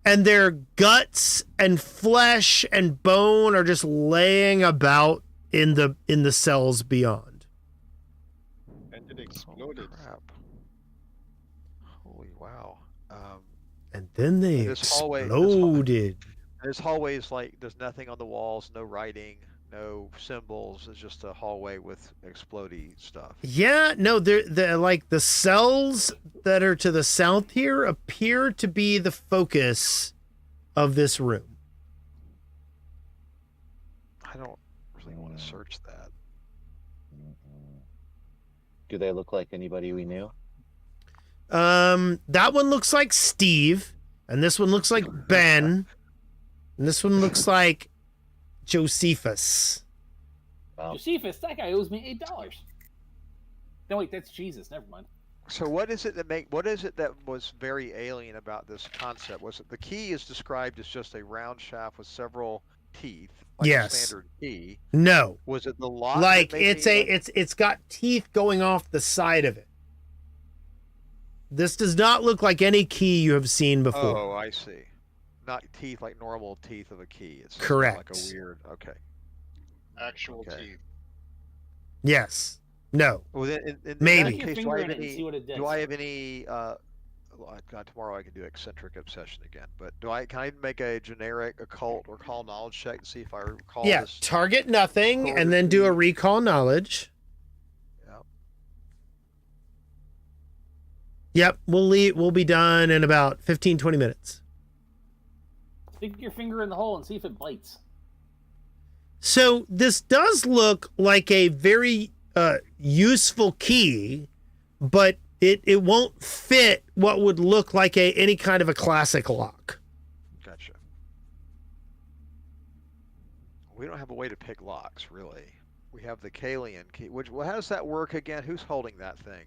and their guts and flesh and bone are just laying about in the cells beyond. And it exploded. Oh, crap. Holy wow. And then they This hallway- exploded. This hallway is like, there's nothing on the walls, no writing, no symbols. It's just a hallway with explodey stuff. Yeah, no, they're like the cells that are to the south here appear to be the focus of this room. I don't really want to search that. Do they look like anybody we knew? That one looks like Steve, and this one looks like Ben, and this one looks like Josephus. Well, Josephus, that guy owes me $8. No, wait, that's Jesus. Never mind. So what is it that was very alien about this concept? Was it the key is described as just a round shaft with several teeth, like Yes. a standard key? No, Was it the lock? that like made it's me, a it's got teeth going off the side of it. This does not look like any key you have seen before. Oh, I see. Not teeth like normal teeth of a key. It's Correct. Like a weird. Okay. Actual Okay. teeth. Yes. No. Well, then, in Maybe. that Stick your case, do finger I in have it and see what it does. Do I have any? God, tomorrow I can do eccentric obsession again. But can I make a generic occult or recall knowledge check to see if I recall Yeah. this? Target nothing, and then do a recall knowledge. Yeah. Yep. We'll be done in about 15-20 minutes. Stick your finger in the hole and see if it bites. So this does look like a very useful key, but it won't fit what would look like any kind of a classic lock. Gotcha. We don't have a way to pick locks, really. We have the Kalian key. Well, how does that work again? Who's holding that thing?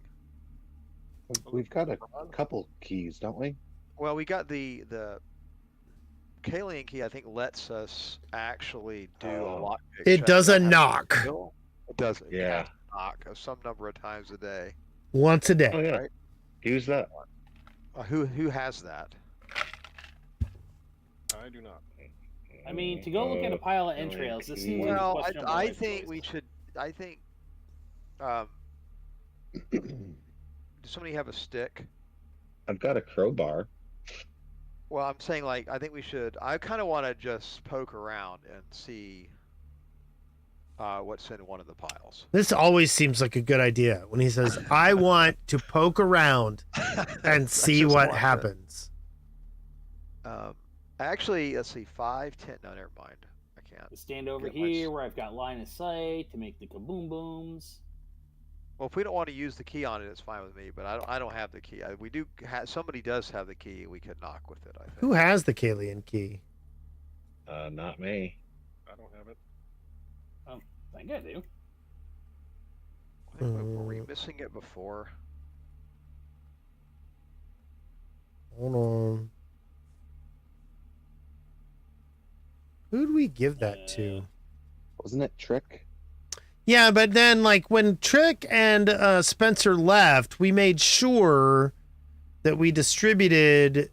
we've got a couple keys, don't we? Well, we got the Kalian key. I think lets us actually do a lock. It does a knock It does. It Yeah. has a knock some number of times a day. once a day. Oh yeah. Right. Use that. Who has that? I do not. I mean, to go look at a pile of entrails, this seems like a Well, questionable I life think choice. we should. I think. Does somebody have a stick? I've got a crowbar. Well, I'm saying like I think we should. I kind of want to just poke around and see what's in one of the piles. This always seems like a good idea when he says, "I want to poke around and see just what want to- happens." Actually, let's see. 5, 10. No, never mind. I can't. To stand over Get my here where I've got line of sight to make the kaboom booms. Well, if we don't want to use the key on it, it's fine with me. But I don't have the key. We do. Somebody does have the key. We could knock with it. I think. Who has the Kalian key? Not me. I don't have it. I think I do. I think, were we missing it before? Hold on. Who'd we give that to? Wasn't it Trick? Yeah, but then like when Trick and Spencer left, we made sure that we distributed.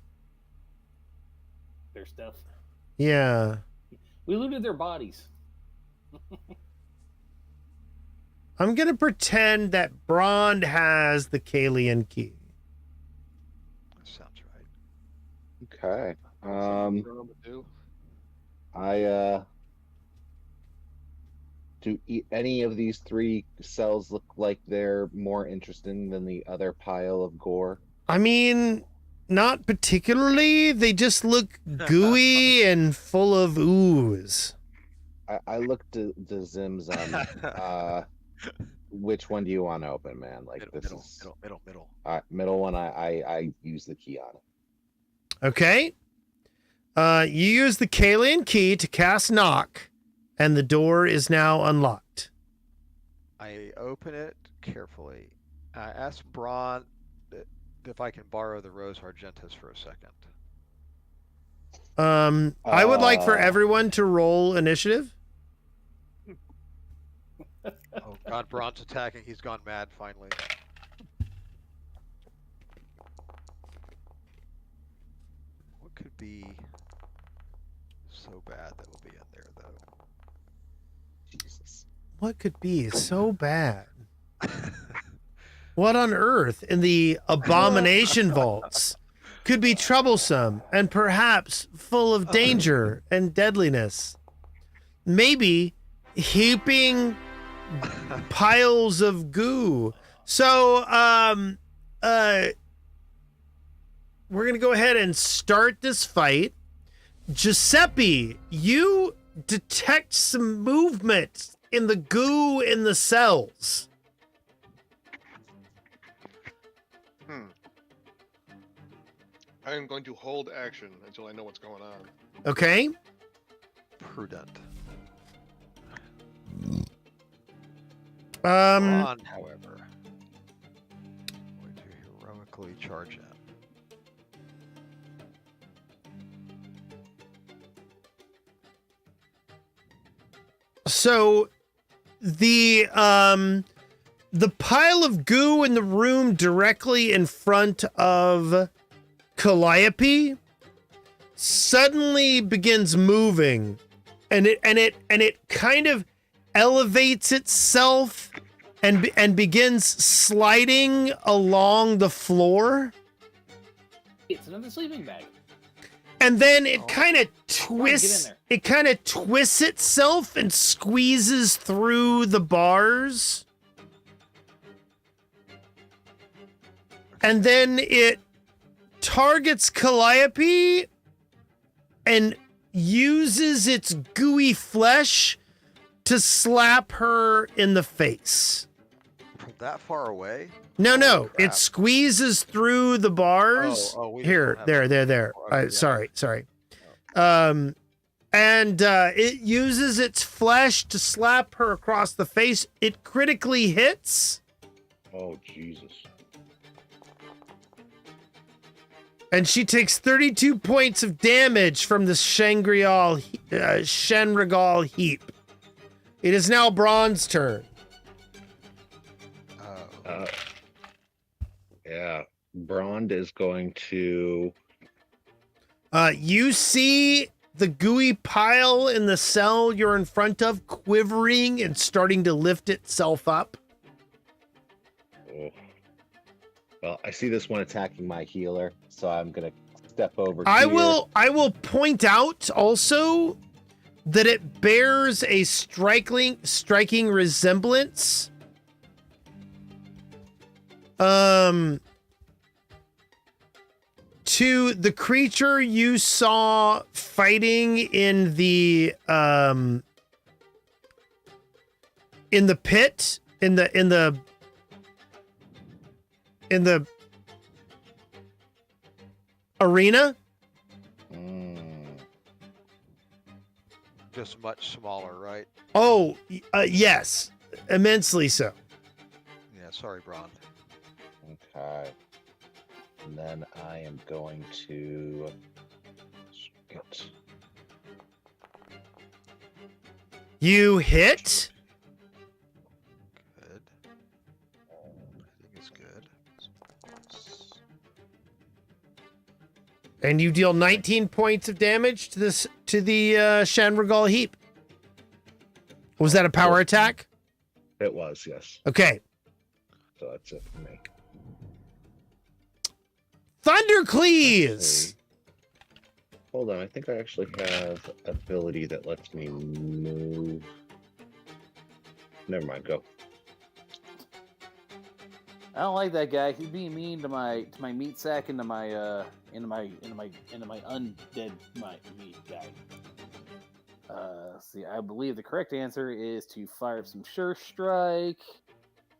Their stuff. Yeah. We looted their bodies. I'm going to pretend that Brond has the Kalian key. That sounds right. Okay. Do. Do any of these three cells look like they're more interesting than the other pile of gore? I mean, not particularly. They just look gooey and full of ooze. I looked to Zimzum. Which one do you want to open, man? Like Middle, this middle, is middle. all right. Middle one. I use the key on it. Okay. You use the Kalian key to cast knock, and the door is now unlocked. I open it carefully. I ask Braun if I can borrow the Rose Argentis for a second. I would like for everyone to roll initiative. Oh God, Braun's attacking. He's gone mad finally. What could be so bad that will be in there, though? Jesus. What could be so bad? What on earth in the abomination vaults could be troublesome and perhaps full of danger and deadliness? Maybe heaping piles of goo. So, we're gonna go ahead and start this fight. Giuseppe, you detect some movement in the goo in the cells. I am going to hold action until I know what's going on. Okay. Prudent. Um, Braun, however, going to heroically charge in. So the pile of goo in the room directly in front of Calliope suddenly begins moving, and it kind of elevates itself and begins sliding along the floor. It's another sleeping bag. And then it Oh. kind of Come on, get in twists. there. It kind of twists itself and squeezes through the bars. And then it targets Calliope and uses its gooey flesh to slap her in the face. From that far away? No, Holy no, crap. it squeezes through the bars. We just Here, don't have there. that. Okay, yeah. Sorry. And it uses its flesh to slap her across the face. It critically hits, Oh Jesus. and she takes 32 points of damage from the Shenregal heap. It is now Braun's turn. Oh. Yeah. Brond is going to. You see the gooey pile in the cell you're in front of quivering and starting to lift itself up. Oh. Well, I see this one attacking my healer, so I'm gonna step over. I here. will point out also that it bears a striking resemblance to the creature you saw fighting in the pit in the arena. Just much smaller, right? Oh, yes, immensely so. Yeah, sorry, Braun. Okay. And then I am going to. You hit. Good. I think it's good. And you deal 19 points of damage to the Shenregal heap. Was that a power attack? It was, yes. Okay. So that's it for me. Thundercleese! Hold on, I think I actually have ability that lets me move. Never mind, go. I don't like that guy. He's being mean to my meat sack and to my undead meat guy. See, I believe the correct answer is to fire some Sure Strike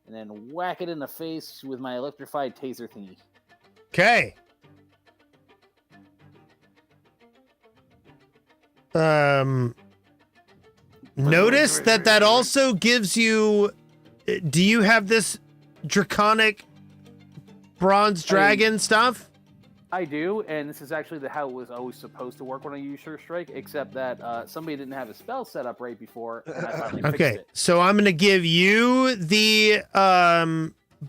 and then whack it in the face with my electrified taser thingy. Okay. Notice that also gives you. Do you have this draconic bronze dragon stuff? I do, and this is actually how it was always supposed to work when I use Sure Strike, except that somebody didn't have a spell set up right before, and I finally fixed Okay, it. so I'm going to give you the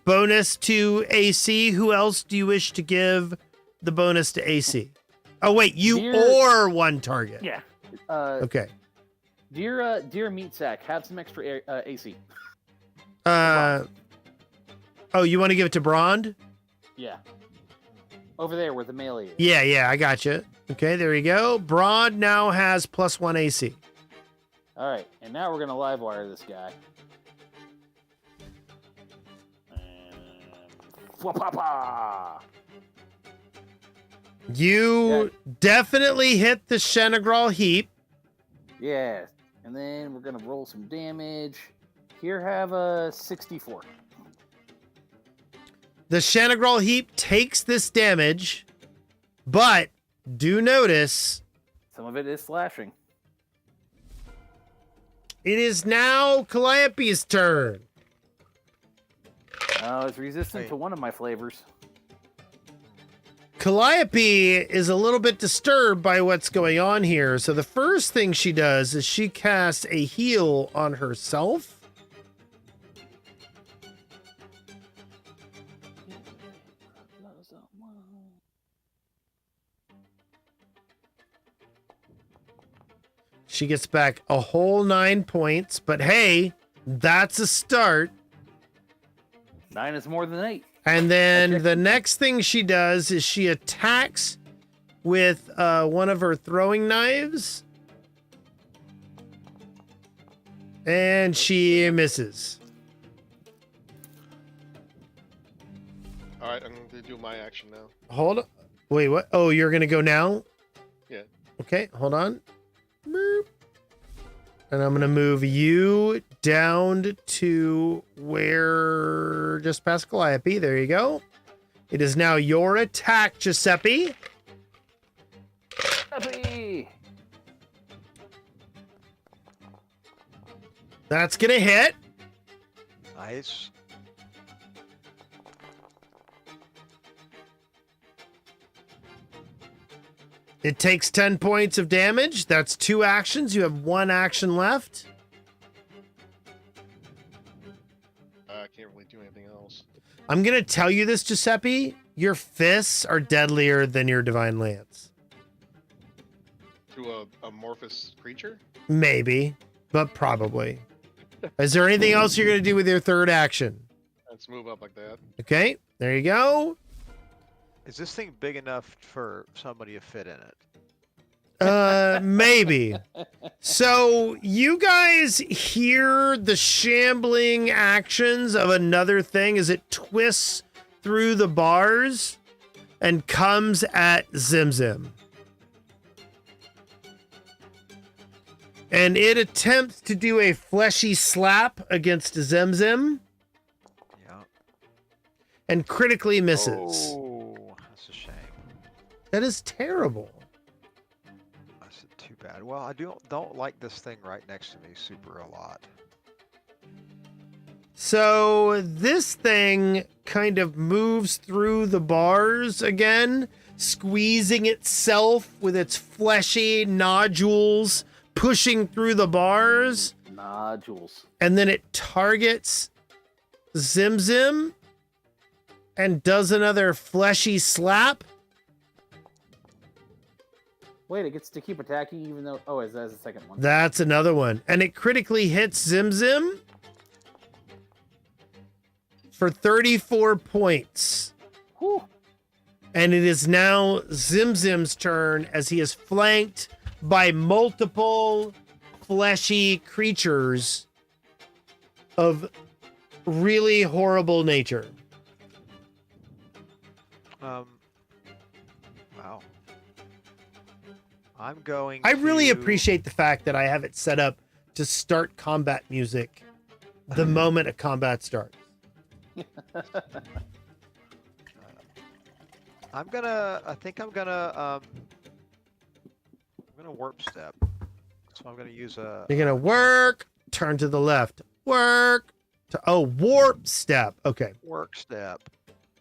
bonus to AC. Who else do you wish to give the bonus to AC? Oh, wait, you or one target. Yeah. Okay. Dear Meat Sack, have some extra AC. Oh, you want to give it to Brond? Yeah. Over there where the melee is. Yeah, I got you. Okay, there you go. Brond now has +1 AC. All right, and now we're going to live wire this guy. Wha-pa-pa! You definitely hit the Shenagral heap. Yeah, and then we're going to roll some damage. Here, have a 64. The Shenagral heap takes this damage, but do notice Some of it is slashing. it is now Calliope's turn. Oh, it's resistant to one of my flavors. Calliope is a little bit disturbed by what's going on here. So the first thing she does is she casts a heal on herself. She gets back a whole 9 points, but hey, that's a start. 9 is more than 8. And then the next thing she does is she attacks with one of her throwing knives. And she misses. All right, I'm gonna do my action now. Hold on. Wait, what? Oh, you're going to go now? Yeah. Okay, hold on. Boop. And I'm going to move you down to where just past Calliope. There you go. It is now your attack, Giuseppe. Giuseppe! That's going to hit. Nice. It takes 10 points of damage. That's 2 actions. You have 1 action left. I can't really do anything else. I'm going to tell you this, Giuseppe. Your fists are deadlier than your Divine Lance. To a amorphous creature? Maybe, but probably. Is there anything else you're going to do with your third action? Let's move up like that. Okay, there you go. Is this thing big enough for somebody to fit in it? Maybe. So you guys hear the shambling actions of another thing as it twists through the bars and comes at Zimzim. And it attempts to do a fleshy slap against Zimzim Yeah. and critically misses. Oh, that's a shame. That is terrible. That's too bad. Well, I don't like this thing right next to me super a lot. So this thing kind of moves through the bars again, squeezing itself with its fleshy nodules, pushing through the bars. Nodules. And then it targets Zimzim and does another fleshy slap. Wait, it gets to keep attacking even though... Oh, that's the second one. That's another one. And it critically hits Zimzim for 34 points. Whew. And it is now Zimzim's turn as he is flanked by multiple fleshy creatures of really horrible nature. Wow. I'm going. I really to- appreciate the fact that I have it set up to start combat music the moment a combat starts. I'm gonna. I think I'm gonna warp step. So I'm gonna use a. You're gonna work, turn to the left, work. Warp step. Okay. Work step.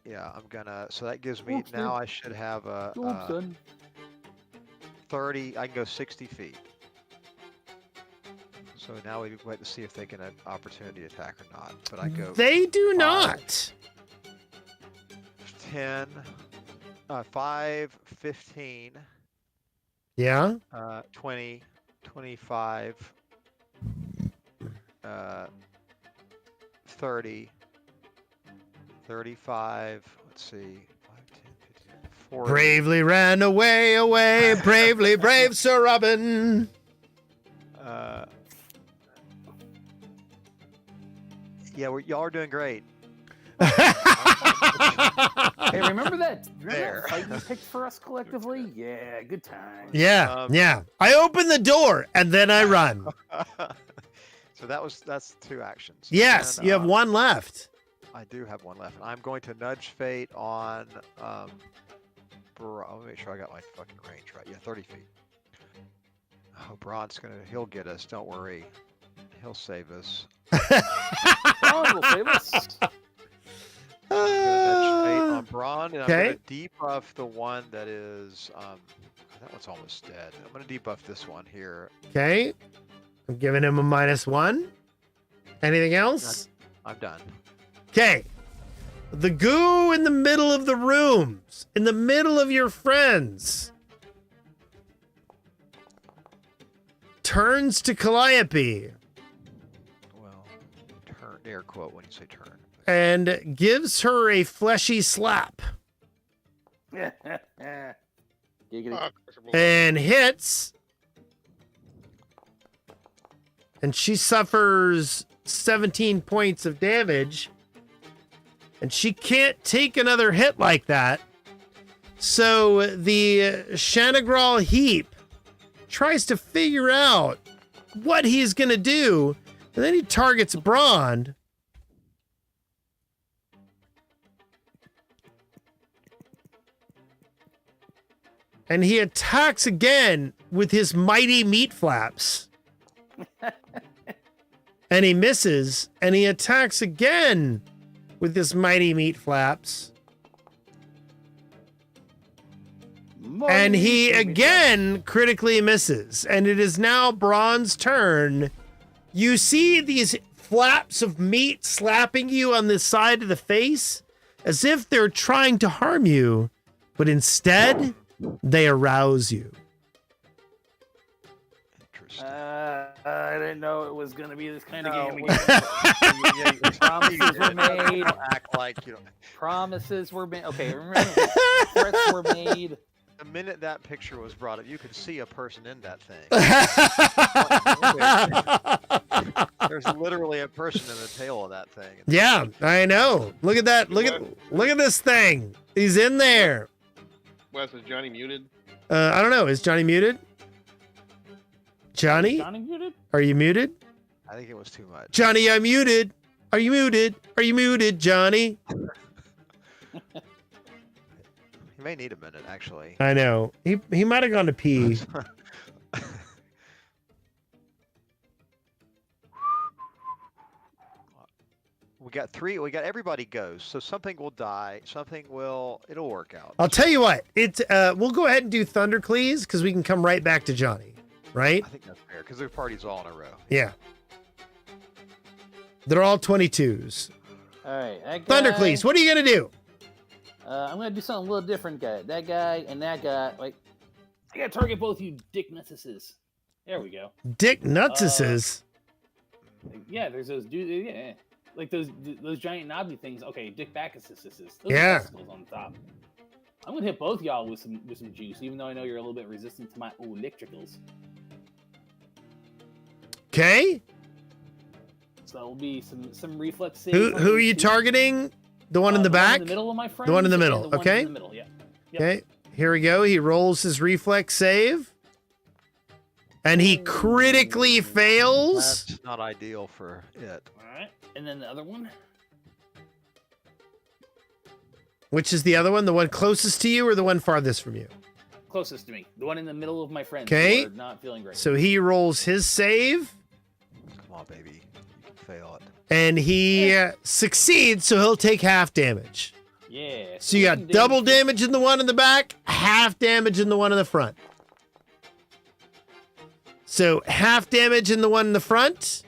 Yeah, I'm gonna. So that gives me Warp step. now. I should have a Oops, son. 30. I can go 60 feet. So now we wait to see if they can have opportunity attack or not. But I go They do 5, not. 10, 5, 15, Yeah. 20, 25, 30, 35. Let's see. 5, 10, 15, 40. Bravely ran away, bravely brave Sir Robin. Yeah, y'all are doing great. Hey, remember that There. fight you picked for us collectively? Yeah, good time. Yeah, yeah. I open the door and then I run. So that's 2 actions. Yes, And, you have one left. I do have one left. And I'm going to nudge fate on. Let me make sure I got my fucking range right. Yeah, 30 feet. Oh, Braun's he'll get us. Don't worry. He'll save us. Braun will save us. I'm gonna nudge fate on Braun, and Okay. I'm gonna debuff the one that is. That one's almost dead. I'm gonna debuff this one here. Okay. I'm giving him a -1. Anything else? I'm done. Okay. The goo in the middle of the rooms, in the middle of your friends, turns to Calliope Well, turn air quote when you say turn. and gives her a fleshy slap Giggity. and hits. And she suffers 17 points of damage. And she can't take another hit like that. So the Shanagral Heap tries to figure out what he's going to do. And then he targets Braun. And he attacks again with his mighty meat flaps. And he misses. And he attacks again with his mighty meat flaps. And he again critically misses. And it is now Braun's turn. You see these flaps of meat slapping you on the side of the face as if they're trying to harm you, but instead they arouse you. Interesting. I didn't know it was gonna be this kind of No, game well, again. Promises were made. Act like you know. Promises were made. Okay, remember, threats were made. The minute that picture was brought up, you could see a person in that thing. There's literally a person in the tail of that thing. Yeah, I know. Look at that. Look at this thing. He's in there. Wes, is Johnny muted? I don't know. Is Johnny muted? Johnny? Johnny muted? Are you muted? I think it was too much. Johnny, I'm muted. Are you muted? Are you muted, Johnny? He may need a minute, actually. I know. He might have gone to pee. We got 3. We got everybody goes. So something will die. It'll work out. I'll tell you what. We'll go ahead and do Thundercleese because we can come right back to Johnny. Right? I think that's fair because their party's all in a row. Yeah. They're all 22s. All right, that guy, Thundercleese, what are you gonna do? I'm gonna do something a little different, guy. That guy and that guy. Like, I gotta target both you, dick nutsuses. There we go. Dick Nutsuses. Yeah, there's those dudes. Yeah, like those giant knobby things. Okay, dick backuses. Those Yeah. are testicles on the top. I'm gonna hit both y'all with some juice, even though I know you're a little bit resistant to my electricals. Okay. So it'll be some reflex saves. Who on are those you two. targeting? The one in the One back? in the middle of my friends. one in the and middle, the one okay. In the middle, yeah. Yep. Okay. Here we go. He rolls his reflex save. And he critically fails. That's not ideal for it. All right, and then the other one. Which is the other one? The one closest to you or the one farthest from you? Closest to me. The one in the middle of my friends. Okay. Who are not feeling great. So he rolls his save. Come on, baby. You can fail it. And he succeeds, so he'll take half damage. Yeah. So you got double damage in the one in the back, half damage in the one in the front. So half damage in the one in the front.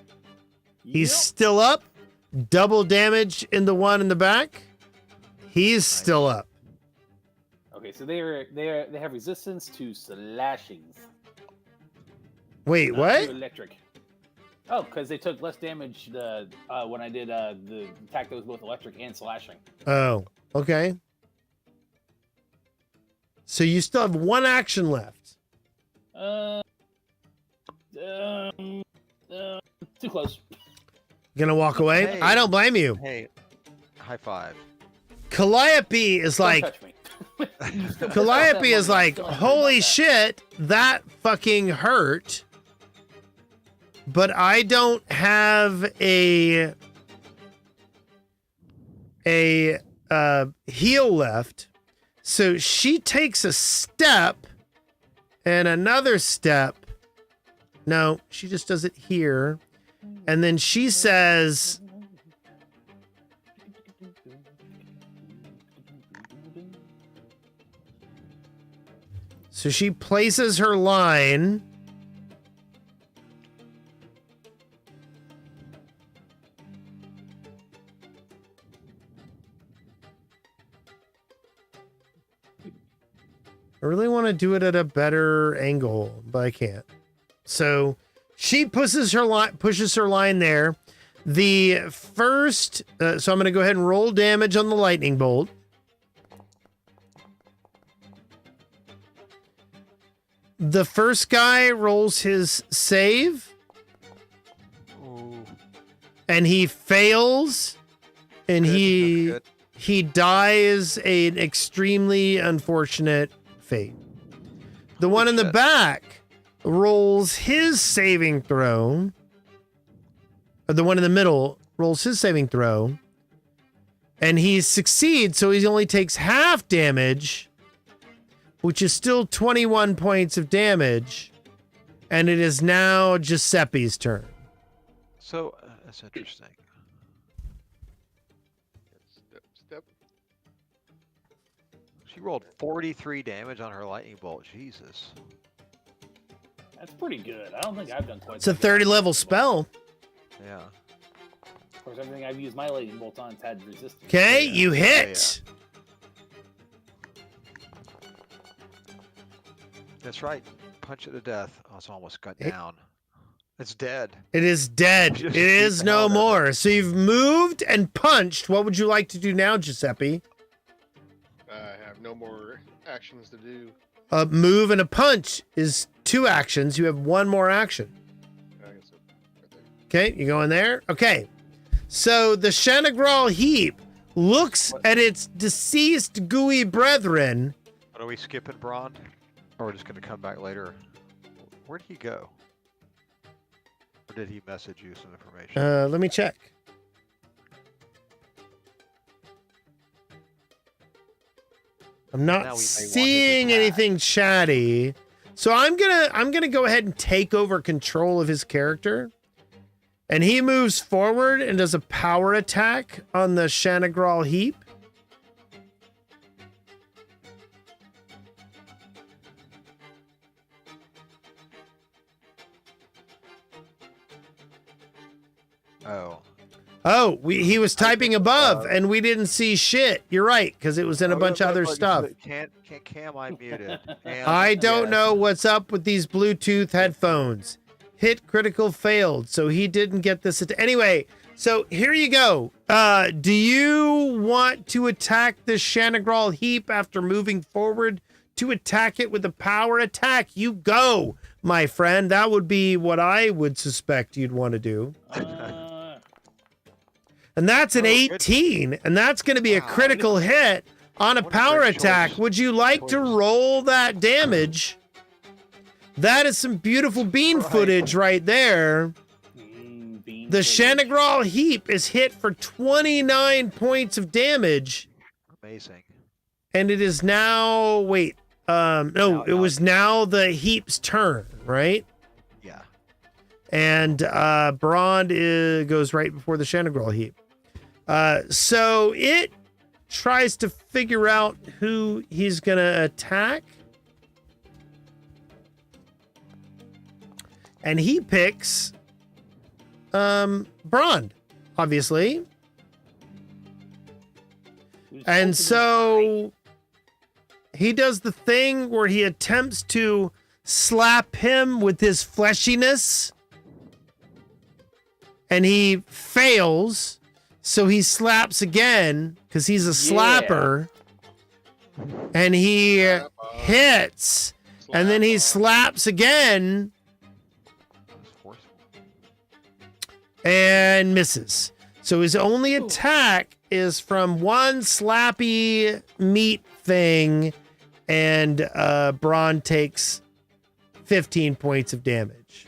He's Yep. still up. Double damage in the one in the back. He's still up. Okay, so they have resistance to slashings. Wait, not what? to electric. Oh, because they took less damage when I did the attack that was both electric and slashing. Oh, okay. So you still have one action left. Too close. Gonna walk away? Hey. I don't blame you. Hey, high five. Calliope is Don't like, touch me. Calliope is like, Still angry holy about that. shit, that fucking hurt. But I don't have a heal left. So she takes a step and another step. No, she just does it here. And then she says, so she places her line. I really want to do it at a better angle, but I can't. So she pushes her line there. The first, so I'm going to go ahead and roll damage on the lightning bolt. The first guy rolls his save, Ooh, and he fails, and good, that's good. he dies an extremely unfortunate fate. The one in the shit. back rolls his saving throw. Or the one in the middle rolls his saving throw. And he succeeds, so he only takes half damage, which is still 21 points of damage. And it is now Giuseppe's turn. So that's interesting. Step. She rolled 43 damage on her lightning bolt. Jesus. That's pretty good. I don't think I've done quite. It's a that good. 30 level spell. Yeah. Of course, everything I've used my lightning bolt on has had resistance. Okay, Yeah. you hit. That's right. Punch it to death. Oh, it's almost got It- down. It's dead. It is dead. Just It is keep no out of it. more. So you've moved and punched. What would you like to do now, Giuseppe? I have no more actions to do. A move and a punch is 2 actions. You have 1 more action. I guess right there. Okay, you go in there. Okay. So the Shanagral heap looks at its deceased gooey brethren. What are we skipping, Braun? Or we're just going to come back later? Where'd he go? Or did he message you some information? Let me check. I'm Now we not may want his seeing attack. anything chatty. So I'm gonna go ahead and take over control of his character. And he moves forward and does a power attack on the Shanagral heap. Oh. Oh, he was typing above and we didn't see shit. You're right, because it was in a Oh, bunch of look, other look, stuff. Can't Cam, I muted. Cam, I don't yes. know what's up with these Bluetooth headphones. Hit critical failed, so he didn't get this. Anyway, so here you go. Do you want to attack the Shanagral heap after moving forward to attack it with a power attack? You go, my friend. That would be what I would suspect you'd want to do. And that's an Oh, good. 18, and that's going to be a Wow. critical hit on a What a power great attack. choice. Would you like to Choice. roll that damage? That is some beautiful bean Right. footage right there. Bean The footage. Shanagral heap is hit for 29 points of damage. Amazing. And it is now, wait, no, it was now the heap's turn, right? Yeah. And Brond goes right before the Shanagral heap. So it tries to figure out who he's going to attack. And he picks Brond, obviously. Who's And supposed to be so he does the thing where he attempts to slap him with his fleshiness. And he fails. So he slaps again because he's a slapper. And he hits. And then he slaps again That's forceful. and misses. So his only attack is from one slappy meat thing, and Braun takes 15 points of damage.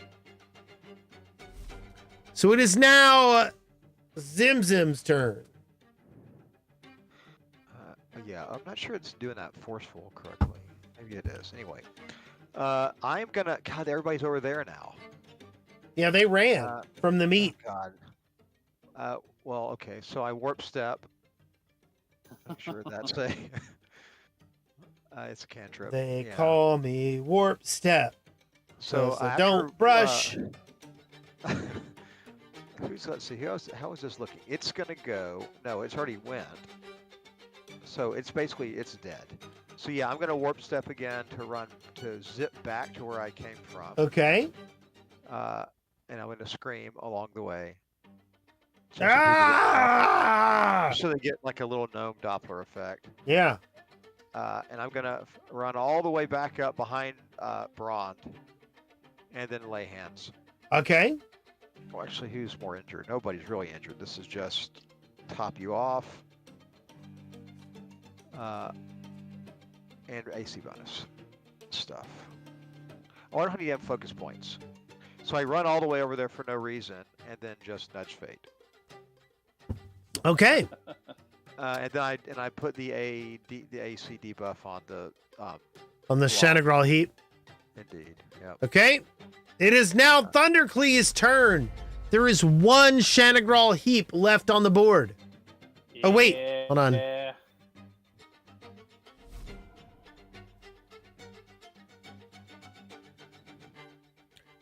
So it is now Zimzim's turn. Yeah, I'm not sure it's doing that forceful correctly. Maybe it is. Anyway, I'm gonna. God, everybody's over there now. Yeah, they ran from the meat. God. Well, okay. So I warp step. I'm sure that's a. It's a cantrip. They yeah. call me Warp Step. So, So don't brush. Let's see. How is this looking? It's gonna go. No, it's already went. So it's dead. So yeah, I'm gonna warp step again to zip back to where I came from. Okay. And I'm gonna scream along the way. So they get like a little gnome Doppler effect. Yeah. And I'm gonna run all the way back up behind Brond, and then lay hands. Okay. Well, actually, who's more injured? Nobody's really injured. This is just top you off. And AC bonus stuff. Oh, I don't need to have focus points. So I run all the way over there for no reason, and then just nudge fate. Okay. And then I put the AC debuff on the On the block. Shanagral heap. Indeed. Yep. Okay. It is now Thunderclee's turn. There is one Shanagral heap left on the board. Oh, wait. Hold on. Yeah.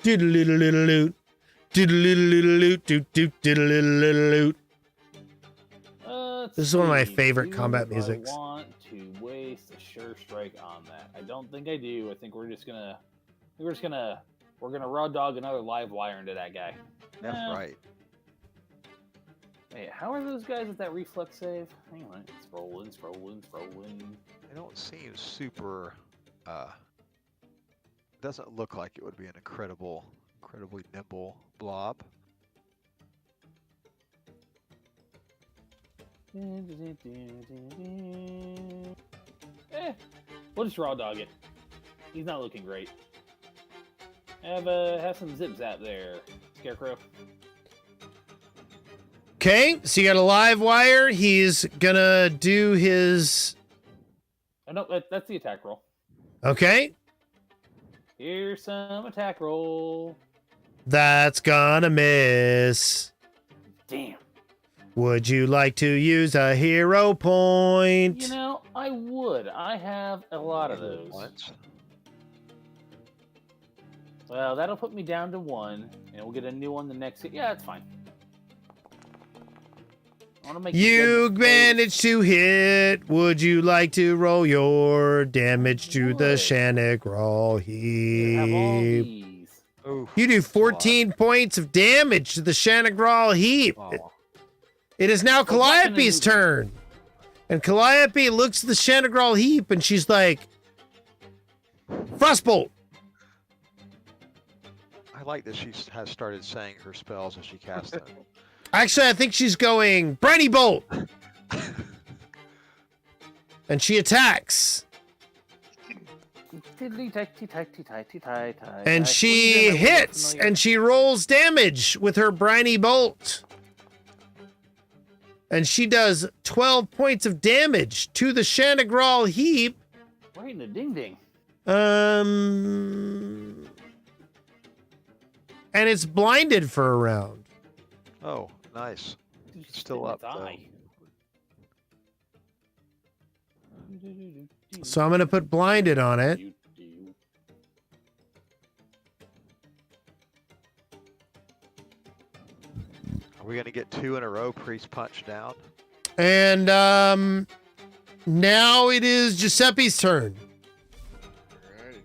Doodle-little-little-loot. Doodle-little-little-loot. Doot-doot-doodle-little-little-loot. Let's This is one of my see. favorite Do combat I musics. want to waste a sure strike on that? I don't think I do. I think we're gonna raw dog another live wire into that guy. That's Eh. right. Wait, how are those guys with that reflex save? Hang on, it's rolling. They don't seem super. Doesn't look like it would be an incredibly nimble blob. We'll just raw dog it. He's not looking great. Have some zip zap there, Scarecrow. Okay. So you got a live wire. He's gonna do his. Oh, no, that's the attack roll. Okay. Here's some attack roll. That's gonna miss. Damn. Would you like to use a hero point? You know, I would. I have a lot of those. Once. Well, that'll put me down to 1, and we'll get a new one the next. Yeah, that's fine. I want to make You good managed to hit. Would you like to roll your damage to the Would. Shanagral have all heap? these. Oof, You do that's a lot. 14 points of damage to the Shanagral heap. Oh, It is now Well, that's gonna Calliope's do- turn. And Calliope looks at the Shanagral heap and she's like, Frostbolt. I like that she has started saying her spells as she casts them. Actually, I think she's going Briny Bolt. And she attacks. And she hits, and she rolls damage with her briny bolt. And she does 12 points of damage to the Shanagral heap. Right in the ding ding. And it's blinded for a round. Oh, nice. Still up, though. So I'm going to put blinded on it. Are we going to get 2 in a row, priest punch down? And now it is Giuseppe's turn. Alrighty.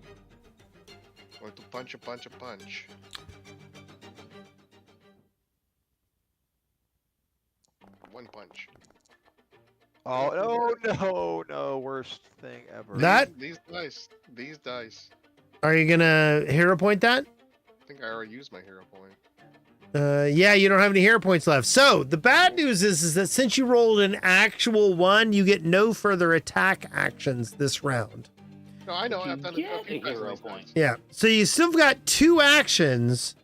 Going to punch a punch a punch. One punch. Oh, no, worst thing ever. That- These dice. Are you going to hero point that? I think I already used my hero point. Yeah, you don't have any hero points left. So the bad news is that since you rolled an actual 1, you get no further attack actions this round. No, I know. You I've done get a few a hero times. point. Yeah. So you still got 2 actions,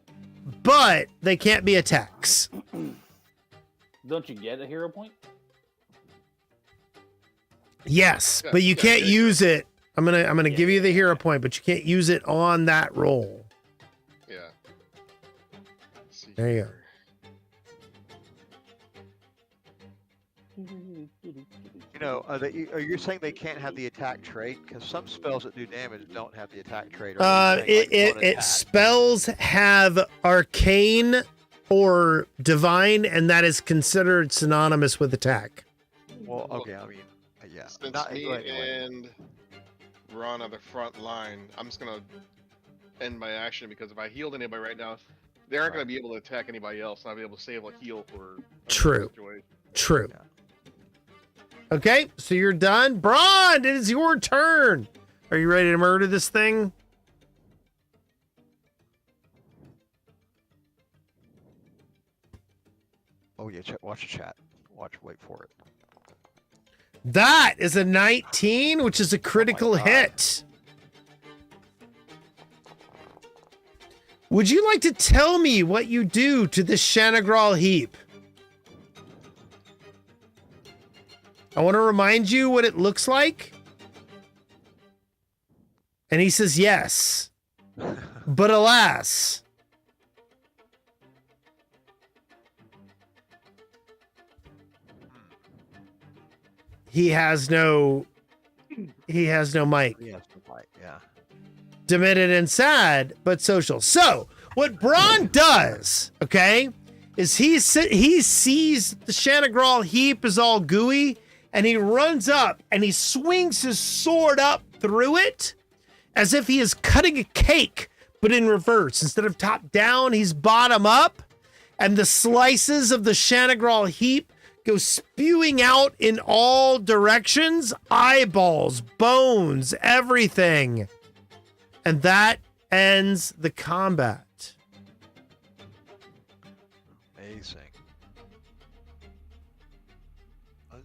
but they can't be attacks. Don't you get a hero point? Yes, Yeah, but you yeah, can't yeah, use it. I'm gonna give you the Yeah. hero point, but you can't use it on that roll. Yeah. Let's see There you go. here. You know, are you saying they can't have the attack trait? Because some spells that do damage don't have the attack trait. Or are you saying, like, one attack? Spells have arcane or divine, and that is considered synonymous with attack. Well, okay, I mean, yeah. Since Not, me anyway. and Ron are the front line, I'm just gonna end my action because if I healed anybody right now, they aren't gonna be able to attack anybody else, and I'll be able to save a heal for a True. situation. True. Yeah. Okay, so you're done. Braun, it is your turn. Are you ready to murder this thing? Oh yeah, watch the chat. Wait for it. That is a 19, which is a critical God. hit. Would you like to tell me what you do to the Shanagral heap? I want to remind you what it looks like. And he says yes. But alas. He has no mic. Yes, right, yeah. Demented and sad, but social. So, what Braun does, okay, is he sees the Shanagral heap is all gooey, and he runs up and he swings his sword up through it as if he is cutting a cake, but in reverse. Instead of top down, he's bottom up, and the slices of the Shanagral heap go spewing out in all directions, eyeballs, bones, everything. And that ends the combat. Amazing.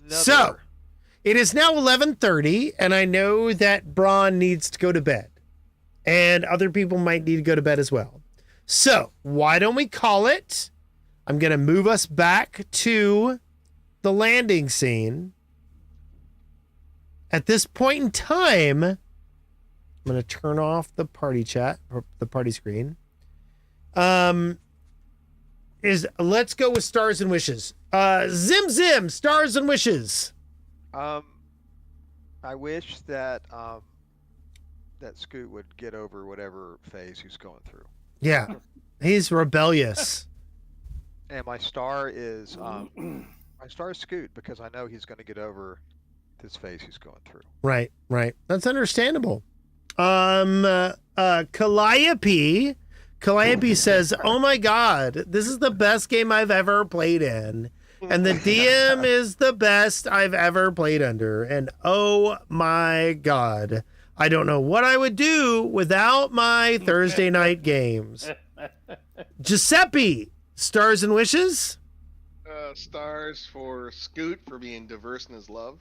So, it is now 11:30, and I know that Braun needs to go to bed. And other people might need to go to bed as well. So, why don't we call it? I'm going to move us back to the landing scene. At this point in time, I'm going to turn off the party chat, or the party screen. Let's go with Stars and Wishes. Zim, Stars and Wishes. I wish that that Scoot would get over whatever phase he's going through. Yeah, he's rebellious. And my star is Scoot because I know he's going to get over this phase he's going through. Right. That's understandable. Calliope says, "Oh my God, this is the best game I've ever played in, and the DM is the best I've ever played under. And oh my God, I don't know what I would do without my Thursday night games." Giuseppe, Stars and Wishes. Stars for Scoot for being diverse in his love.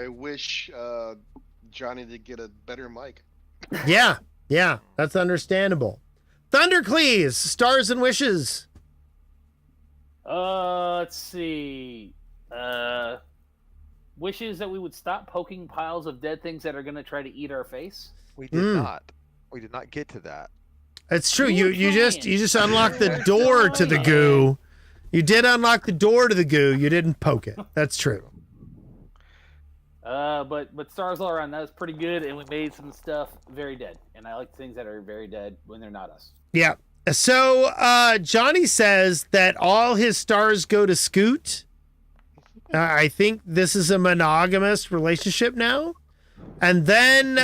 I wish Johnny to get a better mic. Yeah, that's understandable. Thundercleese, stars and wishes. Let's see. Wishes that we would stop poking piles of dead things that are gonna try to eat our face. We did not. We did not get to that. It's true. You were You just trying. unlocked the door to the goo. You did unlock the door to the goo. You didn't poke it. That's true. But stars all around. That was pretty good, and we made some stuff very dead. And I like things that are very dead when they're not us. Yeah. So Johnny says that all his stars go to Scoot. I think this is a monogamous relationship now. And then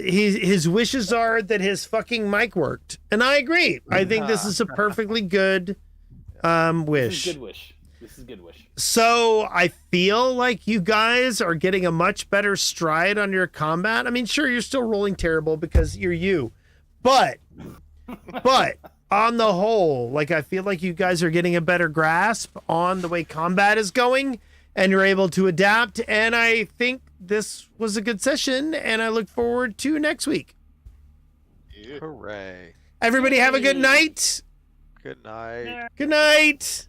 his wishes are that his fucking mic worked. And I agree. I think this is a perfectly good wish. This is good wish. This is good wish. So I feel like you guys are getting a much better stride on your combat. I mean, sure, you're still rolling terrible because you're you. But on the whole, like, I feel like you guys are getting a better grasp on the way combat is going, and you're able to adapt. And I think this was a good session, and I look forward to next week. Yeah. Hooray. Everybody have a good night. Good night. Good night.